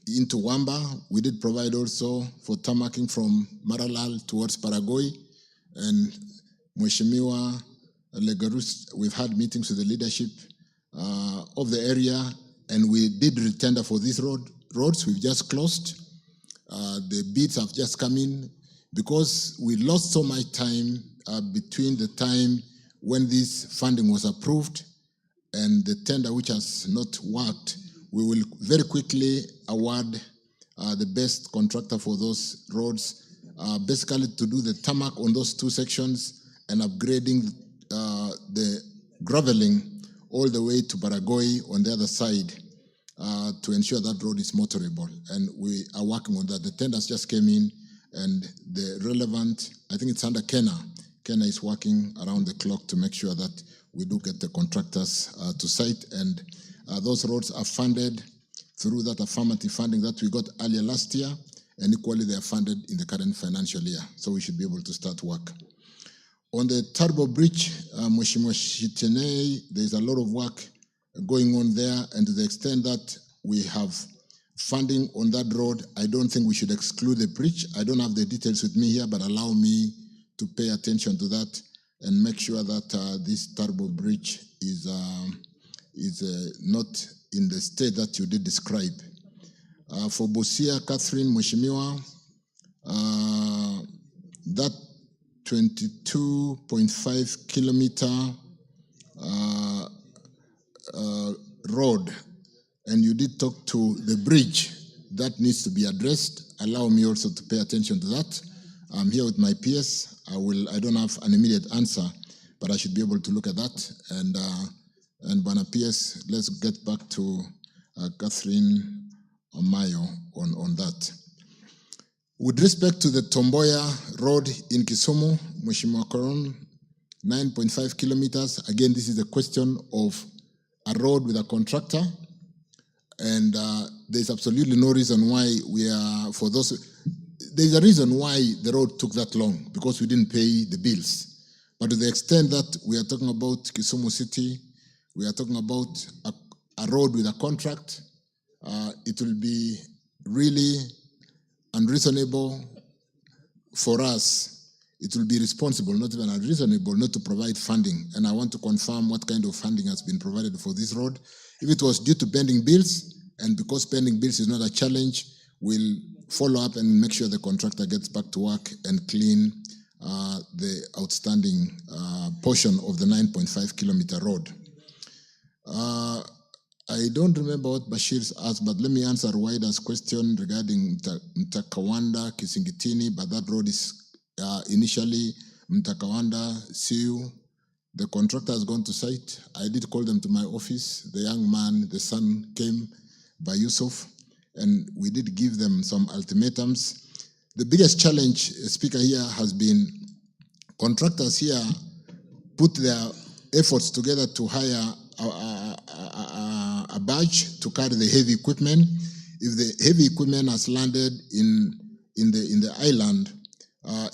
into Wamba. We did provide also for tarmacking from Maralal towards Baragoi. And Mheshimiwa Legarus, we've had meetings with the leadership of the area, and we did retender for these roads. We've just closed. The bids have just come in, because we lost so much time between the time when this funding was approved and the tender, which has not worked. We will very quickly award the best contractor for those roads, basically to do the tarmac on those two sections and upgrading the graveling all the way to Baragoi on the other side to ensure that road is motorable. And we are working on that. The tenders just came in, and the relevant, I think it's under Kena. Kena is working around the clock to make sure that we do get the contractors to site, and those roads are funded through that affirmative funding that we got earlier last year, and equally they are funded in the current financial year. So we should be able to start work. On the Turbo Bridge, Mheshimiwa Shitenei, there's a lot of work going on there, and to the extent that we have funding on that road, I don't think we should exclude the bridge. I don't have the details with me here, but allow me to pay attention to that and make sure that this Turbo Bridge is not in the state that you did describe. For Busia, Catherine, Mheshimiwa, that 22.5 kilometer road, and you did talk to the bridge that needs to be addressed. Allow me also to pay attention to that. I'm here with my PS. I don't have an immediate answer, but I should be able to look at that. And Bwana PS, let's get back to Catherine Omayo on that. With respect to the Tomboya Road in Kisumu, Mheshimiwa Koron, 9.5 kilometers. Again, this is a question of a road with a contractor, and there's absolutely no reason why there's a reason why the road took that long, because we didn't pay the bills. But to the extent that we are talking about Kisumu City, we are talking about a road with a contract, it will be really unreasonable for us. It will be responsible, not even unreasonable, not to provide funding. And I want to confirm what kind of funding has been provided for this road. If it was due to pending bills, and because pending bills is not a challenge, we'll follow up and make sure the contractor gets back to work and clean the outstanding portion of the 9.5 kilometer road. I don't remember what Bashir's asked, but let me answer Waida's question regarding Mtakawanda, Kisingitini, but that road is initially Mtakawanda, Siu. The contractor has gone to site. I did call them to my office. The young man, the son, came by Yusuf, and we did give them some ultimatums. The biggest challenge, Speaker, here has been contractors here put their efforts together to hire a barge to carry the heavy equipment. If the heavy equipment has landed in the island,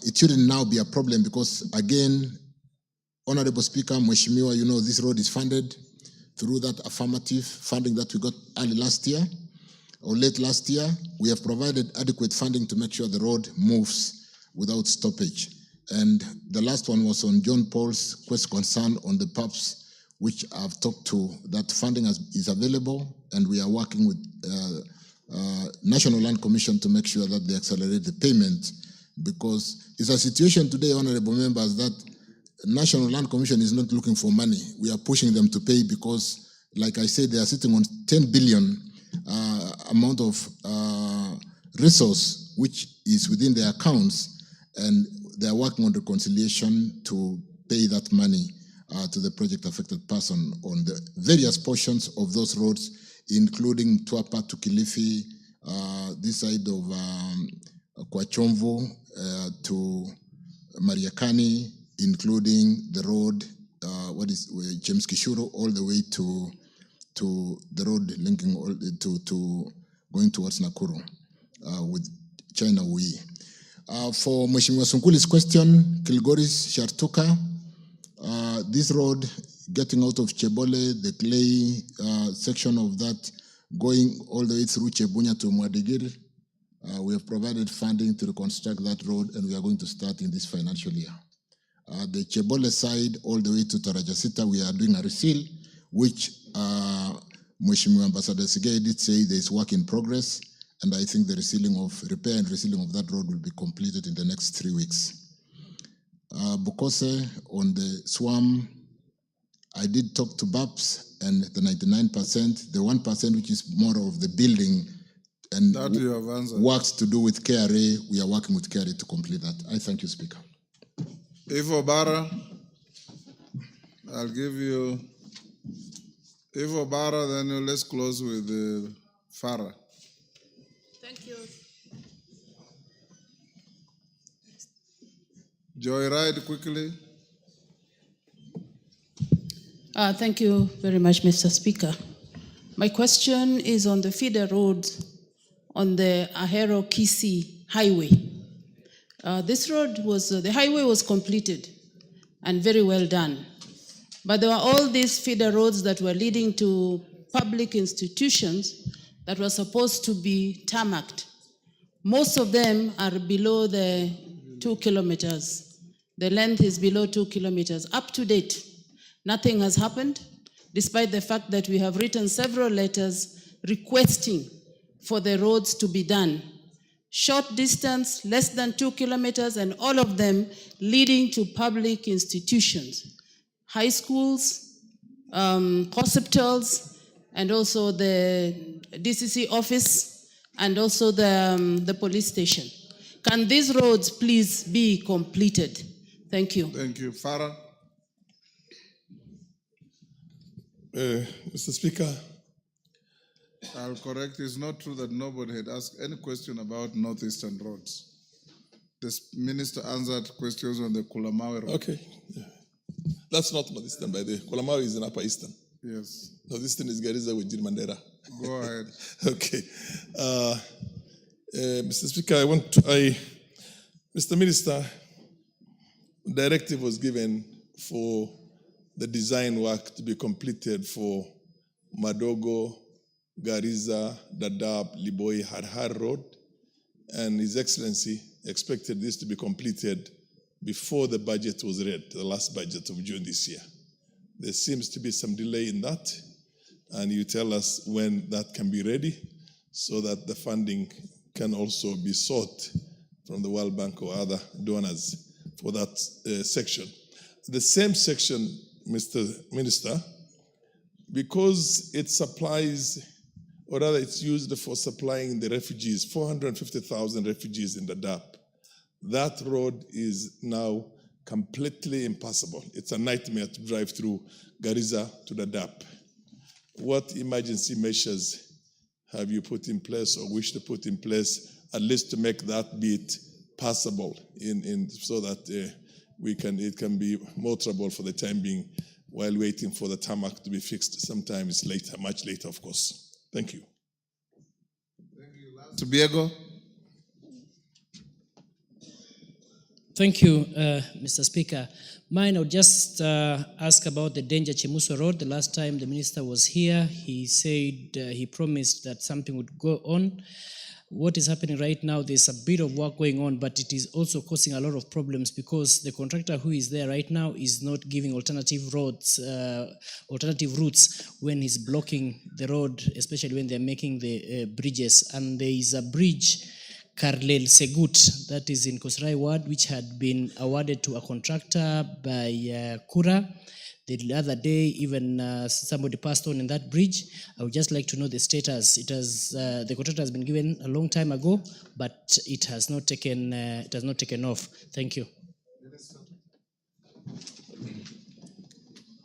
it shouldn't now be a problem, because again, Honorable Speaker, Mheshimiwa, you know this road is funded through that affirmative funding that we got early last year or late last year. We have provided adequate funding to make sure the road moves without stoppage. And the last one was on John Paul's concern on the PUBs, which I've talked to. That funding is available, and we are working with National Land Commission to make sure that they accelerate the payment, because it's a situation today, honorable members, that National Land Commission is not looking for money. We are pushing them to pay because, like I said, they are sitting on 10 billion amount of resource which is within their accounts, and they are working on reconciliation to pay that money to the project affected person on the various portions of those roads, including Tuapa to Kilifi, this side of Kwachomvu to Mariakani, including the road, James Kishuro, all the way to the road linking to going towards Nakuru with China Wui. For Mheshimiwa Sunkuli's question, Kilgoris Shartuka, this road getting out of Chebole, the clay section of that, going all the way through Chebunya to Mwadigir, we have provided funding to reconstruct that road, and we are going to start in this financial year. The Chebole side, all the way to Tarajasita, we are doing a reseal, which Mheshimiwa Ambassador Sigei did say there is work in progress, and I think the repair and resealing of that road will be completed in the next 3 weeks. Bukose, on the SWAM, I did talk to BAPS and the 99%, the 1% which is more of the building and that you have answered. Works to do with KRA, we are working with KRA to complete that. I thank you, Speaker. Ivo Bara, I'll give you Ivo Bara, then let's close with Farah. Thank you. Joyride quickly. Thank you very much, Mr. Speaker. My question is on the feeder roads on the Ahero-Kisii highway. This road the highway was completed and very well done. But there were all these feeder roads that were leading to public institutions that were supposed to be tarmacked. Most of them are below the 2 kilometers. The length is below 2 kilometers. Up to date, nothing has happened, despite the fact that we have written several letters requesting for the roads to be done. short distance, less than 2 kilometers, and all of them leading to public institutions, high schools, hospitals, and also the DCC office, and also the police station. Can these roads please be completed? Thank you. Thank you. Farah? Mr. Speaker, I'll correct. It's not true that nobody had asked any question about northeastern roads. The minister answered questions on the Kulamawe road. okay. Yeah. That's not northeastern, by the way. Kolamawi is in upper eastern. Yes. Northeastern is Garissa with Mandera. Go ahead. Okay. Mr. Speaker, Mr. Minister, directive was given for the design work to be completed for Madogo, Garissa, Dadaab, Liboi, Harhar Road, and His Excellency expected this to be completed before the budget was read, the last budget of June this year. There seems to be some delay in that, and you tell us when that can be ready so that the funding can also be sought from the World Bank or other donors for that section. The same section, Mr. Minister, because it supplies, or rather it's used for supplying the refugees, 450,000 refugees in Dadaab. That road is now completely impassable. It's a nightmare to drive through Garissa to Dadaab. What emergency measures have you put in place or wish to put in place, at least to make that bit passable so that it can be motorable for the time being while waiting for the tarmac to be fixed? Sometimes later, much later, of course. Thank you. Tobiego? Thank you, Mr. Speaker. Mine, I'll just ask about the Danger Chemuso Road. The last time the minister was here, he said he promised that something would go on. What is happening right now, there's a bit of work going on, but it is also causing a lot of problems because the contractor who is there right now is not giving alternative routes when he's blocking the road, especially when they're making the bridges. And there is a bridge, Karlel Segut, that is in Kosrai Ward, which had been awarded to a contractor by Kura. The other day, even somebody passed on in that bridge. I would just like to know the status. The contractor has been given a long time ago, but it has not taken off. Thank you.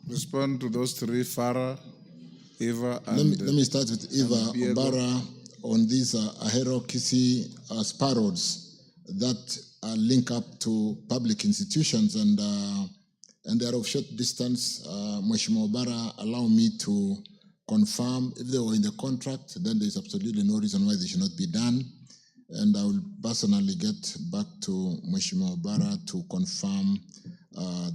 Respond to those three, Farah, Eva, and let me start with Eva Obara on these Ahero Kisi spar roads that link up to public institutions and they are of short distance. Mheshimiwa Obara, allow me to confirm if they were in the contract, then there is absolutely no reason why they should not be done. And I will personally get back to Mheshimiwa Obara to confirm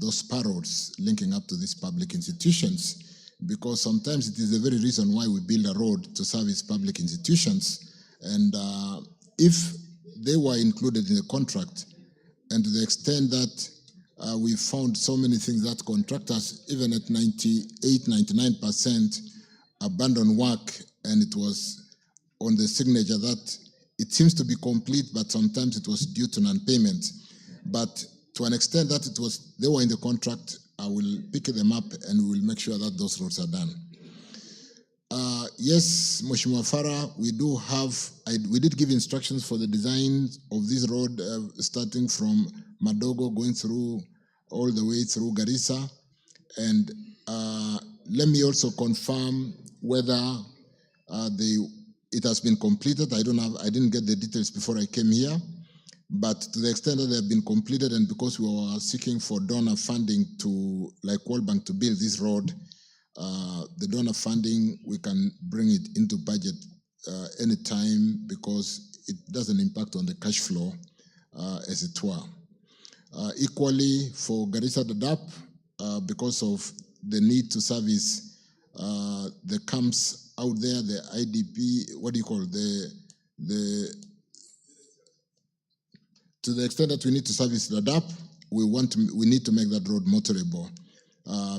those spar roads linking up to these public institutions, because sometimes it is the very reason why we build a road to service public institutions. And if they were included in the contract, and to the extent that we found so many things that contractors, even at 98, 99%, abandoned work, and it was on the signature that it seems to be complete, but sometimes it was due to non-payment. But to an extent that they were in the contract, I will pick them up and we will make sure that those roads are done. Yes, Mheshimiwa Farah, we did give instructions for the design of this road, starting from Madogo, going through all the way through Garissa. And let me also confirm whether it has been completed. I didn't get the details before I came here, but to the extent that they have been completed, and because we were seeking for donor funding to, like World Bank, to build this road, the donor funding, we can bring it into budget anytime because it doesn't impact on the cash flow as it were. Equally for Garissa Dadaab, because of the need to service the camps out there, the IDP, to the extent that we need to service Dadaab, we need to make that road motorable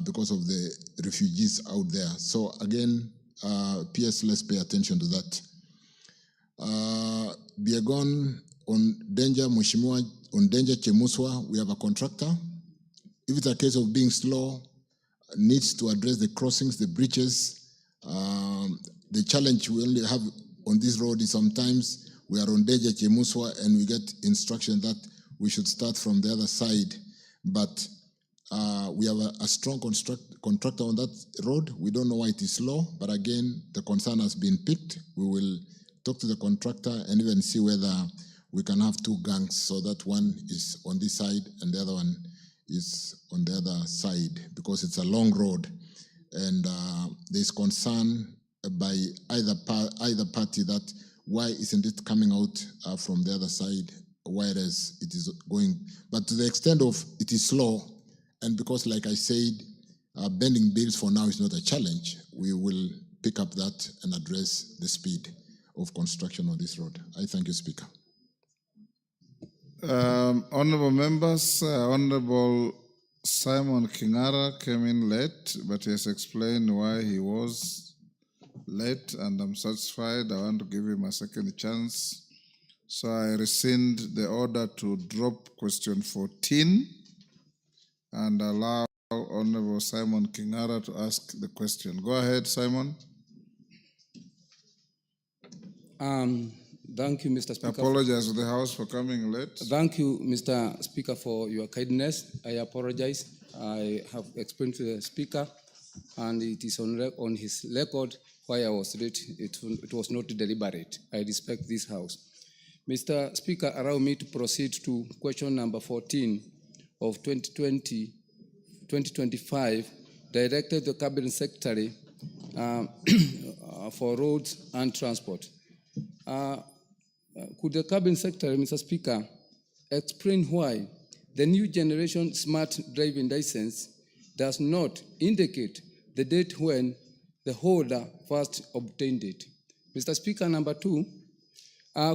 because of the refugees out there. So again, PS, let's pay attention to that. Biegon on danger, Mheshimiwa, on danger Chemuswa, we have a contractor. If it's a case of being slow, needs to address the crossings, the bridges. The challenge we only have on this road is sometimes we are on danger Chemuswa and we get instruction that we should start from the other side. But we have a strong contractor on that road. We don't know why it is slow, but again, the concern has been picked. We will talk to the contractor and even see whether we can have two gangs so that one is on this side and the other one is on the other side, because it's a long road and there's concern by either party that why isn't it coming out from the other side, whereas it is going. But to the extent of it is slow, and because like I said, bending bills for now is not a challenge, we will pick up that and address the speed of construction on this road. I thank you, Speaker. Honorable members, Honorable Simon Kingara came in late, but he has explained why he was late, and I'm satisfied. I want to give him a second chance. So I rescind the order to drop question 14 and allow Honorable Simon Kingara to ask the question. Go ahead, Simon. Thank you, Mr. Speaker. I apologize to the House for coming late. Thank you, Mr. Speaker, for your kindness. I apologize. I have explained to the Speaker, and it is on his record why I was late. It was not deliberate. I respect this House. Mr. Speaker, allow me to proceed to question number 14 of 2020-2025, directed the Cabinet Secretary for Roads and Transport. Could the Cabinet Secretary, Mr. Speaker, explain why the new generation smart driving license does not indicate the date when the holder first obtained it? Mr. Speaker, number 2,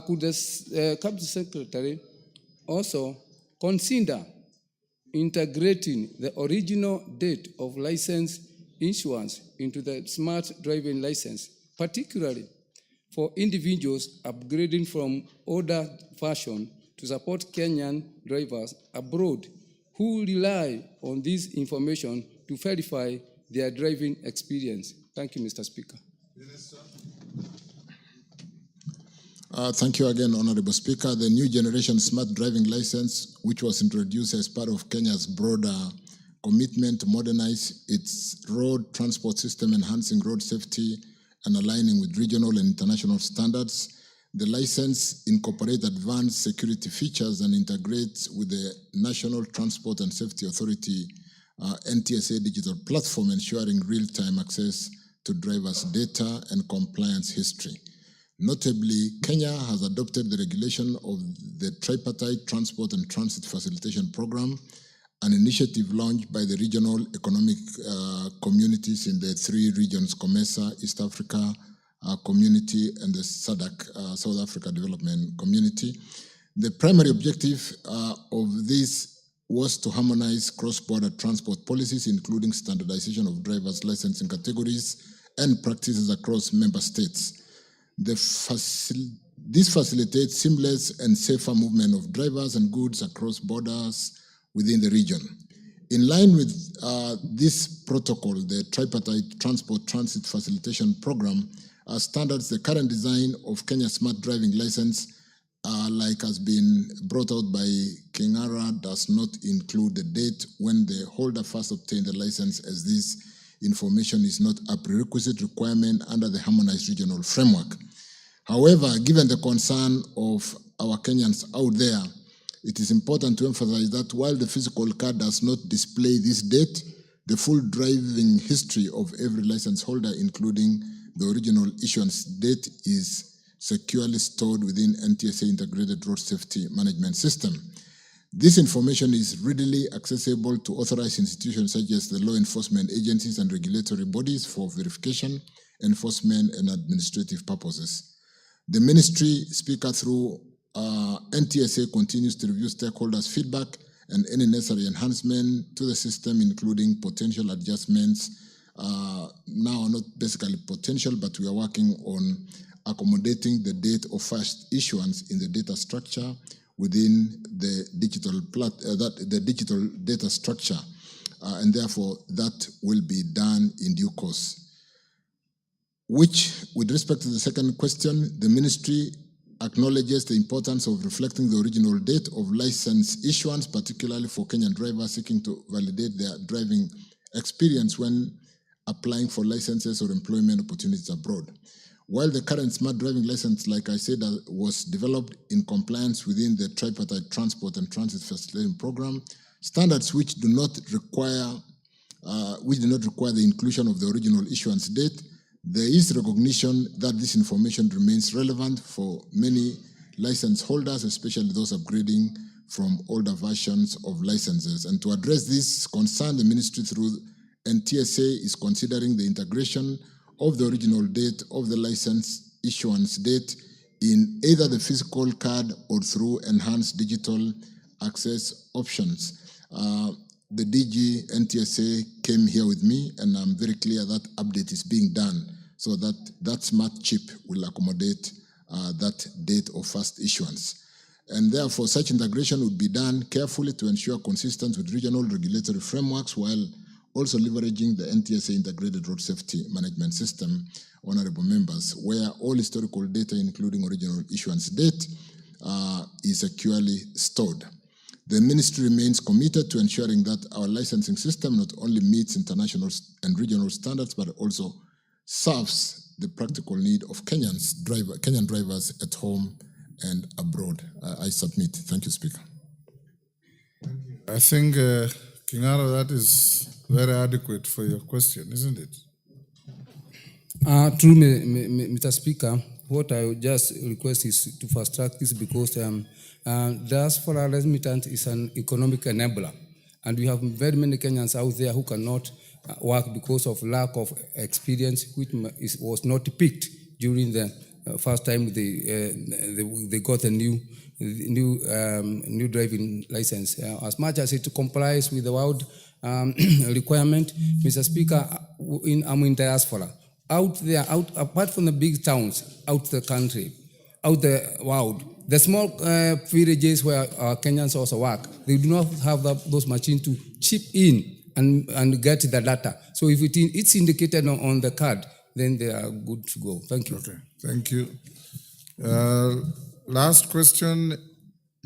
could the Cabinet Secretary also consider integrating the original date of license issuance into the smart driving license, particularly for individuals upgrading from older version to support Kenyan drivers abroad who rely on this information to verify their driving experience? Thank you, Mr. Speaker. Thank you again, Honorable Speaker. The new generation smart driving license, which was introduced as part of Kenya's broader commitment to modernize its road transport system, enhancing road safety and aligning with regional and international standards. The license incorporates advanced security features and integrates with the National Transport and Safety Authority NTSA digital platform, ensuring real-time access to drivers' data and compliance history. Notably, Kenya has adopted the regulation of the Tripartite Transport and Transit Facilitation Program, an initiative launched by the regional economic communities in the 3 regions, COMESA, East Africa Community, and the SADC, South Africa Development Community. The primary objective of this was to harmonize cross-border transport policies, including standardization of drivers' licensing categories and practices across member states. This facilitates seamless and safer movement of drivers and goods across borders within the region. In line with this protocol, the Tripartite Transport Transit Facilitation Program standards, the current design of Kenya's smart driving license, like has been brought out by Kingara, does not include the date when the holder first obtained the license, as this information is not a prerequisite requirement under the harmonized regional framework. However, given the concern of our Kenyans out there, it is important to emphasize that while the physical card does not display this date, the full driving history of every license holder, including the original issuance date, is securely stored within NTSA Integrated Road Safety Management System. This information is readily accessible to authorized institutions such as the law enforcement agencies and regulatory bodies for verification, enforcement, and administrative purposes. The Ministry, Speaker, through NTSA continues to review stakeholders' feedback and any necessary enhancement to the system, including potential adjustments. Now, not basically potential, but we are working on accommodating the date of first issuance in the data structure within the digital digital data structure, and therefore that will be done in due course. Which, with respect to the second question, the ministry acknowledges the importance of reflecting the original date of license issuance, particularly for Kenyan drivers seeking to validate their driving experience when applying for licenses or employment opportunities abroad. While the current smart driving license, like I said, was developed in compliance within the tripartite transport and transit facilitating program, standards which do not require the inclusion of the original issuance date, there is recognition that this information remains relevant for many license holders, especially those upgrading from older versions of licenses. And to address this concern, the ministry through NTSA is considering the integration of the original date of the license issuance date in either the physical card or through enhanced digital access options. The DG NTSA came here with me, and I'm very clear that update is being done so that that smart chip will accommodate that date of first issuance. And therefore, such integration would be done carefully to ensure consistency with regional regulatory frameworks while also leveraging the NTSA Integrated Road Safety Management System, honorable members, where all historical data, including original issuance date, is securely stored. The ministry remains committed to ensuring that our licensing system not only meets international and regional standards, but also serves the practical need of Kenyan drivers at home and abroad. I submit. Thank you, Speaker. I think, Kingaro, that is very adequate for your question, isn't it? True, Mr. Speaker. What I would just request is to fast track this because diaspora remittance is an economic enabler. And we have very many Kenyans out there who cannot work because of lack of experience, which was not picked during the first time they got a new driving license. As much as it complies with the world requirement, Mr. Speaker, I'm in diaspora. Out there, apart from the big towns, out the country, out the world, the small villages where Kenyans also work, they do not have those machines to chip in and get the data. So if it's indicated on the card, then they are good to go. Thank you. Okay, thank you. Last question,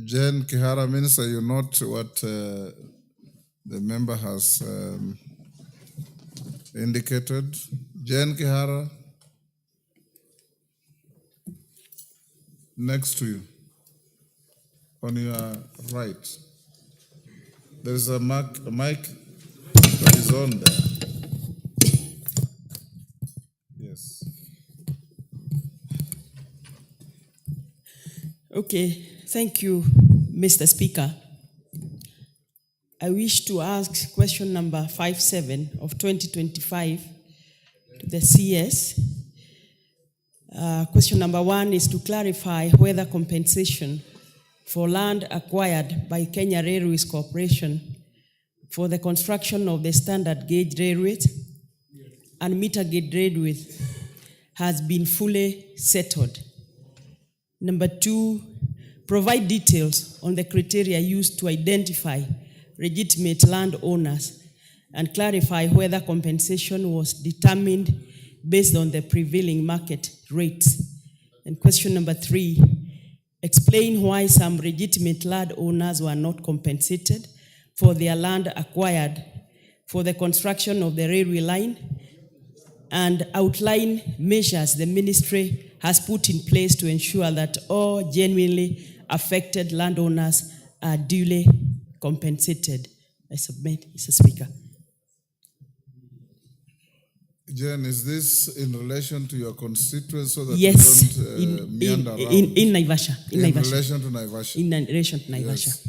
Jen Kihara, Minister, you note what the member has indicated. Jen Kihara, next to you, on your right. There's a mic that is on there. Yes. Okay, thank you, Mr. Speaker. I wish to ask question number 57 of 2025 to the CS. Question number 1 is to clarify whether compensation for land acquired by Kenya Railways Corporation for the construction of the standard gauge railways and meter gauge railways has been fully settled. Number 2, provide details on the criteria used to identify legitimate landowners and clarify whether compensation was determined based on the prevailing market rates. And question number 3, explain why some legitimate landowners were not compensated for their land acquired for the construction of the railway line, and outline measures the ministry has put in place to ensure that all genuinely affected landowners are duly compensated. I submit, Mr. Speaker. Jen, is this in relation to your constituents so that yes, you don't meander around? In Naivasha. In relation to Naivasha? In relation to Naivasha. Yes.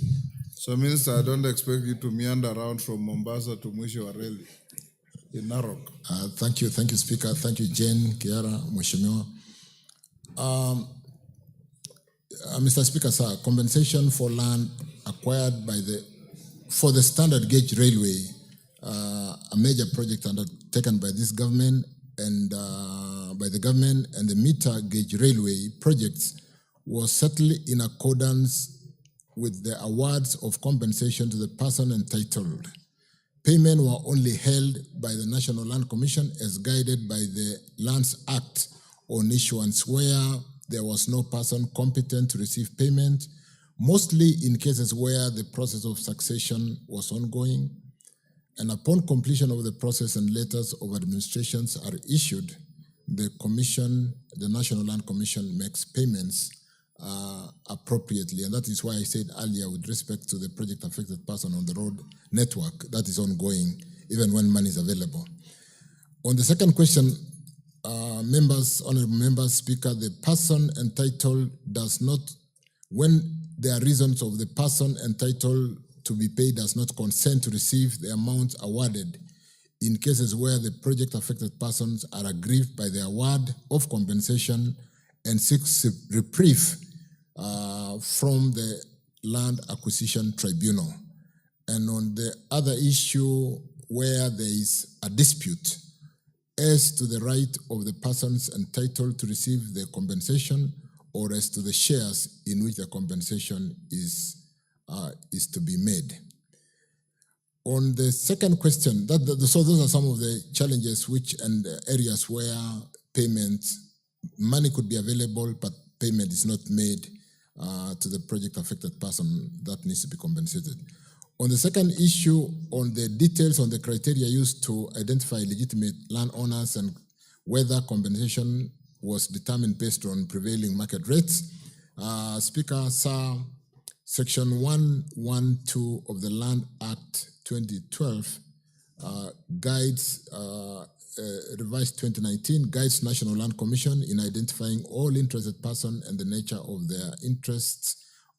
So, Minister, I don't expect you to meander around from Mombasa to Mwisho wa Reli in Narok. Thank you, Speaker. Thank you, Jane, Kiara, Mheshimiwa. Mr. Speaker, sir, compensation for land acquired for the standard gauge railway, a major project undertaken by this government, and by the government and the meter gauge railway projects was settled in accordance with the awards of compensation to the person entitled. Payment were only held by the National Land Commission as guided by the Lands Act on issuance where there was no person competent to receive payment, mostly in cases where the process of succession was ongoing. And upon completion of the process and letters of administrations are issued, the Commission, the National Land Commission, makes payments appropriately. And that is why I said earlier with respect to the project affected person on the road network, that is ongoing even when money is available. On the second question, members, honorable members, Speaker, the person entitled does not, when there are reasons of the person entitled to be paid does not consent to receive the amount awarded in cases where the project affected persons are aggrieved by the award of compensation and seeks reprieve from the Land Acquisition Tribunal. And on the other issue where there is a dispute as to the right of the persons entitled to receive the compensation or as to the shares in which the compensation is to be made. On the second question, so those are some of the challenges and areas where money could be available, but payment is not made to the project affected person that needs to be compensated. On the second issue, on the details on the criteria used to identify legitimate landowners and whether compensation was determined based on prevailing market rates, Speaker, sir, Section 112 of the Land Act 2012 guides, revised 2019, guides National Land Commission in identifying all interested persons and the nature of their interests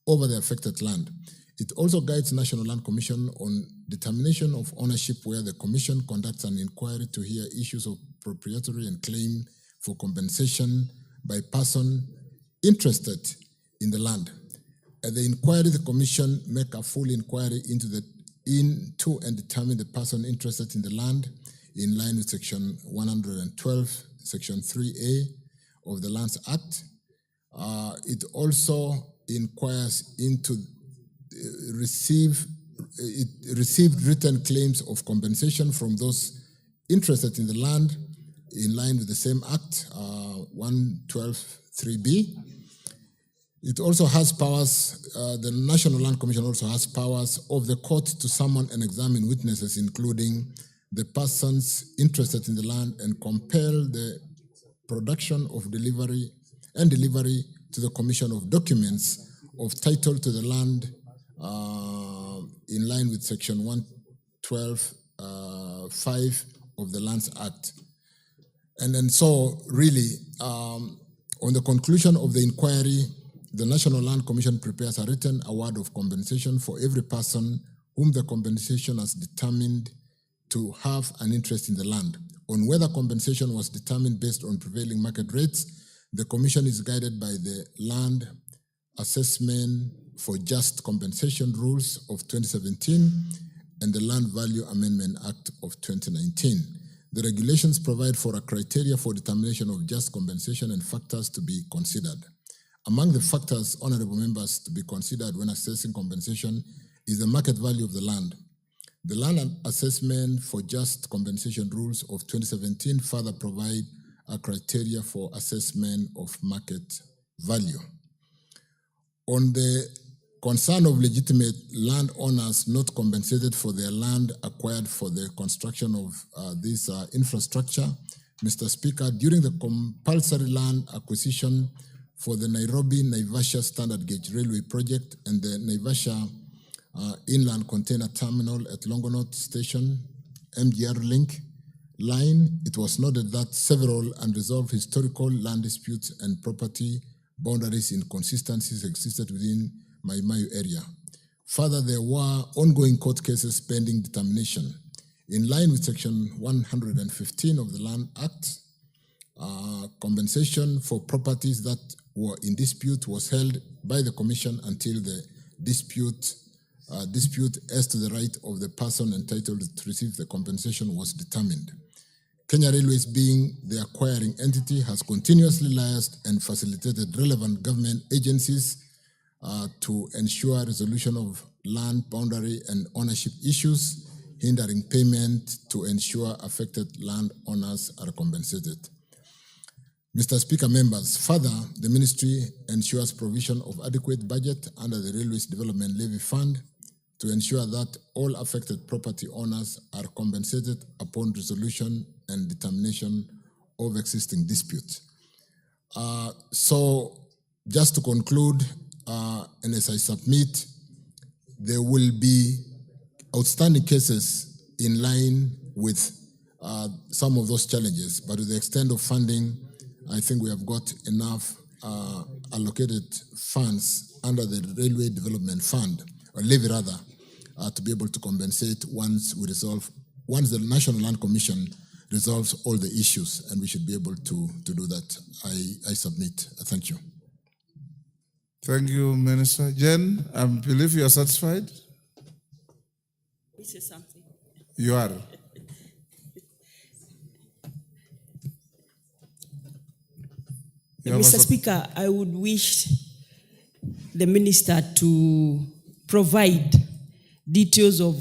over the affected land. It also guides National Land Commission on determination of ownership where the Commission conducts an inquiry to hear issues of proprietary and claim for compensation by person interested in the land. At the inquiry, the Commission make a full inquiry into and determine the person interested in the land in line with Section 112, Section 3A of the Lands Act. It also inquires into received written claims of compensation from those interested in the land in line with the same Act, 112.3b. It also has powers, the National Land Commission also has powers of the court to summon and examine witnesses, including the persons interested in the land, and compel the production of delivery to the Commission of documents of title to the land in line with Section 112.5 of the Lands Act. And then so really, on the conclusion of the inquiry, the National Land Commission prepares a written award of compensation for every person whom the compensation has determined to have an interest in the land. On whether compensation was determined based on prevailing market rates, the Commission is guided by the Land Assessment for Just Compensation Rules of 2017 and the Land Value Amendment Act of 2019. The regulations provide for a criteria for determination of just compensation and factors to be considered. Among the factors, honorable members, to be considered when assessing compensation is the market value of the land. The Land Assessment for Just Compensation Rules of 2017 further provide a criteria for assessment of market value. On the concern of legitimate landowners not compensated for their land acquired for the construction of this infrastructure, Mr. Speaker, during the compulsory land acquisition for the Nairobi-Naivasha Standard Gauge Railway Project and the Naivasha Inland Container Terminal at Longonot Station, MGR Link line, it was noted that several unresolved historical land disputes and property boundaries inconsistencies existed within Mai Mahiu area. Further, there were ongoing court cases pending determination. In line with Section 115 of the Land Act, compensation for properties that were in dispute was held by the Commission until the dispute as to the right of the person entitled to receive the compensation was determined. Kenya Railways, being the acquiring entity, has continuously liaised and facilitated relevant government agencies to ensure resolution of land boundary and ownership issues, hindering payment to ensure affected landowners are compensated. Mr. Speaker, members, further, the ministry ensures provision of adequate budget under the Railways Development Levy Fund to ensure that all affected property owners are compensated upon resolution and determination of existing disputes. So, just to conclude, and as I submit, there will be outstanding cases in line with some of those challenges, but to the extent of funding, I think we have got enough allocated funds under the Railway Development Fund, or levy rather, to be able to compensate once the National Land Commission resolves all the issues, and we should be able to do that. I submit. Thank you. Thank you, Minister. Jen, I believe you are satisfied? This is something. You are. Mr. Speaker, I would wish the minister to provide details of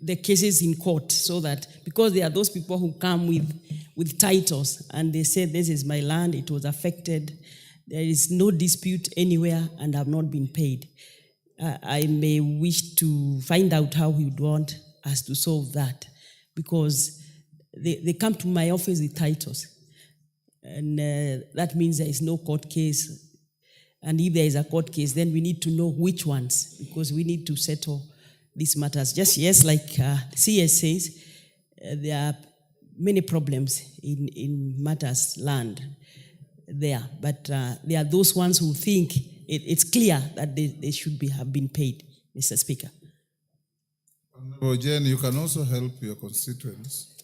the cases in court, so that, because there are those people who come with titles and they say, this is my land, it was affected, there is no dispute anywhere and have not been paid. I may wish to find out how he would want us to solve that, because they come to my office with titles. And that means there is no court case. And if there is a court case, then we need to know which ones, because we need to settle these matters. Just yes, like CS says, there are many problems in matters land there. But there are those ones who think it's clear that they should have been paid, Mr. Speaker. Honorable Jen, you can also help your constituents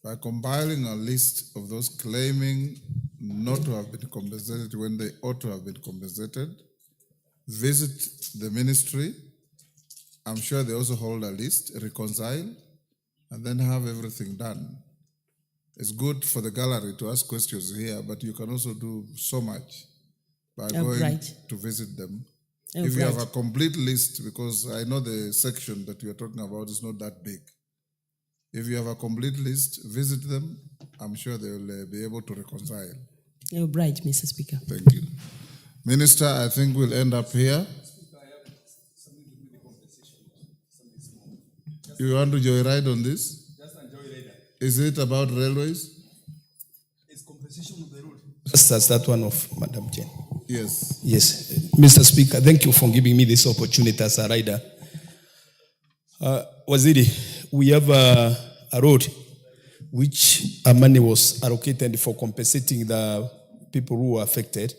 by compiling a list of those claiming not to have been compensated when they ought to have been compensated. Visit the ministry. I'm sure they also hold a list, reconcile, and then have everything done. It's good for the gallery to ask questions here, but you can also do so much by going to visit them. If you have a complete list, because I know the section that you're talking about is not that big. If you have a complete list, visit them. I'm sure they will be able to reconcile. You're right, Mr. Speaker. Thank you. Minister, I think we'll end up here. You want to joyride on this? Just a joyrider. Is it about railways? It's compensation of the road. Just as that one of Madam Jen. Yes. Yes. Mr. Speaker, thank you for giving me this opportunity as a rider. Waziri, we have a road which money was allocated for compensating the people who were affected.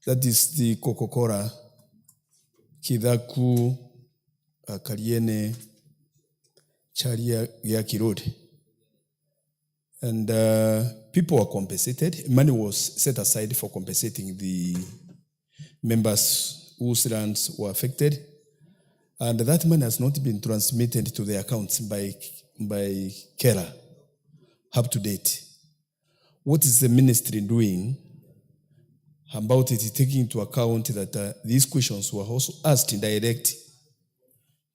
That is the Kokokora, Kidaku, Kariene, Charia Yaki Road. And people were compensated. Money was set aside for compensating the members whose lands were affected. And that money has not been transmitted to the accounts by Kera up to date. What is the ministry doing about it, taking into account that these questions were also asked in direct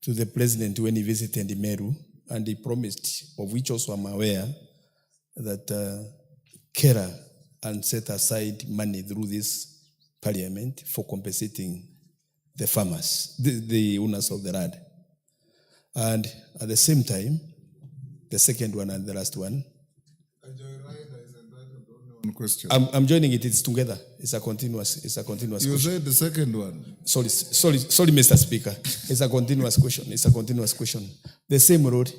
to the president when he visited Meru, and he promised, of which also I'm aware, that Kera and set aside money through this parliament for compensating the farmers, the owners of the land. And at the same time, the second one and the last one, question. I'm joining it. It's together. It's a continuous You question. said the second one. Sorry, Mr. Speaker. It's a continuous question. It's a continuous question. The same road,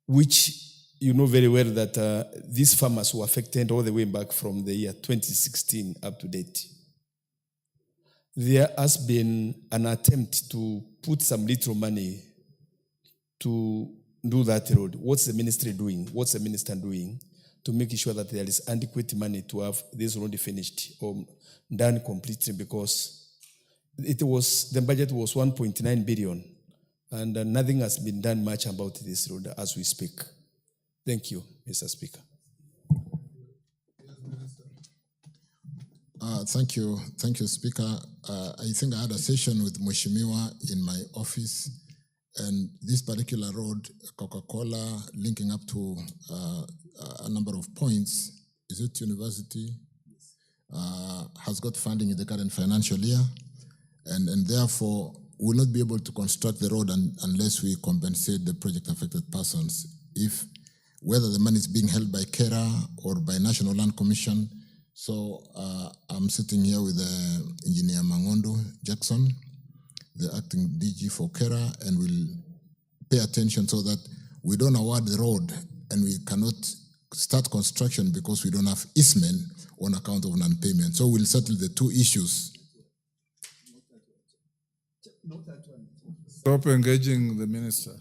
which you know very well that these farmers were affected all the way back from the year 2016 up to date. There has been an attempt to put some little money to do that road. What's the ministry doing? What's the minister doing to make sure that there is adequate money to have this road finished or done completely? Because the budget was 1.9 billion and nothing has been done much about this road as we speak. Thank you, Mr. Speaker. Thank you, Speaker. I think I had a session with Mheshimiwa in my office, and this particular road, Coca-Cola, linking up to a number of points, is it University, has got funding in the current financial year, and therefore will not be able to construct the road unless we compensate the project-affected persons. If whether the money is being held by KERA or by National Land Commission. So I'm sitting here with Engineer Mangondo Jackson, the acting DG for KERA, and we'll pay attention so that we don't award the road and we cannot start construction because we don't have easement on account of non-payment. So we'll settle the two issues. Stop engaging the minister.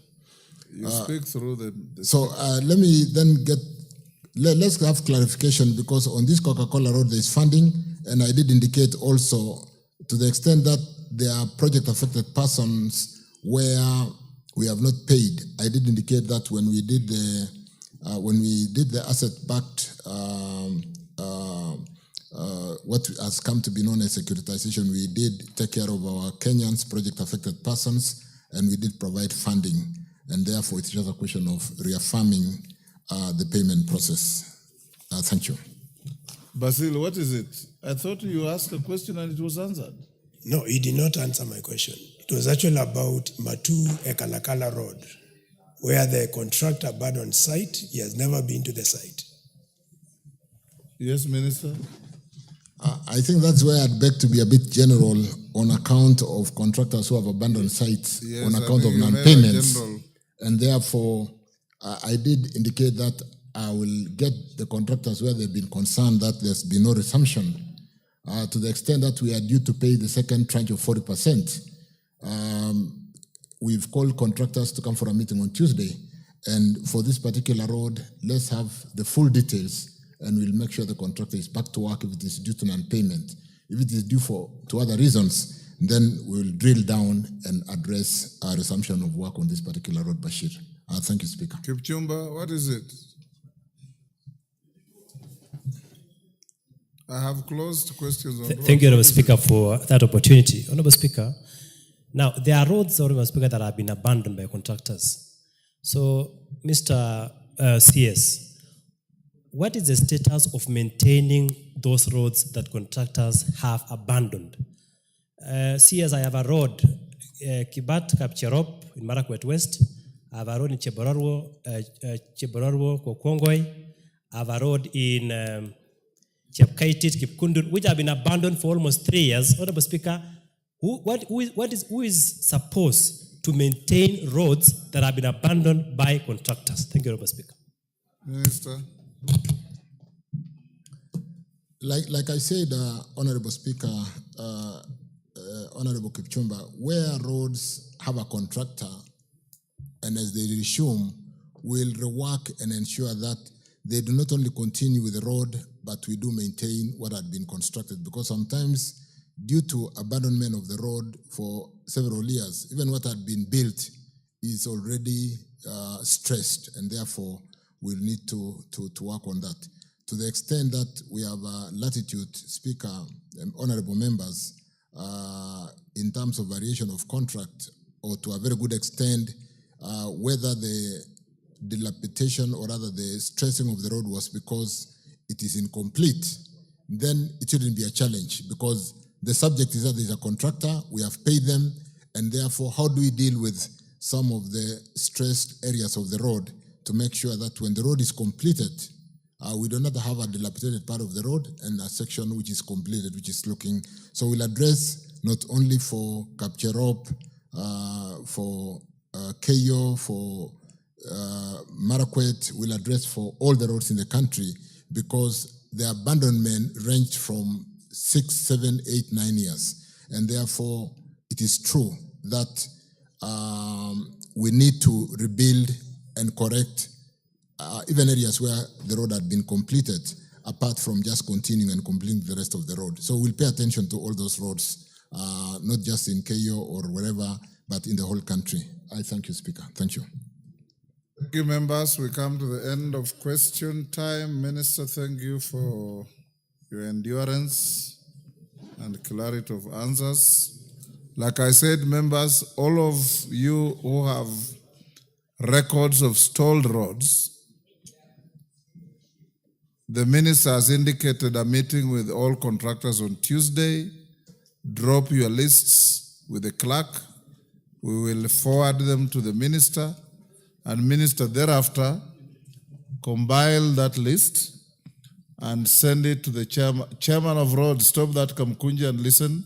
You speak through the So let me then let's have clarification, because on this Coca-Cola road there is funding, and I did indicate also to the extent that there are project affected persons where we have not paid. I did indicate that when we did the asset backed what has come to be known as securitization, we did take care of our Kenyans project affected persons, and we did provide funding. And therefore, it's just a question of reaffirming the payment process. Thank you. Basil, what is it? I thought you asked a question and it was answered. No, he did not answer my question. It was actually about Matu Ekalakala Road, where the contractor abandoned site. He has never been to the site. Yes, Minister? I think that's where I'd beg to be a bit general on account of contractors who have abandoned sites on account of non-payments. And therefore, I did indicate that I will get the contractors where they've been concerned that there's been no resumption to the extent that we are due to pay the second tranche of 40%. We've called contractors to come for a meeting on Tuesday. And for this particular road, let's have the full details, and we'll make sure the contractor is back to work if it is due to non-payment. If it is due to other reasons, then we'll drill down and address a resumption of work on this particular road, Bashir. Thank you, Speaker. Kipchumba, what is it? I have closed questions on Thank you, Honourable Speaker, for that opportunity. Honourable Speaker, now there are roads, Honourable Speaker, that have been abandoned by contractors. So, Mr. CS, what is the status of maintaining those roads that contractors have abandoned? CS, I have a road, Kibat, Kapcherop, in Marakwet West. I have a road in Chebororwo, Kokongoi. I have a road in Chepkaitit, Kipkundur, which have been abandoned for almost 3 years. Honourable Speaker, who is supposed to maintain roads that have been abandoned by contractors? Thank you, Honourable Speaker. Minister. Like I said, Honourable Speaker, Honourable Kipchumba, where roads have a contractor and as they resume, we'll rework and ensure that they do not only continue with the road, but we do maintain what had been constructed. Because sometimes, due to abandonment of the road for several years, even what had been built is already stressed, and therefore we'll need to work on that. To the extent that we have latitude, Speaker, honourable members, in terms of variation of contract, or to a very good extent, whether the dilapidation or rather the stressing of the road was because it is incomplete, then it shouldn't be a challenge, because the subject is that there's a contractor, we have paid them, and therefore how do we deal with some of the stressed areas of the road to make sure that when the road is completed, we do not have a dilapidated part of the road and a section which is completed, which is looking. So we'll address not only for Kapcherop, for Keyo, for Marakwet, we'll address for all the roads in the country, because the abandonment ranged from 6, 7, 8, 9 years. And therefore, it is true that we need to rebuild and correct even areas where the road had been completed, apart from just continuing and completing the rest of the road. So we'll pay attention to all those roads, not just in Keyo or wherever, but in the whole country. I thank you, Speaker. Thank you. Thank you, members. We come to the end of question time. Minister, thank you for your endurance. and clarity of answers. Like I said, members, all of you who have records of stalled roads, the minister has indicated a meeting with all contractors on Tuesday. Drop your lists with the clerk. We will forward them to the minister, and minister thereafter compile that list and send it to the chairman of roads. Stop that, Kamkunja, and listen.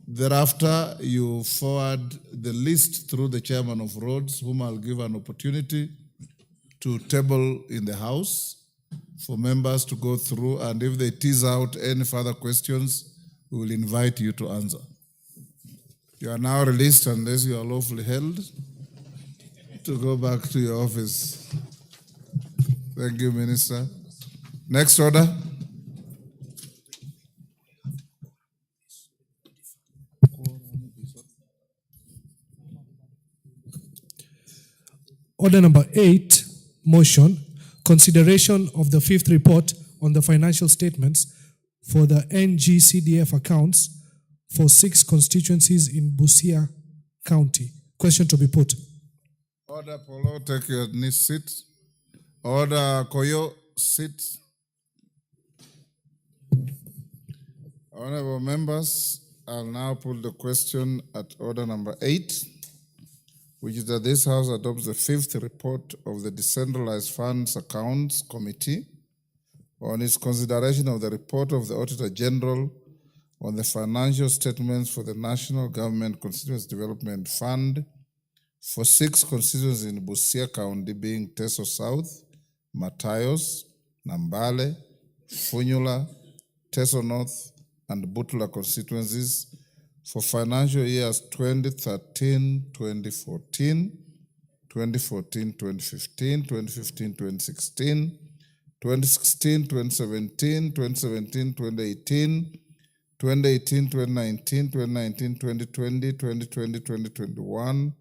Thereafter, you forward the list through the chairman of roads, whom I'll give an opportunity to table in the House for members to go through, and if they tease out any further questions, we will invite you to answer. You are now released unless you are lawfully held to go back to your office. Thank you, Minister. Next order. Order number 8, motion, consideration of the fifth report on the financial statements for the NGCDF accounts for 6 constituencies in Busia County. Question to be put. Order, Polo, take your seat. Order, Koyo, sit. Honorable members, I'll now put the question at order number 8, which is that this House adopts the fifth report of the Decentralized Funds Accounts Committee on its consideration of the report of the Auditor General on the financial statements for the National Government Constituency Development Fund for 6 constituencies in Busia County, being Teso South, Matayos, Nambale, Funyula, Teso North, and Butula constituencies for financial years 2013-2014, 2014-2015, 2015-2016, 2016-2017, 2017-2018, 2018-2019, 2019-2020, 2020-2021,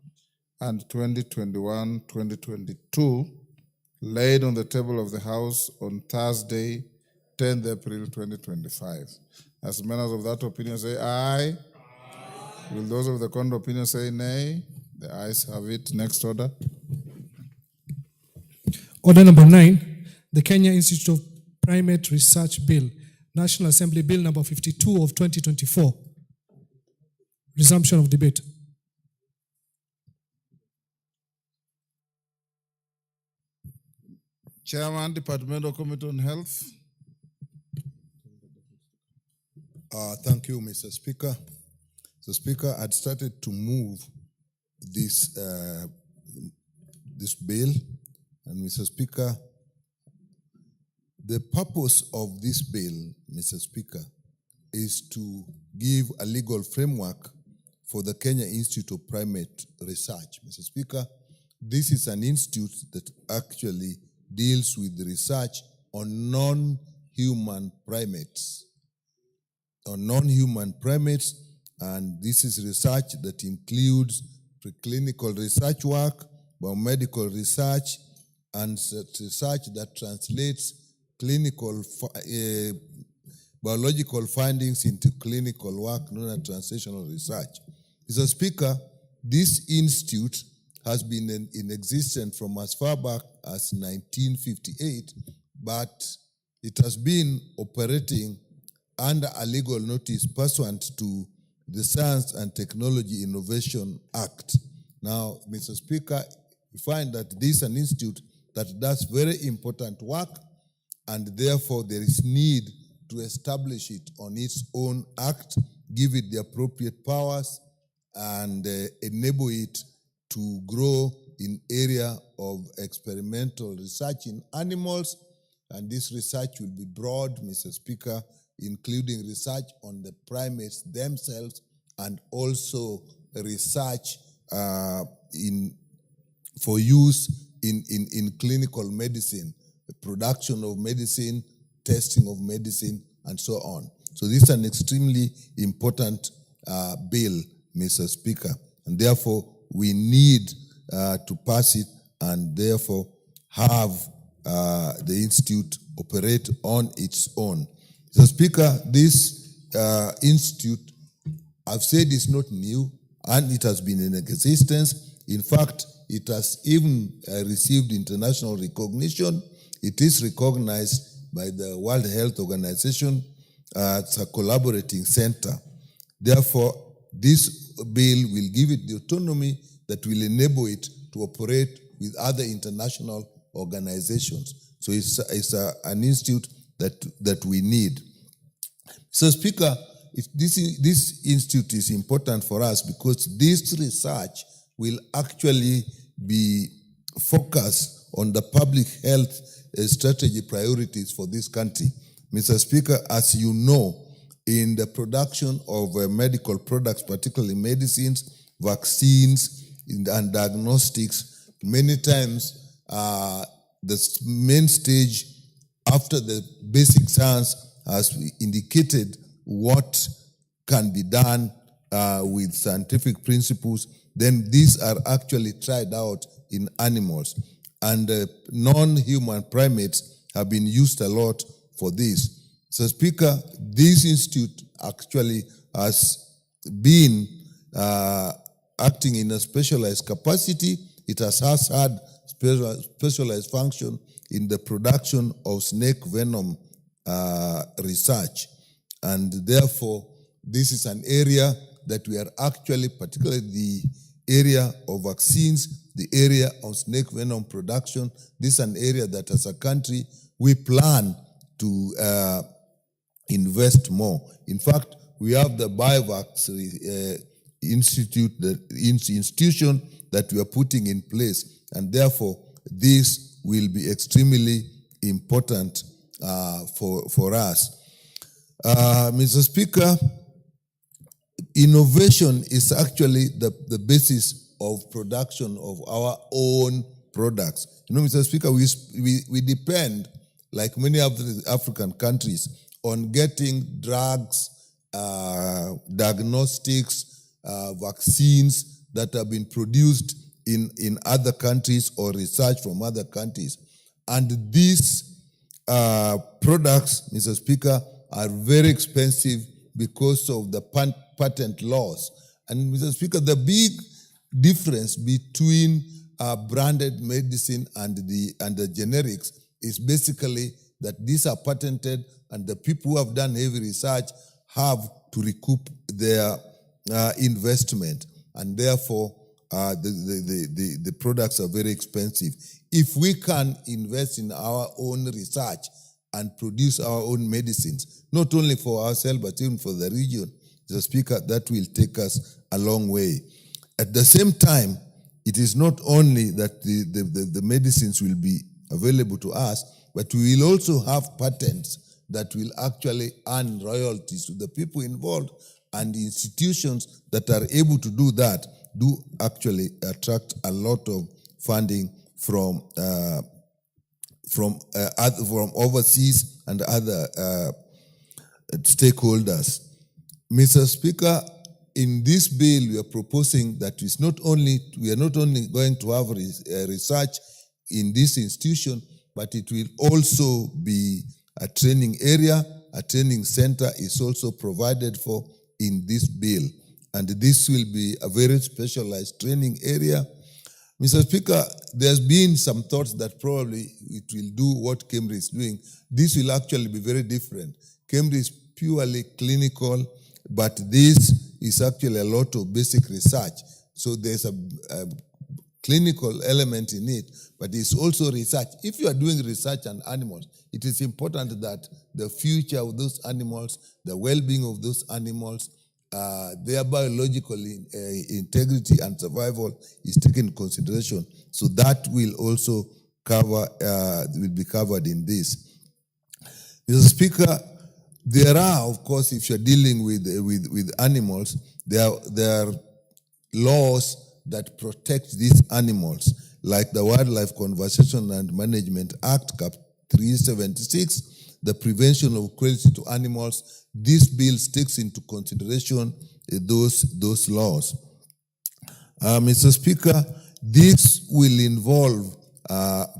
and 2021-2022, laid on the table of the House on Thursday, 10th April 2025. As members of that opinion say aye. Will those of the contrary opinion say nay? The ayes have it. Next order. Order number 9, the Kenya Institute of Primate Research Bill, National Assembly Bill number 52 of 2024. Resumption of debate. Chairman, Departmental Committee on Health. Thank you, Mr. Speaker. Mr. Speaker, I'd started to move this bill, and Mr. Speaker, the purpose of this bill, Mr. Speaker, is to give a legal framework for the Kenya Institute of Primate Research. Mr. Speaker, this is an institute that actually deals with research on non-human primates. And this is research that includes preclinical research work, biomedical research, and research that translates clinical biological findings into clinical work, known as translational research. Mr. Speaker, this institute has been in existence from as far back as 1958, but it has been operating under a legal notice pursuant to the Science and Technology Innovation Act. Now, Mr. Speaker, we find that this is an institute that does very important work, and therefore there is need to establish it on its own act, give it the appropriate powers, and enable it to grow in area of experimental research in animals. And this research will be broad, Mr. Speaker, including research on the primates themselves and also research for use in clinical medicine, the production of medicine, testing of medicine, and so on. So this is an extremely important bill, Mr. Speaker, and therefore we need to pass it and therefore have the institute operate on its own. Mr. Speaker, this institute, I've said, is not new, and it has been in existence. In fact, it has even received international recognition. It is recognized by the World Health Organization as a collaborating center. Therefore, this bill will give it the autonomy that will enable it to operate with other international organizations. So it's an institute that we need. So, Speaker, this institute is important for us because this research will actually be focused on the public health strategy priorities for this country. Mr. Speaker, as you know, in the production of medical products, particularly medicines, vaccines, and diagnostics, many times the main stage after the basic science has indicated what can be done with scientific principles, then these are actually tried out in animals. And non-human primates have been used a lot for this. So, Speaker, this institute actually has been acting in a specialized capacity. It has had specialized function in the production of snake venom research. And therefore, this is an area that we are actually, particularly the area of vaccines, the area of snake venom production, this is an area that as a country we plan to invest more. In fact, we have the Biovax institution that we are putting in place, and therefore this will be extremely important for us. Mr. Speaker, innovation is actually the basis of production of our own products. You know, Mr. Speaker, we depend, like many of the African countries, on getting drugs, diagnostics, vaccines that have been produced in other countries or research from other countries. And these products, Mr. Speaker, are very expensive because of the patent laws. And Mr. Speaker, the big difference between branded medicine and the generics is basically that these are patented and the people who have done heavy research have to recoup their investment, and therefore the products are very expensive. If we can invest in our own research and produce our own medicines, not only for ourselves but even for the region, Mr. Speaker, that will take us a long way. At the same time, it is not only that the medicines will be available to us, but we will also have patents that will actually earn royalties to the people involved, and the institutions that are able to do that do actually attract a lot of funding from overseas and other stakeholders. Mr. Speaker, in this bill, we are proposing that we are not only going to have research in this institution, but it will also be a training area. A training center is also provided for in this bill. And this will be a very specialized training area. Mr. Speaker, there's been some thoughts that probably it will do what Cambridge is doing. This will actually be very different. Cambridge is purely clinical, but this is actually a lot of basic research. So there's a clinical element in it, but it's also research. If you are doing research on animals, it is important that the future of those animals, the well-being of those animals, their biological integrity and survival is taken into consideration. So that will also will be covered in this. Mr. Speaker, there are, of course, if you're dealing with animals, there are laws that protect these animals, like the Wildlife Conservation and Management Act, Cap 376, the Prevention of Cruelty to Animals. This bill takes into consideration those laws. Mr. Speaker, this will involve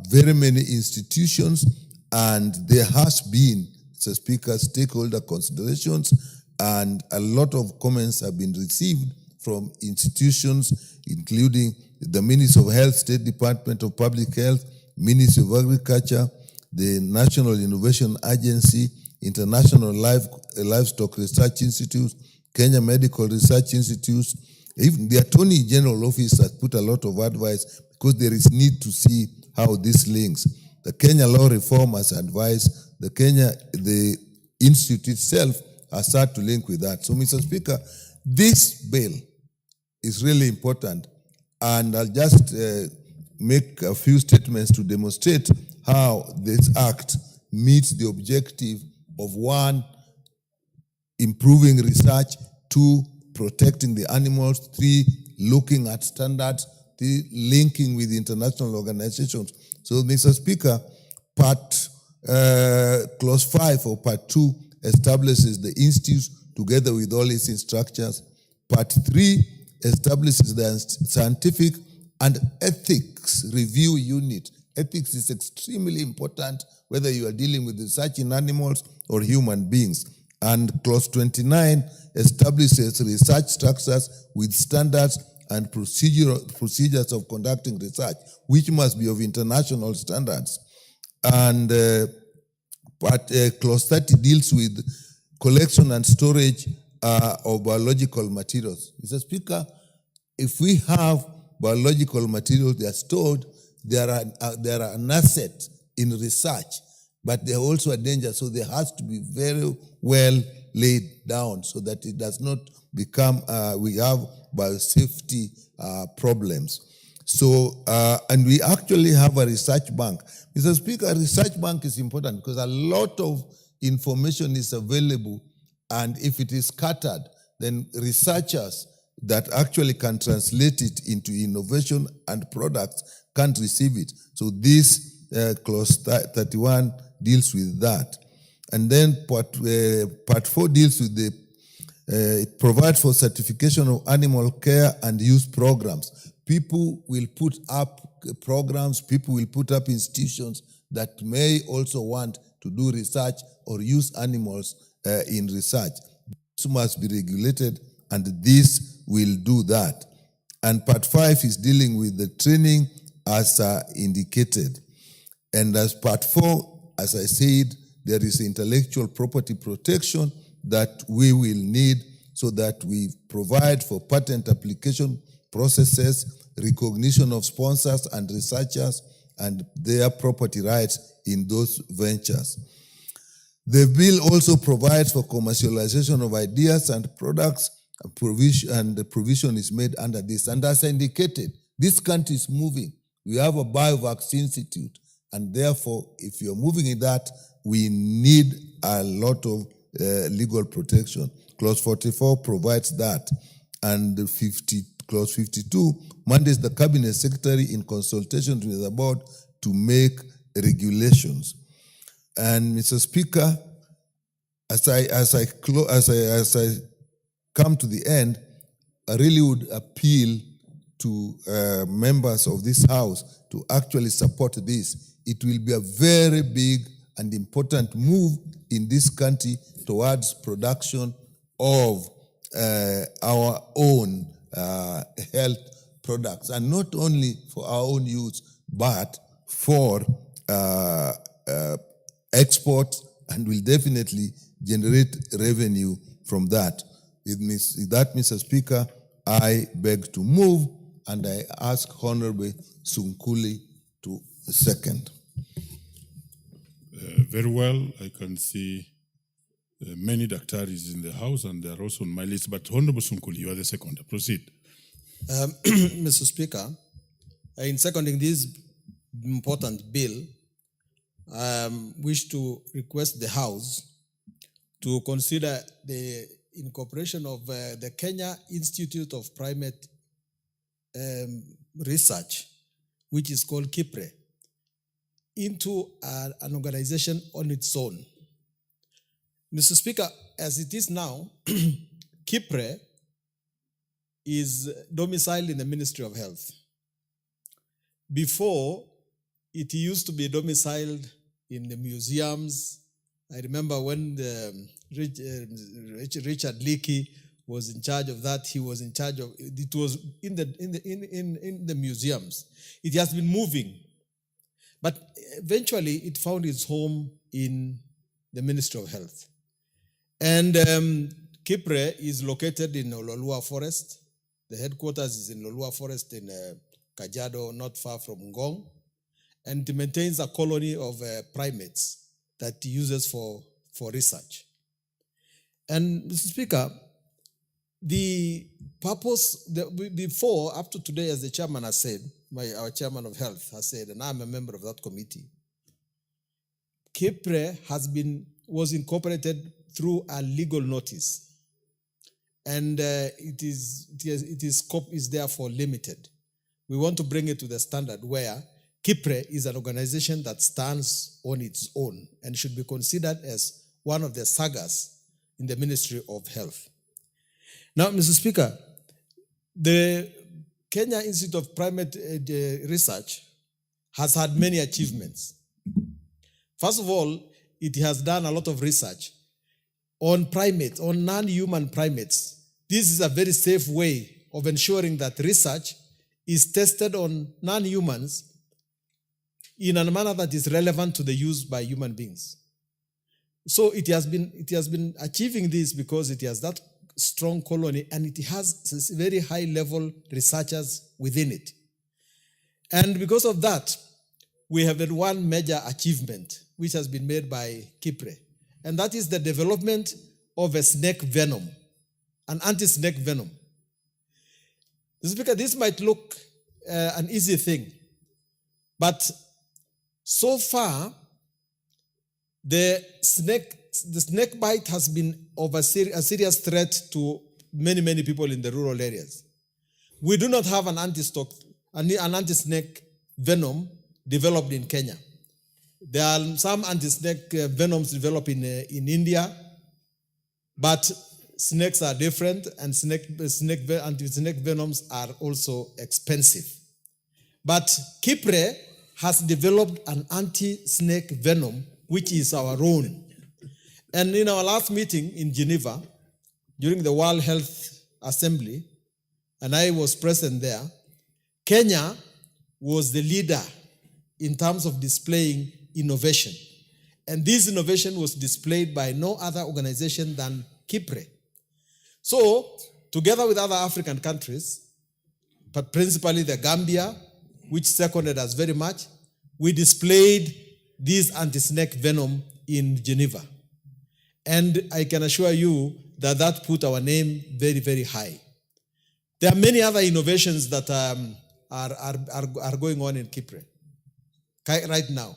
very many institutions, and there has been Mr. Speaker, stakeholder considerations, and a lot of comments have been received from institutions, including the Ministry of Health, State Department of Public Health, Ministry of Agriculture, the National Innovation Agency, International Livestock Research Institute, Kenya Medical Research Institute. Even the Attorney General Office has put a lot of advice because there is need to see how this links. The Kenya Law Reform has advised, the Institute itself has started to link with that. So, Mr. Speaker, this bill is really important, and I'll just make a few statements to demonstrate how this act meets the objective of 1, improving research, 2, protecting the animals, 3, looking at standards, 3, linking with international organizations. So, Mr. Speaker, Clause 5 of Part 2 establishes the institute together with all its structures. Part 3 establishes the scientific and ethics review unit. Ethics is extremely important, whether you are dealing with research in animals or human beings. And Clause 29 establishes research structures with standards and procedures of conducting research, which must be of international standards. And Clause 30 deals with collection and storage of biological materials. Mr. Speaker, if we have biological materials, they are stored, they are an asset in research, but they are also a danger, so there has to be very well laid down so that it does not become, we have biosafety problems. So, and we actually have a research bank. Mr. Speaker, a research bank is important because a lot of information is available, and if it is scattered, then researchers that actually can translate it into innovation and products can't receive it. So this Clause 31 deals with that. And then Part 4 deals with it provides for certification of animal care and use programs. People will put up programs, people will put up institutions that may also want to do research or use animals in research. This must be regulated, and this will do that. And Part 5 is dealing with the training as indicated. And as Part 4, as I said, there is intellectual property protection that we will need so that we provide for patent application processes, recognition of sponsors and researchers, and their property rights in those ventures. The bill also provides for commercialization of ideas and products, and the provision is made under this. And as indicated, this country is moving. We have a biovaccine institute, and therefore, if you're moving in that, we need a lot of legal protection. Clause 44 provides that, and Clause 52 mandates the Cabinet Secretary in consultation with the board to make regulations. And Mr. Speaker, as I come to the end, I really would appeal to members of this House to actually support this. It will be a very big and important move in this country towards production of our own health products, and not only for our own use, but for export, and will definitely generate revenue from that. With that, Mr. Speaker, I beg to move, and I ask Honorable Sunkuli to second. Very well. I can see many Daktaris in the House, and they are also on my list. But Honorable Sunkuli, you are the second. Proceed. Mr. Speaker, in seconding this important bill, I wish to request the House to consider the incorporation of the Kenya Institute of Primate Research, which is called KIPRE, into an organization on its own. Mr. Speaker, as it is now, KIPRE is domiciled in the Ministry of Health. Before, it used to be domiciled in the museums I remember when Richard Leakey was in charge of that. He was in charge of it. Was in the museums. It has been moving, but eventually it found its home in the Ministry of Health. And Chirchir is located in Ololua Forest. The headquarters is in Ololua Forest in Kajiado, not far from Ngong, and it maintains a colony of primates that it uses for research. And Mr. Speaker, the purpose, before, up to today, as the chairman has said, our chairman of health has said, and I'm a member of that committee, Chirchir was incorporated through a legal notice, and its scope is therefore limited. We want to bring it to the standard where Chirchir is an organization that stands on its own and should be considered as one of the sagas in the Ministry of Health. Now, Mr. Speaker, the Kenya Institute of Primate Research has had many achievements. First of all, it has done a lot of research on primates, on non-human primates. This is a very safe way of ensuring that research is tested on non-humans in a manner that is relevant to the use by human beings. So it has been achieving this because it has that strong colony and it has very high-level researchers within it. And because of that, we have had one major achievement which has been made by Chirchir, and that is the development of a snake venom, an anti-snake venom. Mr. Speaker, this might look an easy thing, but so far, the snake bite has been of a serious threat to many, many people in the rural areas. We do not have an anti-snake venom developed in Kenya. There are some anti-snake venoms developed in India, but snakes are different, and anti-snake venoms are also expensive. But Chirchir has developed an anti-snake venom, which is our own. And in our last meeting in Geneva, during the World Health Assembly, and I was present there, Kenya was the leader in terms of displaying innovation. And this innovation was displayed by no other organization than Chirchir. So, together with other African countries, but principally the Gambia, which seconded us very much, we displayed this anti-snake venom in Geneva. And I can assure you that that put our name very, very high. There are many other innovations that are going on in Chirchir right now.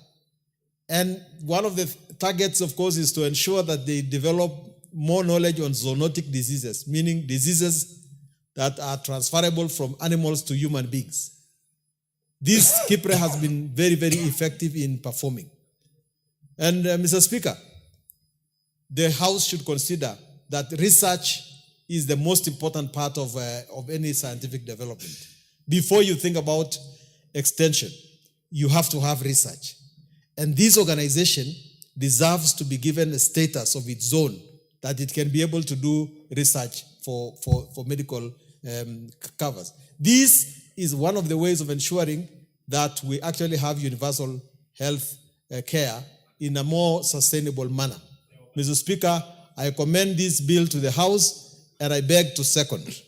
And one of the targets, of course, is to ensure that they develop more knowledge on zoonotic diseases, meaning diseases that are transferable from animals to human beings. This Chirchir has been very, very effective in performing. And Mr. Speaker, the House should consider that research is the most important part of any scientific development. Before you think about extension, you have to have research. And this organization deserves to be given a status of its own, that it can be able to do research for medical covers. This is one of the ways of ensuring that we actually have universal health care in a more sustainable manner. Mr. Speaker, I commend this bill to the House and I beg to second.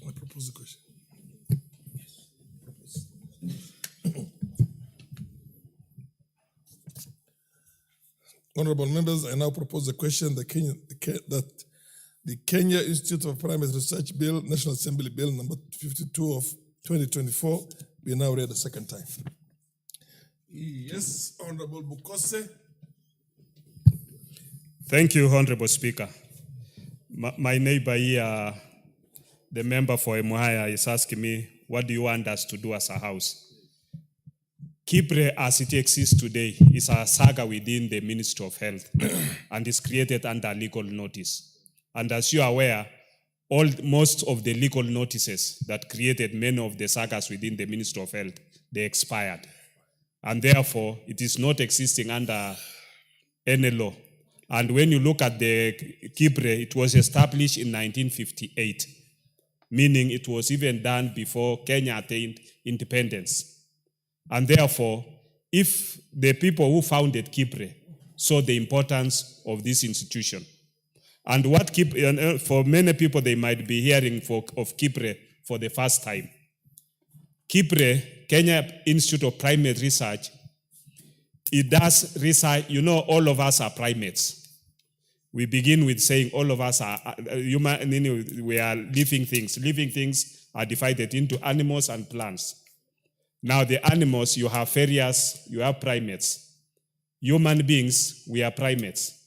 I propose the question. Honorable members, I now propose the question that the Kenya Institute of Primate Research Bill, National Assembly Bill number 52 of 2024, be now read a second time. Yes, Honorable Bukose. Thank you, Honorable Speaker. My neighbor here, the member for Emuhaya, is asking me, what do you want us to do as a house? Chirchir, as it exists today, is a saga within the Ministry of Health and is created under legal notice. And as you are aware, most of the legal notices that created many of the sagas within the Ministry of Health, they expired. And therefore, it is not existing under any law. And when you look at the Kipre, it was established in 1958, meaning it was even done before Kenya attained independence. And therefore, if the people who founded Kipre saw the importance of this institution, and what for many people, they might be hearing of Kipre for the first time. Kipre, Kenya Institute of Primate Research, it does research. You know, all of us are primates. We begin with saying all of us are human, we are living things. Living things are divided into animals and plants. Now the animals, you have fairies, you have primates. Human beings, we are primates.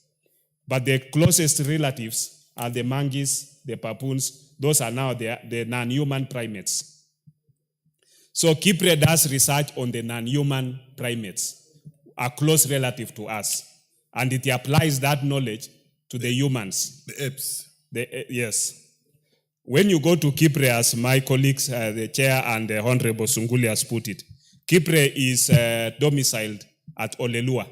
But the closest relatives are the monkeys, the baboons. Those are now the non-human primates. So Kipre does research on the non-human primates, a close relative to us. And it applies that knowledge to the humans. The apes. Yes. When you go to Kipre, as my colleagues, the chair and the Honorable Sunguli has put it, Kipre is domiciled at Olelua.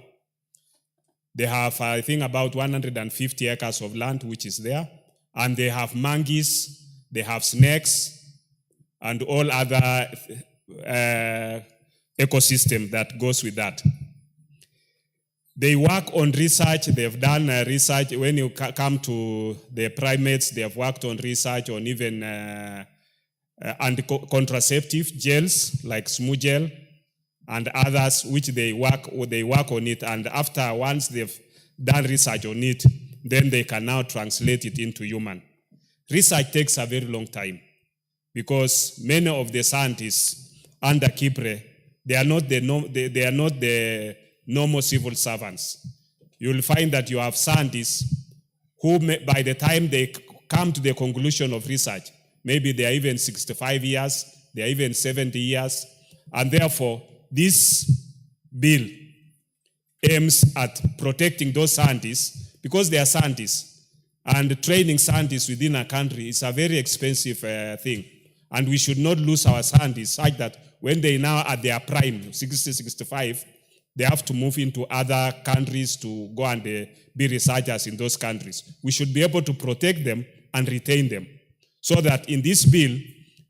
They have, I think, about 150 acres of land, which is there. And they have monkeys, they have snakes, and all other ecosystem that goes with that. They work on research. They've done research. When you come to the primates, they have worked on research on even contraceptive gels, like Smooth Gel, and others, which they work on it. And after, once they've done research on it, then they can now translate it into human. Research takes a very long time because many of the scientists under Kipre, they are not the normal civil servants. You'll find that you have scientists who, by the time they come to the conclusion of research, maybe they are even 65 years, they are even 70 years, and therefore, this bill aims at protecting those scientists because they are scientists, and training scientists within a country is a very expensive thing. And we should not lose our scientists such that when they now at their prime, 60, 65, they have to move into other countries to go and be researchers in those countries. We should be able to protect them and retain them. So that in this bill,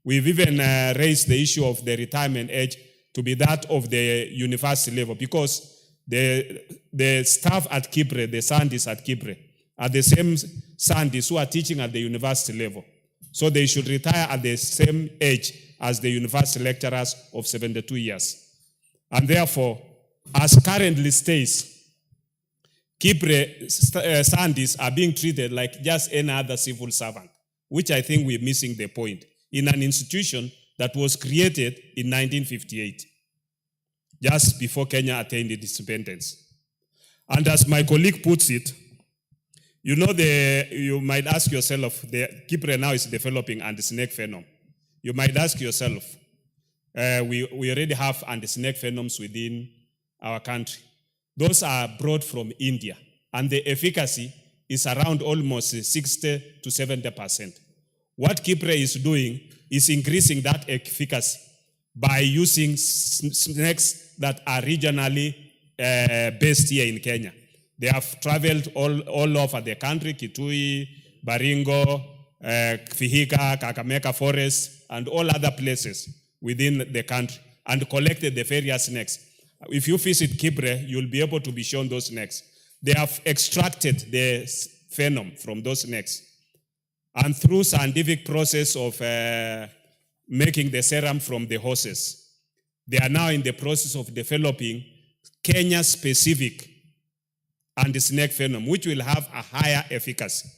we've even raised the issue of the retirement age to be that of the university level, because the staff at Kipre, the scientists at Kipre, are the same scientists who are teaching at the university level. So they should retire at the same age as the university lecturers of 72 years. And therefore, as currently states, Kipre scientists are being treated like just any other civil servant, which I think we're missing the point, in an institution that was created in 1958, just before Kenya attained its independence. And as my colleague puts it, you know, you might ask yourself, the Kipre now is developing anti-snake venom. You might ask yourself, we already anti-snake venoms within our country. Those are brought from India, and the efficacy is around almost 60 to 70%. What Kipre is doing is increasing that efficacy by using snakes that are regionally based here in Kenya. They have traveled all over the country, Kitui, Baringo, Vihiga, Kakamega Forest, and all other places within the country, and collected the various snakes. If you visit Kipre, you'll be able to be shown those snakes. They have extracted the venom from those snakes. And through scientific process of making the serum from the horses, they are now in the process of developing Kenya-specific anti-snake venom, which will have a higher efficacy.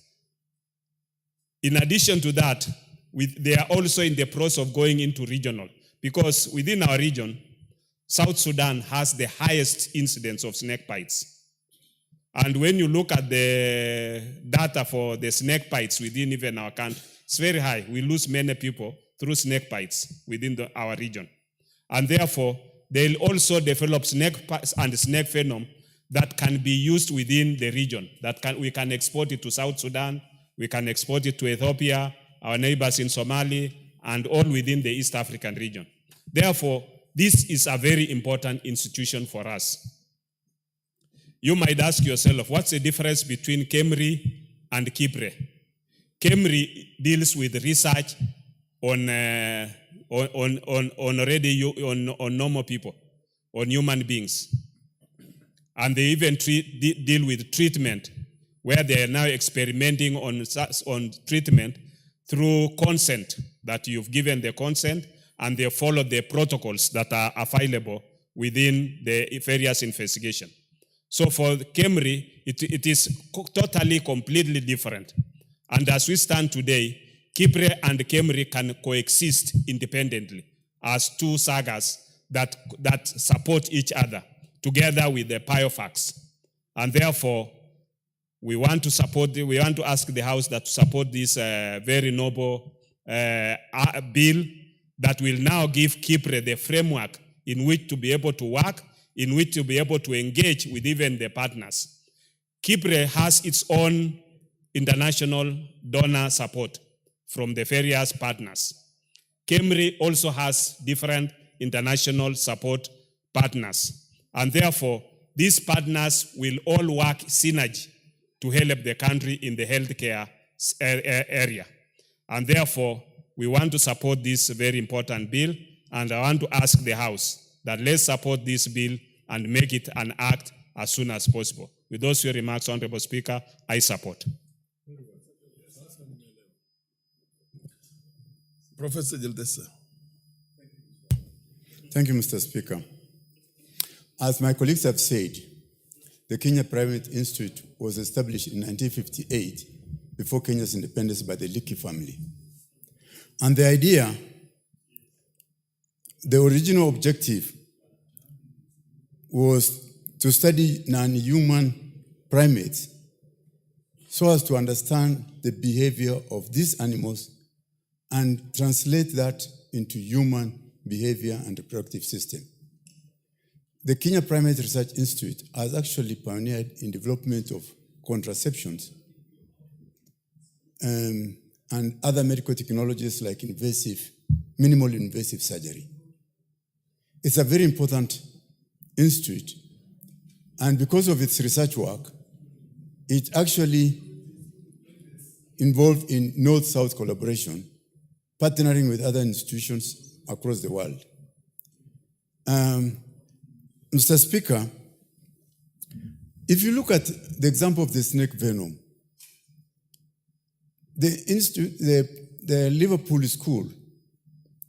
In addition to that, they are also in the process of going into regional, because within our region, South Sudan has the highest incidence of snake bites. And when you look at the data for the snake bites within even our country, it's very high. We lose many people through snake bites within our region. And therefore, they'll also develop snake bites and snake venom that can be used within the region. We can export it to South Sudan, we can export it to Ethiopia, our neighbors in Somali, and all within the East African region. Therefore, this is a very important institution for us. You might ask yourself, what's the difference between KEMRI and KIPRE? KEMRI deals with research on normal people, on human beings. And they even deal with treatment, where they are now experimenting on treatment through consent, that you've given the consent, and they follow the protocols that are available within the various investigation. So for KEMRI, it is totally, completely different. And as we stand today, KIPRE and KEMRI can coexist independently as two sagas that support each other, together with the PIOFACs. And therefore, we want to ask the House that to support this very noble bill that will now give KIPRE the framework in which to be able to work, in which to be able to engage with even the partners. KIPRE has its own international donor support from the various partners. KEMRI also has different international support partners. And therefore, these partners will all work synergy to help the country in the healthcare area. And therefore, we want to support this very important bill, and I want to ask the House that let's support this bill and make it an act as soon as possible. With those few remarks, Honorable Speaker, I support. Professor Gildesa. Thank you, Mr. Speaker. As my colleagues have said, the Kenya Private Institute was established in 1958 before Kenya's independence by the Liki family. And the idea, the original objective was to study non-human primates so as to understand the behavior of these animals and translate that into human behavior and reproductive system. The Kenya Primate Research Institute has actually pioneered in development of contraceptions and other medical technologies like minimally invasive surgery. It's a very important institute, and because of its research work, it actually involved in North-South collaboration, partnering with other institutions across the world. Mr. Speaker, if you look at the example of the snake venom, the Liverpool School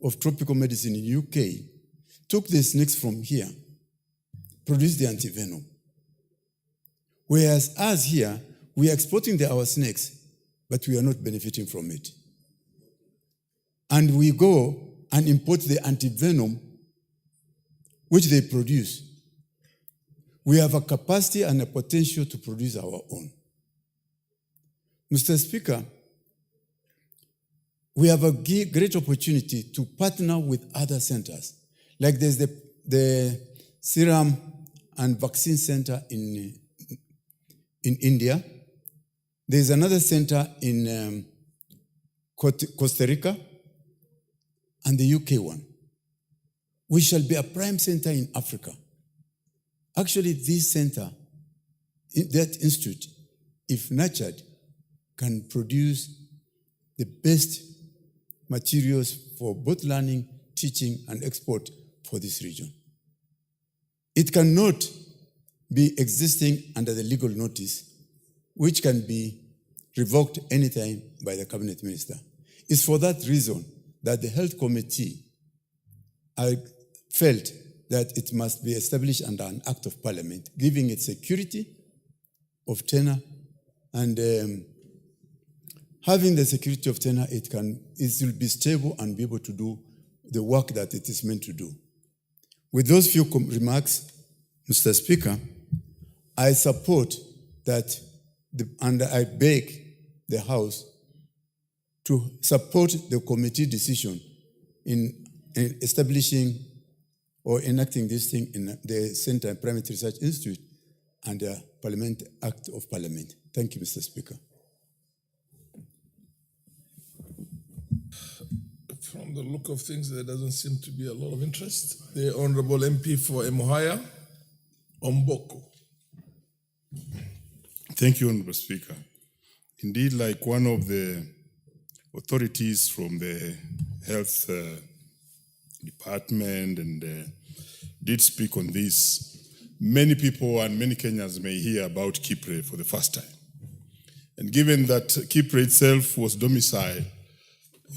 of Tropical Medicine in the UK took the snakes from here, produced the antivenom. Whereas us here, we are exporting our snakes, but we are not benefiting from it. And we go and import the antivenom which they produce. We have a capacity and a potential to produce our own. Mr. Speaker, we have a great opportunity to partner with other centers. Like there's the Serum and Vaccine Center in India. There's another center in Costa Rica, and the UK one. We shall be a prime center in Africa. Actually, this center, that institute, if nurtured, can produce the best materials for both learning, teaching, and export for this region. It cannot be existing under the legal notice, which can be revoked anytime by the cabinet minister. It's for that reason that the health committee felt that it must be established under an act of parliament, giving it security of tenure, and having the security of tenure, it will be stable and be able to do the work that it is meant to do. With those few remarks, Mr. Speaker, I support that, and I beg the House to support the committee decision in establishing or enacting this thing in the Center Primate Research Institute and the Parliament Act of Parliament. Thank you, Mr. Speaker. From the look of things, there doesn't seem to be a lot of interest. The Honorable MP for Emuhaya, Omboko. Thank you, Honorable Speaker. Indeed, like one of the authorities from the health department and did speak on this, many people and many Kenyans may hear about Chirchir for the first time. And given that Chirchir itself was domiciled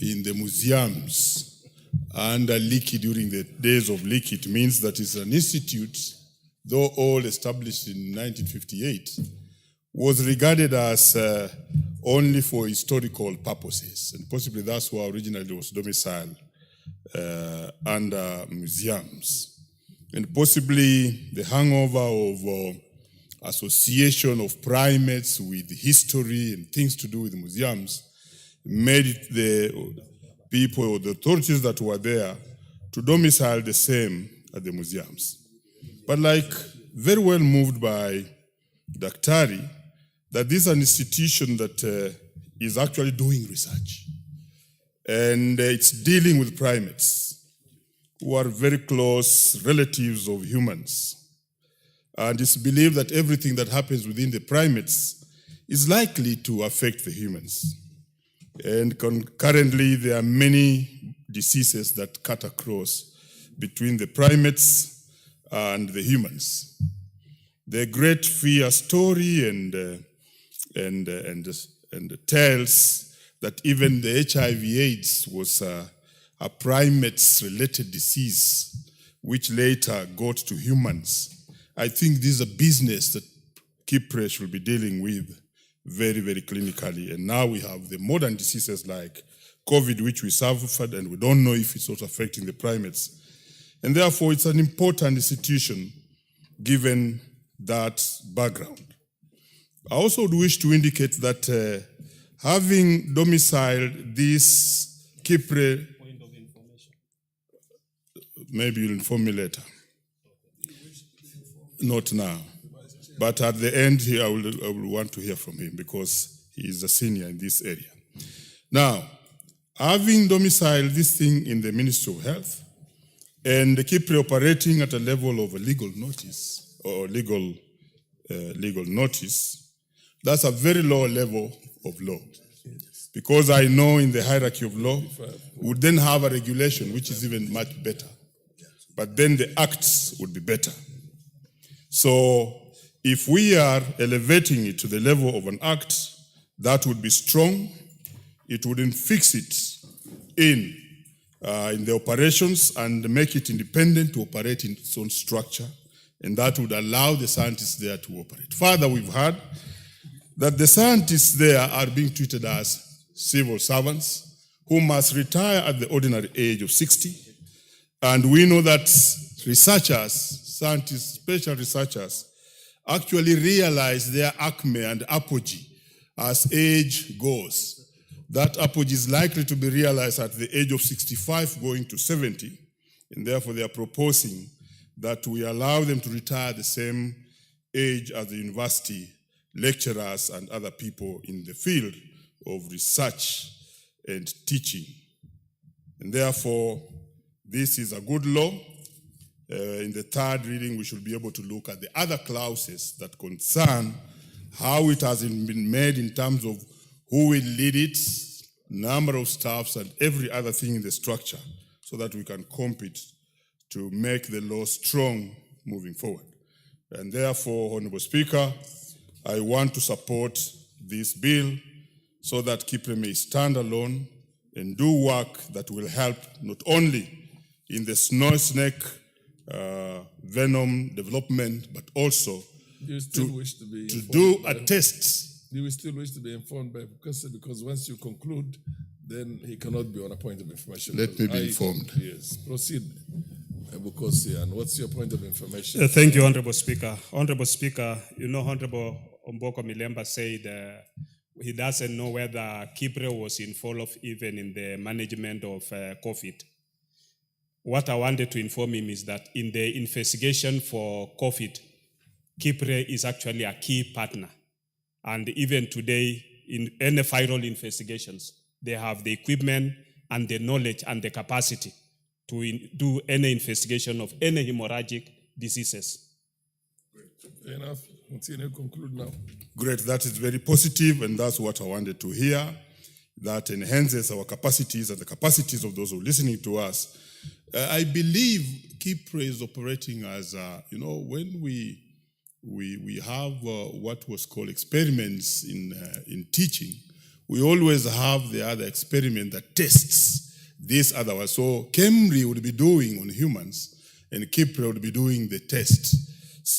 in the museums under Leakey during the days of Leakey, it means that it's an institute, though all established in 1958, was regarded as only for historical purposes. And possibly that's why originally it was domiciled under museums. And possibly the hangover of association of primates with history and things to do with museums made it the people or the authorities that were there to domicile the same at the museums. But like very well moved by Daktari, that this is an institution that is actually doing research. And it's dealing with primates who are very close relatives of humans. And it's believed that everything that happens within the primates is likely to affect the humans. And currently, there are many diseases that cut across between the primates and the humans. The great fear story and tells that even the HIV/AIDS was a primates-related disease, which later got to humans. I think this is a business that Chirchir should be dealing with very, very clinically. And now we have the modern diseases like COVID, which we suffered, and we don't know if it's also affecting the primates. And therefore, it's an important institution given that background. I also would wish to indicate that having domiciled this Chirchir, maybe you'll inform me later. Not now. But at the end here, I will want to hear from him because he is a senior in this area. Now, having domiciled this thing in the Ministry of Health and Chirchir operating at a level of a legal notice or legal notice, that's a very low level of law. Because I know in the hierarchy of law, we would then have a regulation which is even much better. But then the acts would be better. So if we are elevating it to the level of an act, that would be strong. It wouldn't fix it in the operations and make it independent to operate in its own structure. And that would allow the scientists there to operate. Further, we've heard that the scientists there are being treated as civil servants who must retire at the ordinary age of 60. And we know that researchers, scientists, special researchers, actually realize their acme and apogee as age goes. That apogee is likely to be realized at the age of 65 going to 70. And therefore, they are proposing that we allow them to retire the same age as the university lecturers and other people in the field of research and teaching. And therefore, this is a good law. In the third reading, we should be able to look at the other clauses that concern how it has been made in terms of who will lead it, number of staffs, and every other thing in the structure so that we can compete to make the law strong moving forward. And therefore, Honorable Speaker, I want to support this bill so that Chirchir may stand alone and do work that will help not only in the snow snake venom development, but also to do a test. Do we still wish to be informed by because once you conclude, then he cannot be on a point of information. Let me be informed. Yes, proceed. Bukosi, and what's your point of information? Thank you, Honorable Speaker. Honorable Speaker, you know, Honorable Omboko Milemba said he doesn't know whether Chirchir was involved even in the management of COVID. What I wanted to inform him is that in the investigation for COVID, Chirchir is actually a key partner. And even today, in any viral investigations, they have the equipment, and the knowledge and the capacity to do any investigation of any hemorrhagic diseases. Fair enough. Continue, conclude now. Great, that is very positive, and that's what I wanted to hear. That enhances our capacities and the capacities of those who are listening to us. I believe Kipre is operating as, when we have what was called experiments in teaching, we always have the other experiment that tests this otherwise. So Kemri would be doing on humans, and Kipre would be doing the test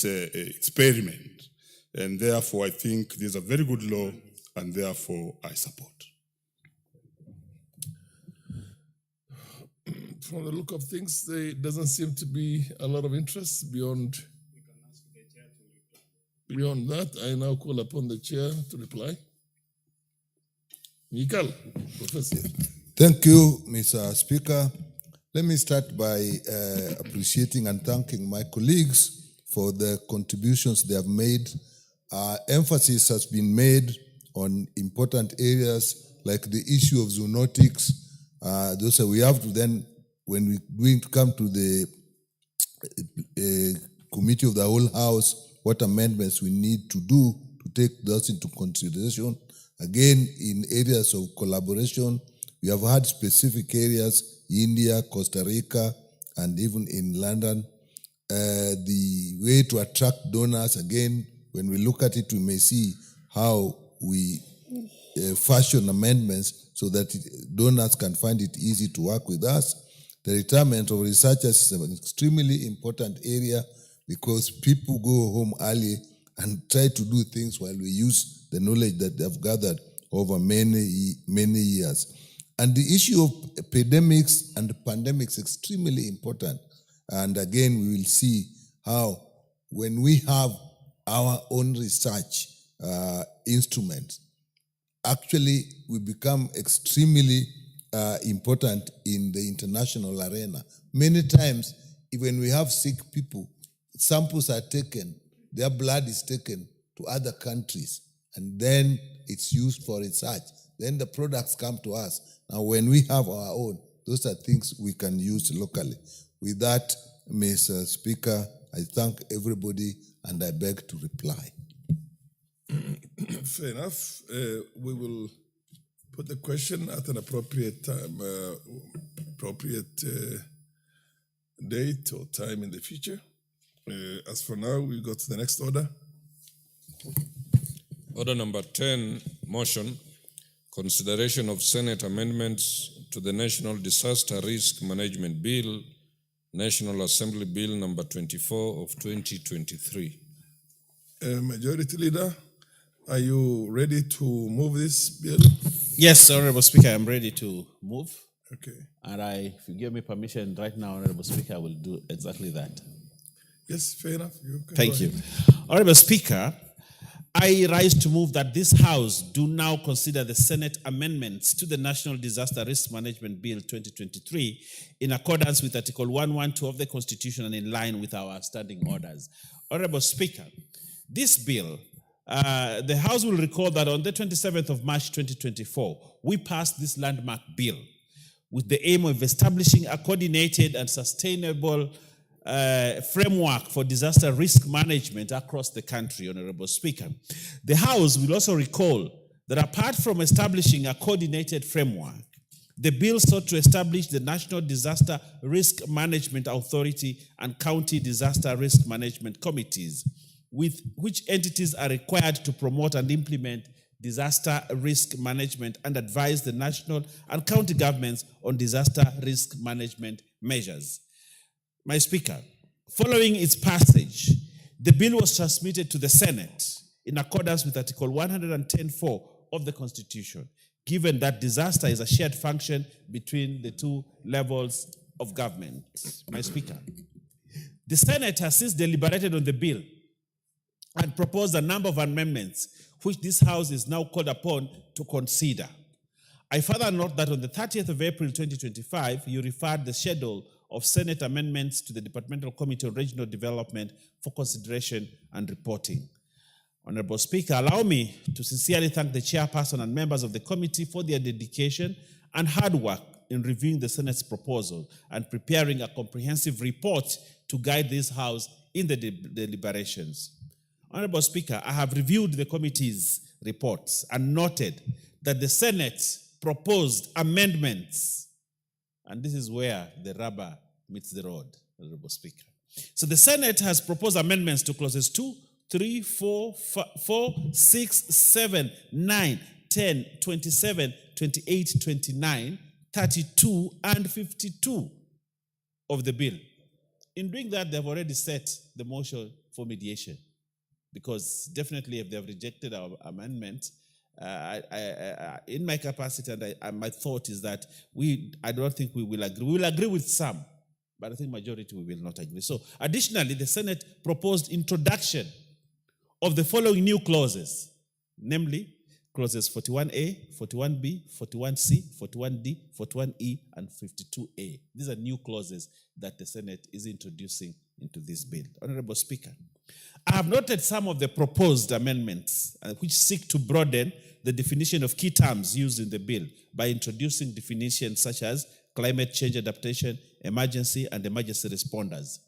experiment. And therefore, I think this is a very good law, and therefore I support. From the look of things, there doesn't seem to be a lot of interest beyond that. I now call upon the chair to reply. Mikal, Professor. Thank you, Mr. Speaker. Let me start by appreciating and thanking my colleagues for the contributions they have made. Emphasis has been made on important areas like the issue of zoonotics. Those are, we have to then, when we come to the committee of the whole house, what amendments we need to do to take those into consideration. Again, in areas of collaboration, we have had specific areas, India, Costa Rica, and even in London. The way to attract donors, again, when we look at it, we may see how we fashion amendments so that donors can find it easy to work with us. The retirement of researchers is an extremely important area because people go home early and try to do things while we use the knowledge that they have gathered over many years. And the issue of epidemics and pandemics is extremely important. And again, we will see how when we have our own research instruments, actually we become extremely important in the international arena. Many times, when we have sick people, samples are taken, their blood is taken to other countries, and then it's used for research. Then the products come to us. Now, when we have our own, those are things we can use locally. With that, Mr. Speaker, I thank everybody and I beg to reply. Fair enough. We will put the question at an appropriate time, appropriate date or time in the future. As for now, we go to the next order. Order number 10, motion, consideration of Senate amendments to the National Disaster Risk Management Bill, National Assembly Bill number 24 of 2023. Majority Leader, are you ready to move this bill? Yes, Honorable Speaker, I'm ready to move. Okay. And if you give me permission right now, Honorable Speaker, I will do exactly that. Yes, fair enough. Thank you. Honorable Speaker, I rise to move that this House do now consider the Senate amendments to the National Disaster Risk Management Bill 2023 in accordance with Article 112 of the Constitution and in line with our standing orders. Honorable Speaker, this bill, the House will recall that on the 27th of March 2024, we passed this landmark bill with the aim of establishing a coordinated and sustainable framework for disaster risk management across the country, Honorable Speaker. The House will also recall that apart from establishing a coordinated framework, the bill sought to establish the National Disaster Risk Management Authority and County Disaster Risk Management Committees, with which entities are required to promote and implement disaster risk management and advise the national and county governments on disaster risk management measures. My Speaker, following its passage, the bill was transmitted to the Senate in accordance with Article 110(4) of the Constitution, given that disaster is a shared function between the two levels of government. My Speaker, the Senate has since deliberated on the bill and proposed a number of amendments, which this House is now called upon to consider. I further note that on the 30th of April 2025, you referred the schedule of Senate amendments to the Departmental Committee on Regional Development for consideration and reporting. Honorable Speaker, allow me to sincerely thank the chairperson and members of the committee for their dedication and hard work in reviewing the Senate's proposal and preparing a comprehensive report to guide this House in the deliberations. Honorable Speaker, I have reviewed the committee's reports and noted that the Senate proposed amendments, and this is where the rubber meets the road, Honorable Speaker. So the Senate has proposed amendments to clauses 2, 3, 4, 6, 7, 9, 10, 27, 28, 29, 32, and 52 of the bill. In doing that, they've already set the motion for mediation, because definitely if they've rejected our amendment, in my capacity and my thought is that I don't think we will agree. We will agree with some, but I think majority we will not agree. So additionally, the Senate proposed introduction of the following new clauses, namely clauses 41A, 41B, 41C, 41D, 41E, and 52A. These are new clauses that the Senate is introducing into this bill. Honorable Speaker, I have noted some of the proposed amendments which seek to broaden the definition of key terms used in the bill by introducing definitions such as climate change adaptation, emergency, and emergency responders.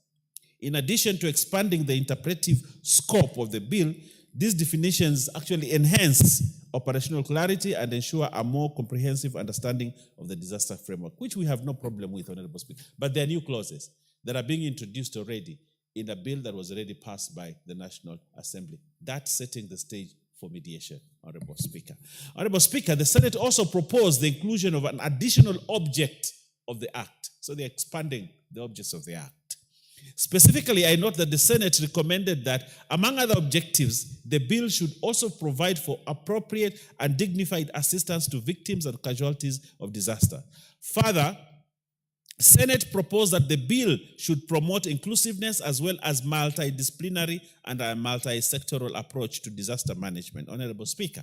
In addition to expanding the interpretive scope of the bill, these definitions actually enhance operational clarity and ensure a more comprehensive understanding of the disaster framework, which we have no problem with, Honorable Speaker. But there are new clauses that are being introduced already in a bill that was already passed by the National Assembly. That's setting the stage for mediation, Honorable Speaker. Honorable Speaker, the Senate also proposed the inclusion of an additional object of the Act. So they're expanding the objects of the Act. Specifically, I note that the Senate recommended that, among other objectives, the bill should also provide for appropriate and dignified assistance to victims and casualties of disaster. Further, Senate proposed that the bill should promote inclusiveness as well as multidisciplinary and a multi-sectoral approach to disaster management. Honorable Speaker,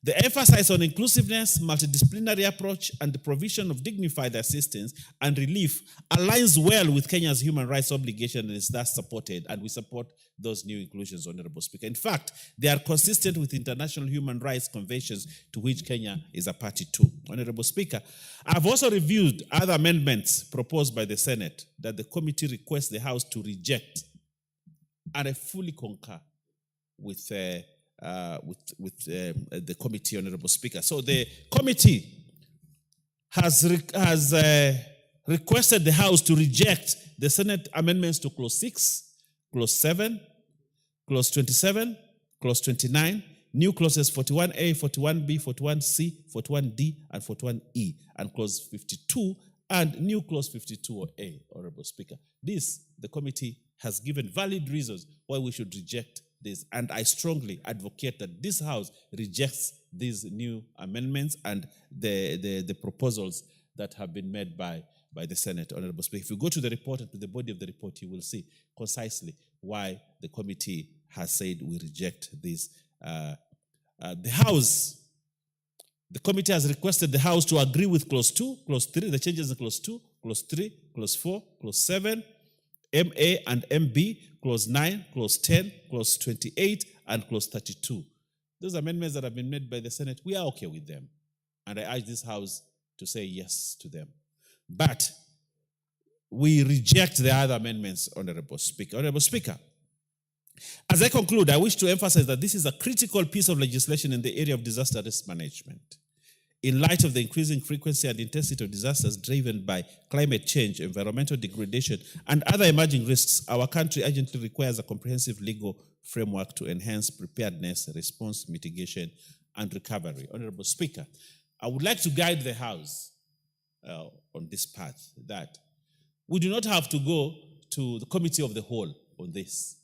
the emphasis on inclusiveness, multidisciplinary approach, and the provision of dignified assistance and relief aligns well with Kenya's human rights obligation and is thus supported, and we support those new inclusions, Honorable Speaker. In fact, they are consistent with international human rights conventions to which Kenya is a party to. Honorable Speaker, I've also reviewed other amendments proposed by the Senate that the committee requests the House to reject, and I fully concur with the committee, Honorable Speaker. So the committee has requested the House to reject the Senate amendments to Clause 6, Clause 7, Clause 27, Clause 29, new clauses 41A, 41B, 41C, 41D, and 41E, and Clause 52, and new Clause 52A, Honorable Speaker. The committee has given valid reasons why we should reject this, and I strongly advocate that this House rejects these new amendments and the proposals that have been made by the Senate, Honorable Speaker. If you go to the report and to the body of the report, you will see concisely why the committee has said we reject this. The committee has requested the House to agree with Clause 2, Clause 3, the changes in Clause 2, Clause 3, Clause 4, Clause 7, MA and MB, Clause 9, Clause 10, Clause 28, and Clause 32. Those amendments that have been made by the Senate, we are okay with them. And I urge this House to say yes to them. But we reject the other amendments, Honorable Speaker. Honorable Speaker, as I conclude, I wish to emphasize that this is a critical piece of legislation in the area of disaster risk management. In light of the increasing frequency and intensity of disasters driven by climate change, environmental degradation, and other emerging risks, our country urgently requires a comprehensive legal framework to enhance preparedness, response, mitigation, and recovery. Honorable Speaker, I would like to guide the House on this path, that we do not have to go to the Committee of the Whole on this,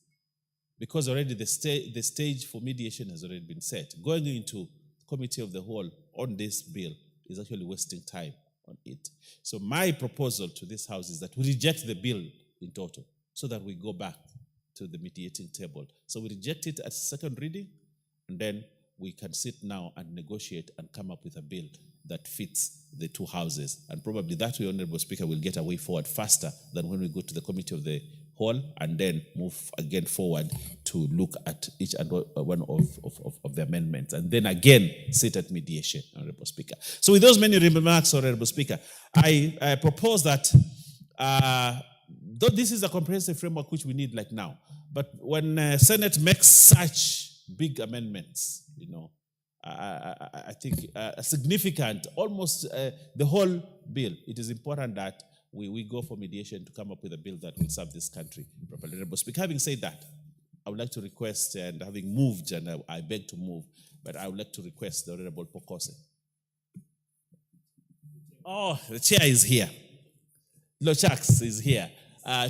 because already the stage for mediation has already been set. Going into Committee of the Whole on this bill is actually wasting time on it. So my proposal to this House is that we reject the bill in total so that we go back to the mediating table. So we reject it at second reading, and then we can sit now and negotiate and come up with a bill that fits the two houses. And probably that way, Honorable Speaker, will get a way forward faster than when we go to the Committee of the whole and then move again forward to look at each and one of the amendments and then again sit at mediation, Honorable Speaker. So with those many remarks, Honorable Speaker, I propose that though this is a comprehensive framework which we need like now, but when Senate makes such big amendments, I think significant, almost the whole bill, it is important that we go for mediation to come up with a bill that will serve this country properly. Honorable Speaker, having said that, I would like to request, and having moved, and I beg to move, but I would like to request the Honorable Pokose. Oh, the chair is here. Lochax is here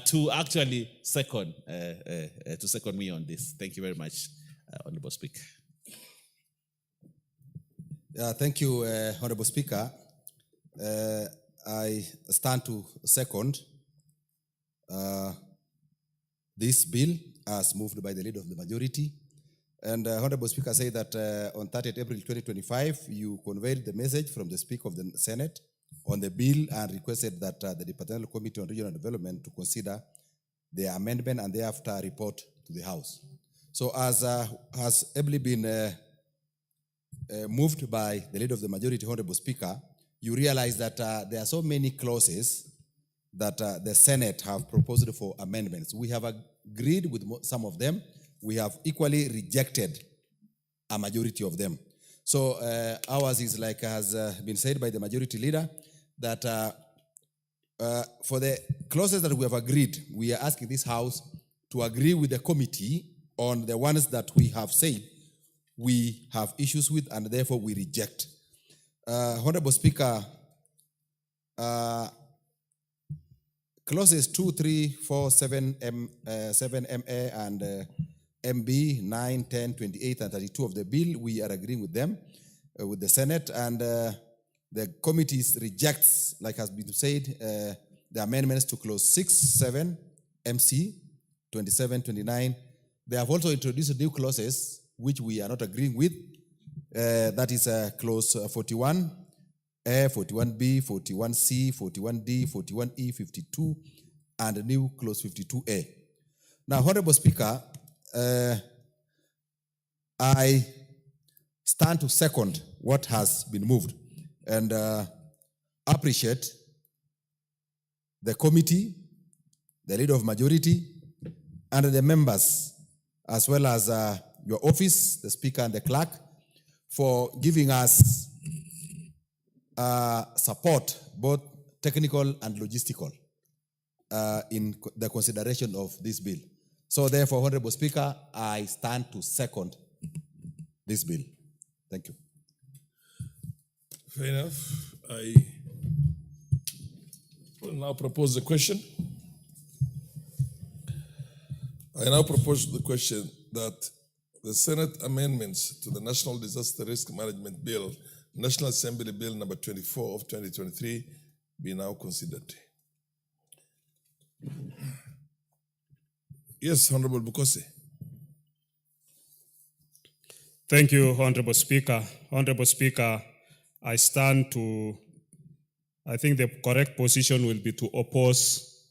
to actually second me on this. Thank you very much, Honorable Speaker. Thank you, Honorable Speaker. I stand to second this bill as moved by the leader of the majority. And Honorable Speaker said that on 30th April 2025, you conveyed the message from the Speaker of the Senate on the bill and requested that the Departmental Committee on Regional Development to consider the amendment and thereafter report to the House. So as has ably been moved by the leader of the majority, Honorable Speaker, you realize that there are so many clauses that the Senate have proposed for amendments. We have agreed with some of them. We have equally rejected a majority of them. So ours is like has been said by the majority leader that for the clauses that we have agreed, we are asking this House to agree with the committee on the ones that we have said we have issues with and therefore we reject. Honorable Speaker, clauses 2, 3, 4, 7, 7MA and MB 9, 10, 28, and 32 of the bill, we are agreeing with them, with the Senate, and the committee rejects, like has been said, the amendments to clause 6, 7, MC 27, 29. They have also introduced new clauses which we are not agreeing with. That is clause 41, A, 41B, 41C, 41D, 41E, 52, and a new clause 52A. Now, Honorable Speaker, I stand to second what has been moved and appreciate the committee, the leader of majority, and the members, as well as your office, the Speaker and the Clerk, for giving us support, both technical and logistical, in the consideration of this bill. So therefore, Honorable Speaker, I stand to second this bill. Thank you. Fair enough. I will now propose the question. I now propose the question that the Senate amendments to the National Disaster Risk Management Bill, National Assembly Bill number 24 of 2023, be now considered. Yes, Honorable Bukose. Thank you, Honorable Speaker. Honorable Speaker, I stand to, I think the correct position will be to oppose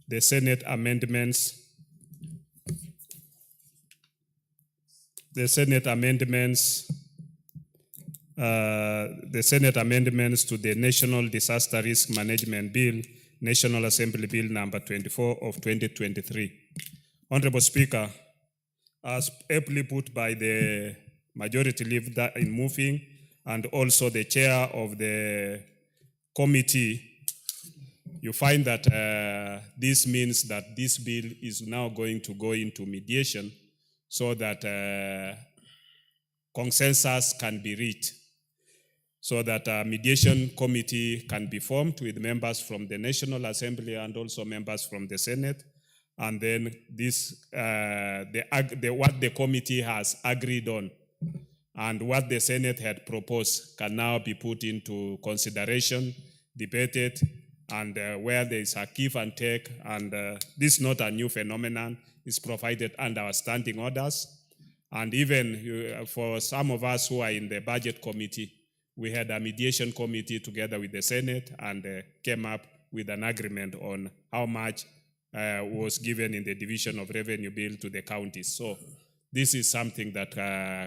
the Senate amendments. The Senate amendments to the National Disaster Risk Management Bill, National Assembly Bill number 24 of 2023. Honorable Speaker, as aptly put by the majority leader in moving and also the chair of the committee, you find that this means that this bill is now going to go into mediation so that consensus can be reached, so that a mediation committee can be formed with members from the National Assembly and also members from the Senate. And then this, what the committee has agreed on and what the Senate had proposed can now be put into consideration, debated, and where there is a give and take. And this is not a new phenomenon. It's provided under our standing orders. And even for some of us who are in the budget committee, we had a mediation committee together with the Senate and came up with an agreement on how much was given in the division of revenue bill to the counties. So this is something that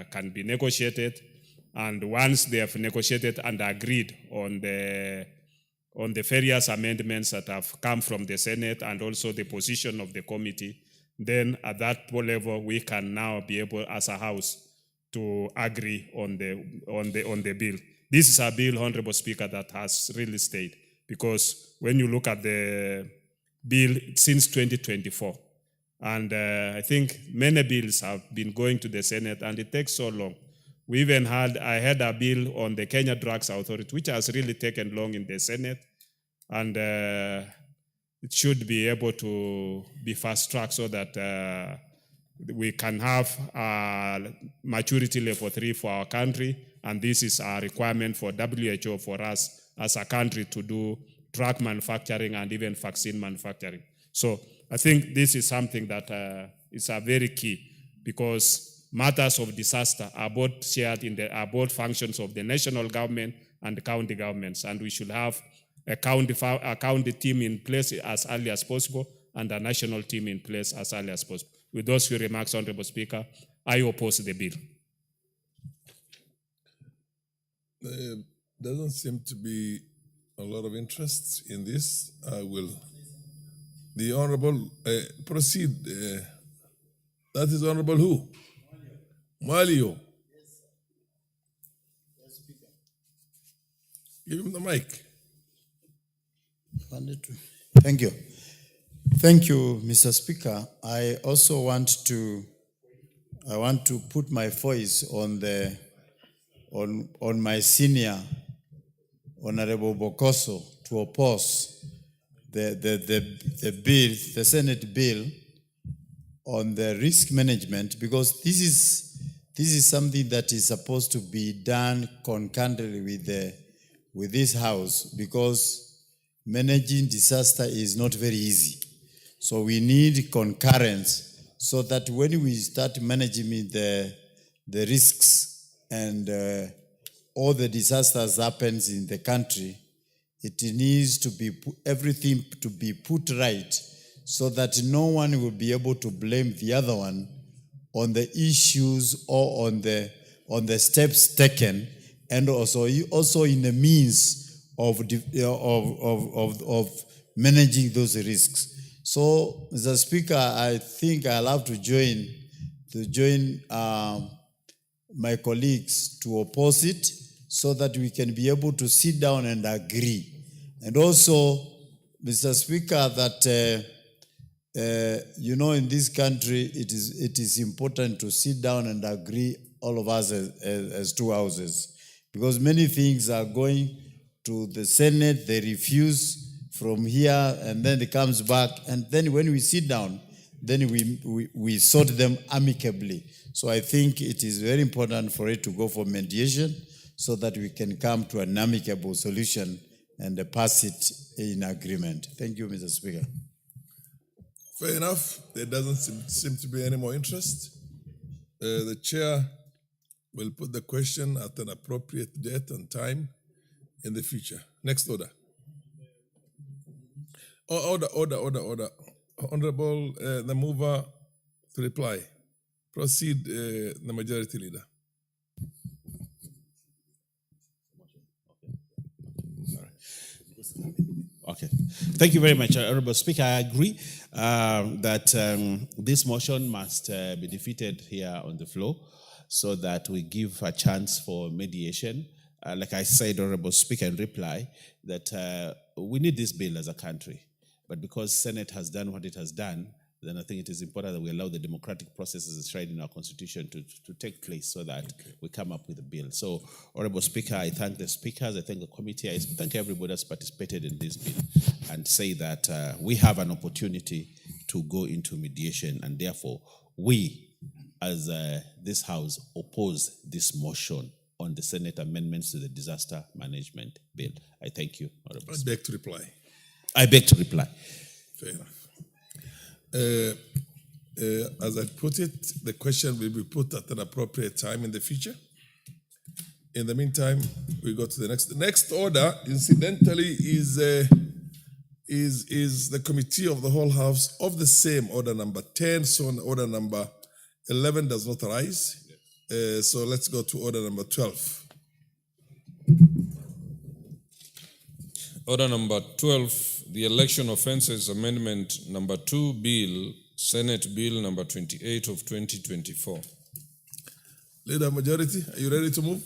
can be negotiated, and once they have negotiated and agreed on the various amendments that have come from the Senate and also the position of the committee, then at that level we can now be able as a House to agree on the bill. This is a bill, Honorable Speaker, that has really stayed, because when you look at the bill since 2024, and I think many bills have been going to the Senate and it takes so long. We even I had a bill on the Kenya Drugs Authority, which has really taken long in the Senate, and it should be able to be fast-tracked so that we can have maturity level 3 for our country, and this is a requirement for WHO for us as a country to do drug manufacturing and even vaccine manufacturing. So I think this is something that is a very key, because matters of disaster are both shared are both functions of the national government and the county governments, and we should have a county team in place as early as possible and a national team in place as early as possible. With those few remarks, Honorable Speaker, I oppose the bill. There doesn't seem to be a lot of interest in this. I will. The Honorable, proceed. That is Honorable who? Malio. Give him the mic. Thank you. Thank you, Mr. Speaker. I also want to put my voice on my senior Honorable Bokoso to oppose the bill, the Senate bill on the risk management, because this is something that is supposed to be done concurrently with this House, because managing disaster is not very easy. So we need concurrence so that when we start managing the risks and all the disasters happens in the country, it needs to be everything to be put right, so that no one will be able to blame the other one on the issues or on the steps taken, and also in the means of managing those risks. So, Mr. Speaker, I think I'll have to join my colleagues to oppose it, so that we can be able to sit down and agree. And also, Mr. Speaker, that in this country, it is important to sit down and agree, all of us as two houses, because many things are going to the Senate, they refuse from here, and then it comes back, and then when we sit down, then we sort them amicably. So I think it is very important for it to go for mediation, so that we can come to an amicable solution and pass it in agreement. Thank you, Mr. Speaker. Fair enough. There doesn't seem to be any more interest. The chair will put the question at an appropriate date and time in the future. Next order. Order. Honorable, the mover to reply. Proceed, the majority leader. Okay. Thank you very much, Honorable Speaker. I agree that this motion must be defeated here on the floor, so that we give a chance for mediation. Like I said, Honorable Speaker, in reply, that we need this bill as a country. But because Senate has done what it has done, then I think it is important that we allow the democratic processes enshrined in our Constitution to take place, so that we come up with a bill. So, Honorable Speaker, I thank the speakers, I thank the committee, I thank everybody that's participated in this bill, and say that we have an opportunity to go into mediation, and therefore we, as this House, oppose this motion on the Senate amendments to the disaster management bill. I thank you, Honorable Speaker. I beg to reply. I beg to reply. Fair enough. As I put it, the question will be put at an appropriate time in the future. In the meantime, we go to the next. The next order, incidentally, is is the committee of the whole house of the same order number 10, so order number 11 does not arise. So let's go to order number 12. Order number 12, the Election Offences Amendment number 2 Bill, Senate Bill number 28 of 2024. Leader Majority, are you ready to move?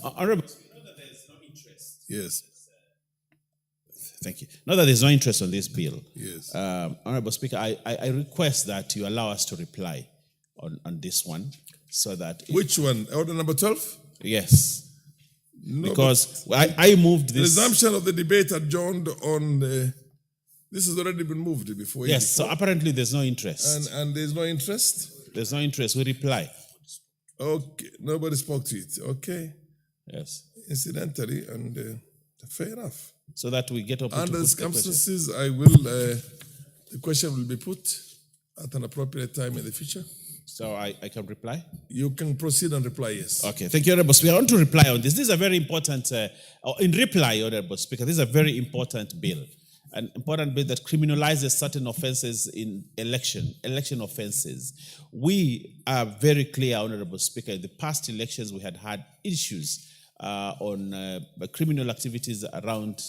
Honorable, know that there is no interest. Yes. Thank you. Now that there's no interest on this bill, Yes. Honorable Speaker, I request that you allow us to reply on this one so that... Which one? Order number 12? Yes. No, because I moved this... Resumption of the debate adjourned on... this has already been moved before. Yes, so apparently there's no interest. And there's no interest? There's no interest. We reply. Okay. Nobody spoke to it. Okay. Yes. Incidentally, and fair enough. So that we get up to under put circumstances, I will... the question will be put at an appropriate time in the future. So I can reply? You can proceed and reply, yes. Okay, thank you, Honorable Speaker. I want to reply on this. This is a very important, in reply, Honorable Speaker, this is a very important bill. An important bill that criminalizes certain offenses in election offenses. We are very clear, Honorable Speaker, in the past elections we had issues on criminal activities around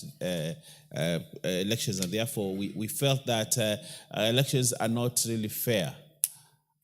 elections, and therefore we felt that elections are not really fair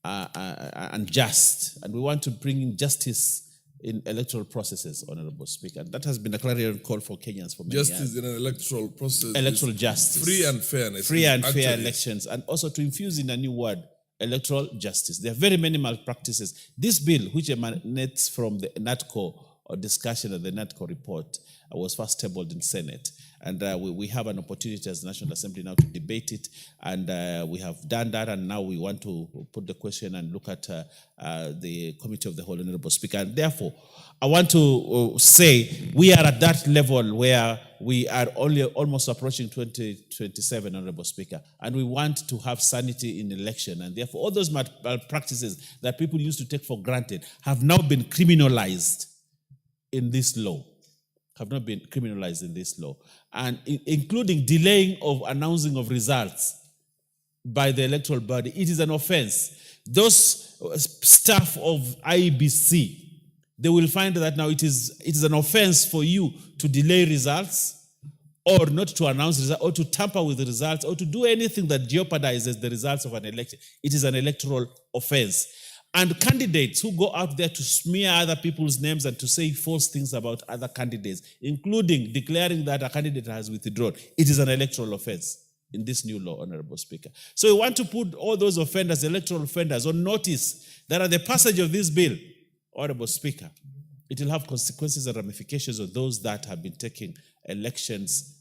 and just, and we want to bring in justice in electoral processes, Honorable Speaker. And that has been a clarion call for Kenyans for many years. Justice in an electoral process. Electoral justice. Free and fairness. Free and fair elections. And also to infuse in a new word, electoral justice. There are very many malpractices. This bill, which emanates from the NATCO or discussion of the NATCO report, was first tabled in Senate. And we have an opportunity as National Assembly now to debate it. And we have done that. And now we want to put the question and look at the Committee of the Whole, Honorable Speaker. And therefore, I want to say we are at that level where we are only almost approaching 2027, Honorable Speaker. And we want to have sanity in election. And therefore, all those malpractices that people used to take for granted have now been criminalized in this law. Have not been criminalized in this law, and including delaying of announcing of results by the electoral body. It is an offense. Those staff of IEBC, they will find that now it is an offense for you to delay results or not to announce results or to tamper with the results or to do anything that jeopardizes the results of an election. It is an electoral offense. And candidates who go out there to smear other people's names and to say false things about other candidates, including declaring that a candidate has withdrawn, it is an electoral offense in this new law, Honorable Speaker. So we want to put all those offenders, electoral offenders, on notice that at the passage of this bill, Honorable Speaker, it will have consequences and ramifications of those that have been taking elections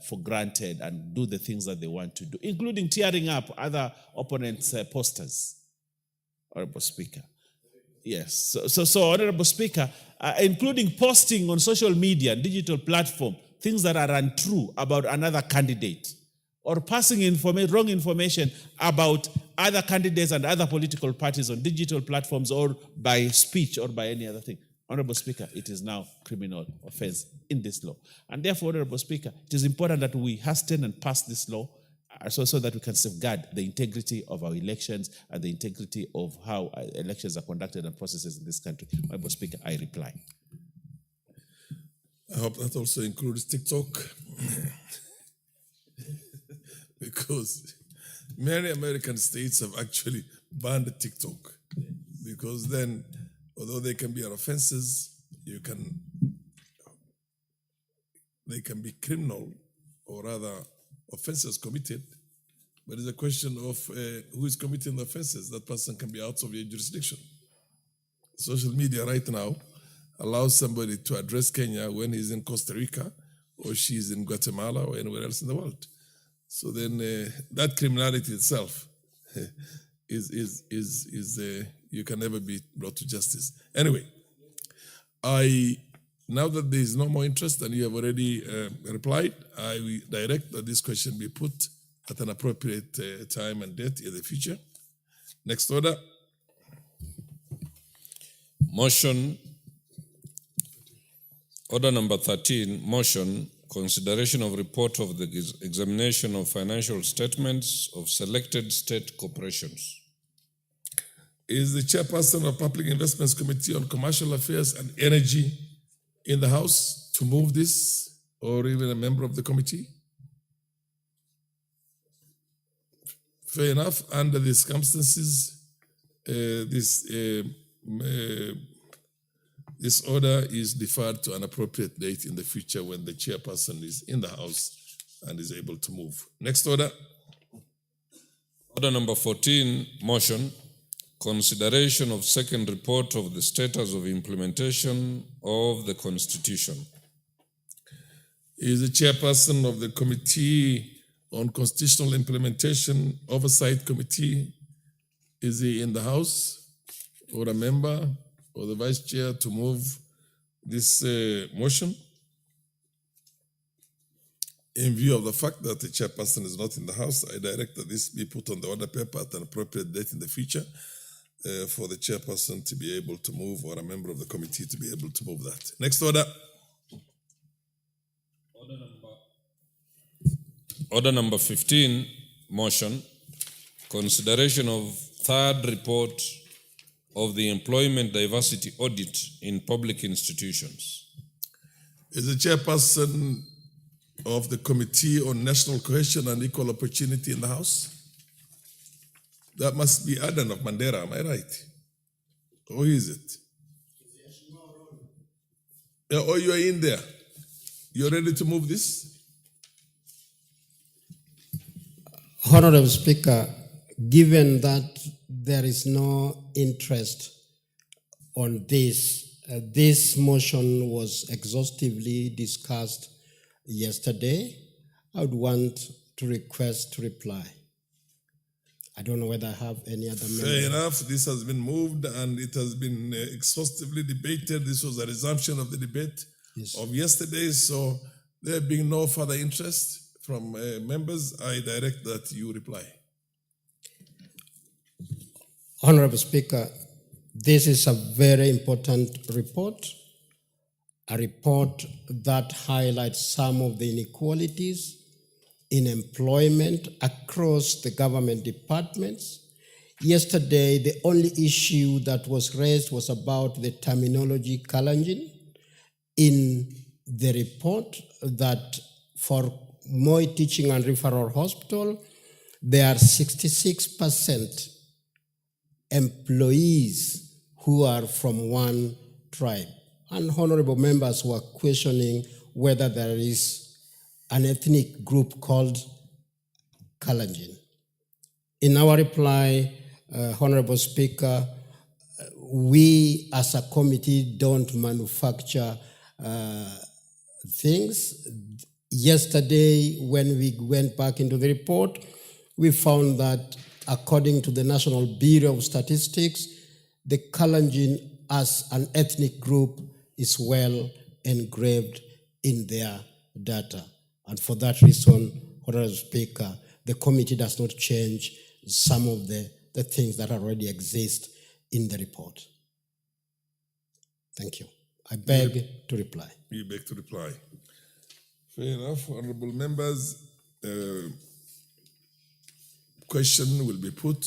for granted and do the things that they want to do, including tearing up other opponents' posters. Honorable Speaker. Yes. So Honorable Speaker, including posting on social media and digital platform things that are untrue about another candidate, or passing wrong information about other candidates and other political parties on digital platforms or by speech or by any other thing. Honorable Speaker, it is now criminal offense in this law. And therefore, Honorable Speaker, it is important that we hasten and pass this law so that we can safeguard the integrity of our elections and the integrity of how elections are conducted and processes in this country. Honorable Speaker, I reply. I hope that also includes TikTok. Because many American states have actually banned TikTok. Because then, although they can be offenses, they can be criminal, or rather offenses committed, but it's a question of who is committing the offenses. That person can be out of your jurisdiction. Social media right now allows somebody to address Kenya when he's in Costa Rica or she's in Guatemala or anywhere else in the world. So then that criminality itself is you can never be brought to justice. Anyway, now that there is no more interest and you have already replied, I will direct that this question be put at an appropriate time and date in the future. Next order. Motion, order number 13, motion consideration of report of the examination of financial statements of selected state corporations. Is the chairperson of Public Investments Committee on Commercial Affairs and Energy in the House to move this, or even a member of the committee? Fair enough. Under the circumstances, this order is deferred to an appropriate date in the future when the chairperson is in the House and is able to move. Next order. Order number 14, motion, consideration of second report of the status of implementation of the Constitution. Is the chairperson of the Committee on Constitutional Implementation Oversight Committee, is he in the House, or a member, or the Vice Chair to move this motion? In view of the fact that the chairperson is not in the House, I direct that this be put on the order paper at an appropriate date in the future for the chairperson to be able to move, or a member of the committee to be able to move that. Next order. Order number 15, motion, consideration of third report of the employment diversity audit in public institutions. Is the chairperson of the Committee on National Cohesion and Equal Opportunity in the House? That must be Adan of Mandera, am I right? Or is it? Yeah, or you are in there. You're ready to move this? Honorable Speaker, given that there is no interest on this, this motion was exhaustively discussed yesterday. I would want to request to reply. I don't know whether I have any other member. Fair enough. This has been moved and it has been exhaustively debated. This was a resumption of the debate of yesterday. So there being no further interest from members, I direct that you reply. Honorable Speaker, this is a very important report, a report that highlights some of the inequalities in employment across the government departments. Yesterday, the only issue that was raised was about the terminology challenging in the report that for Moi Teaching and Referral Hospital, there are 66% employees who are from one tribe. And honorable members were questioning whether there is an ethnic group called Kalenjin. In our reply, Honorable Speaker, we as a committee don't manufacture things. Yesterday, when we went back into the report, we found that according to the National Bureau of Statistics, the Kalenjin as an ethnic group is well engraved in their data. And for that reason, Honorable Speaker, the committee does not change some of the things that already exist in the report. Thank you. I beg to reply. You beg to reply. Fair enough. Honorable members, question will be put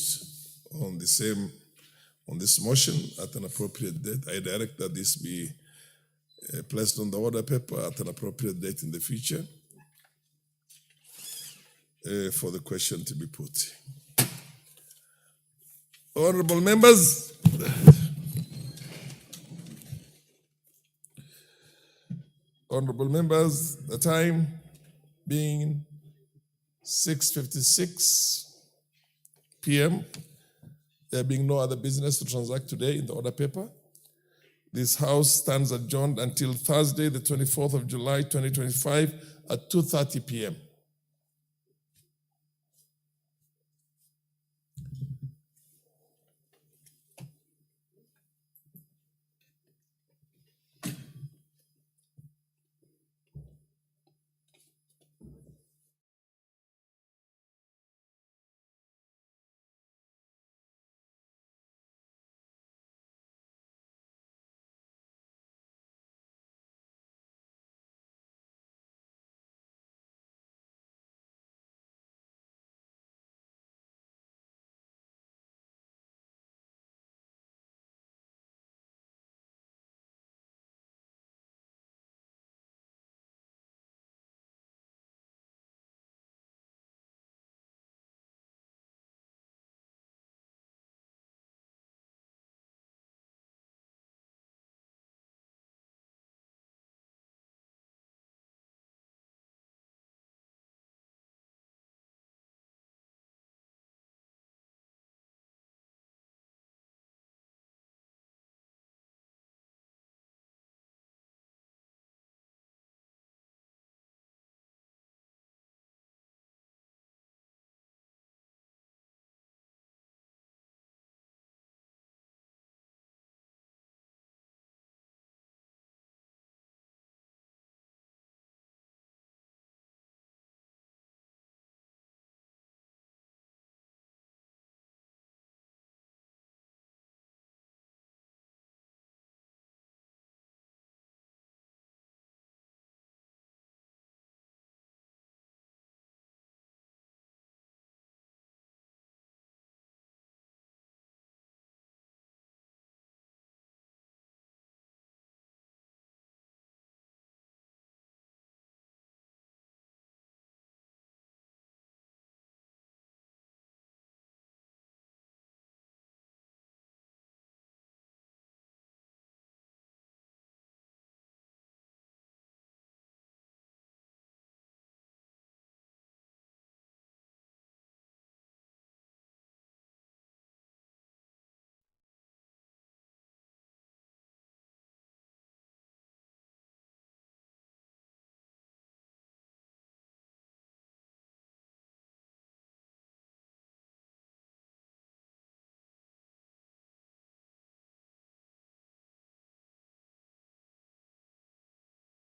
on this motion at an appropriate date. I direct that this be placed on the order paper at an appropriate date in the future for the question to be put. Honorable members, the time being 6:56 p.m., there being no other business to transact today in the order paper, this House stands adjourned until Thursday, the 24th of July, 2025 at 2:30 p.m.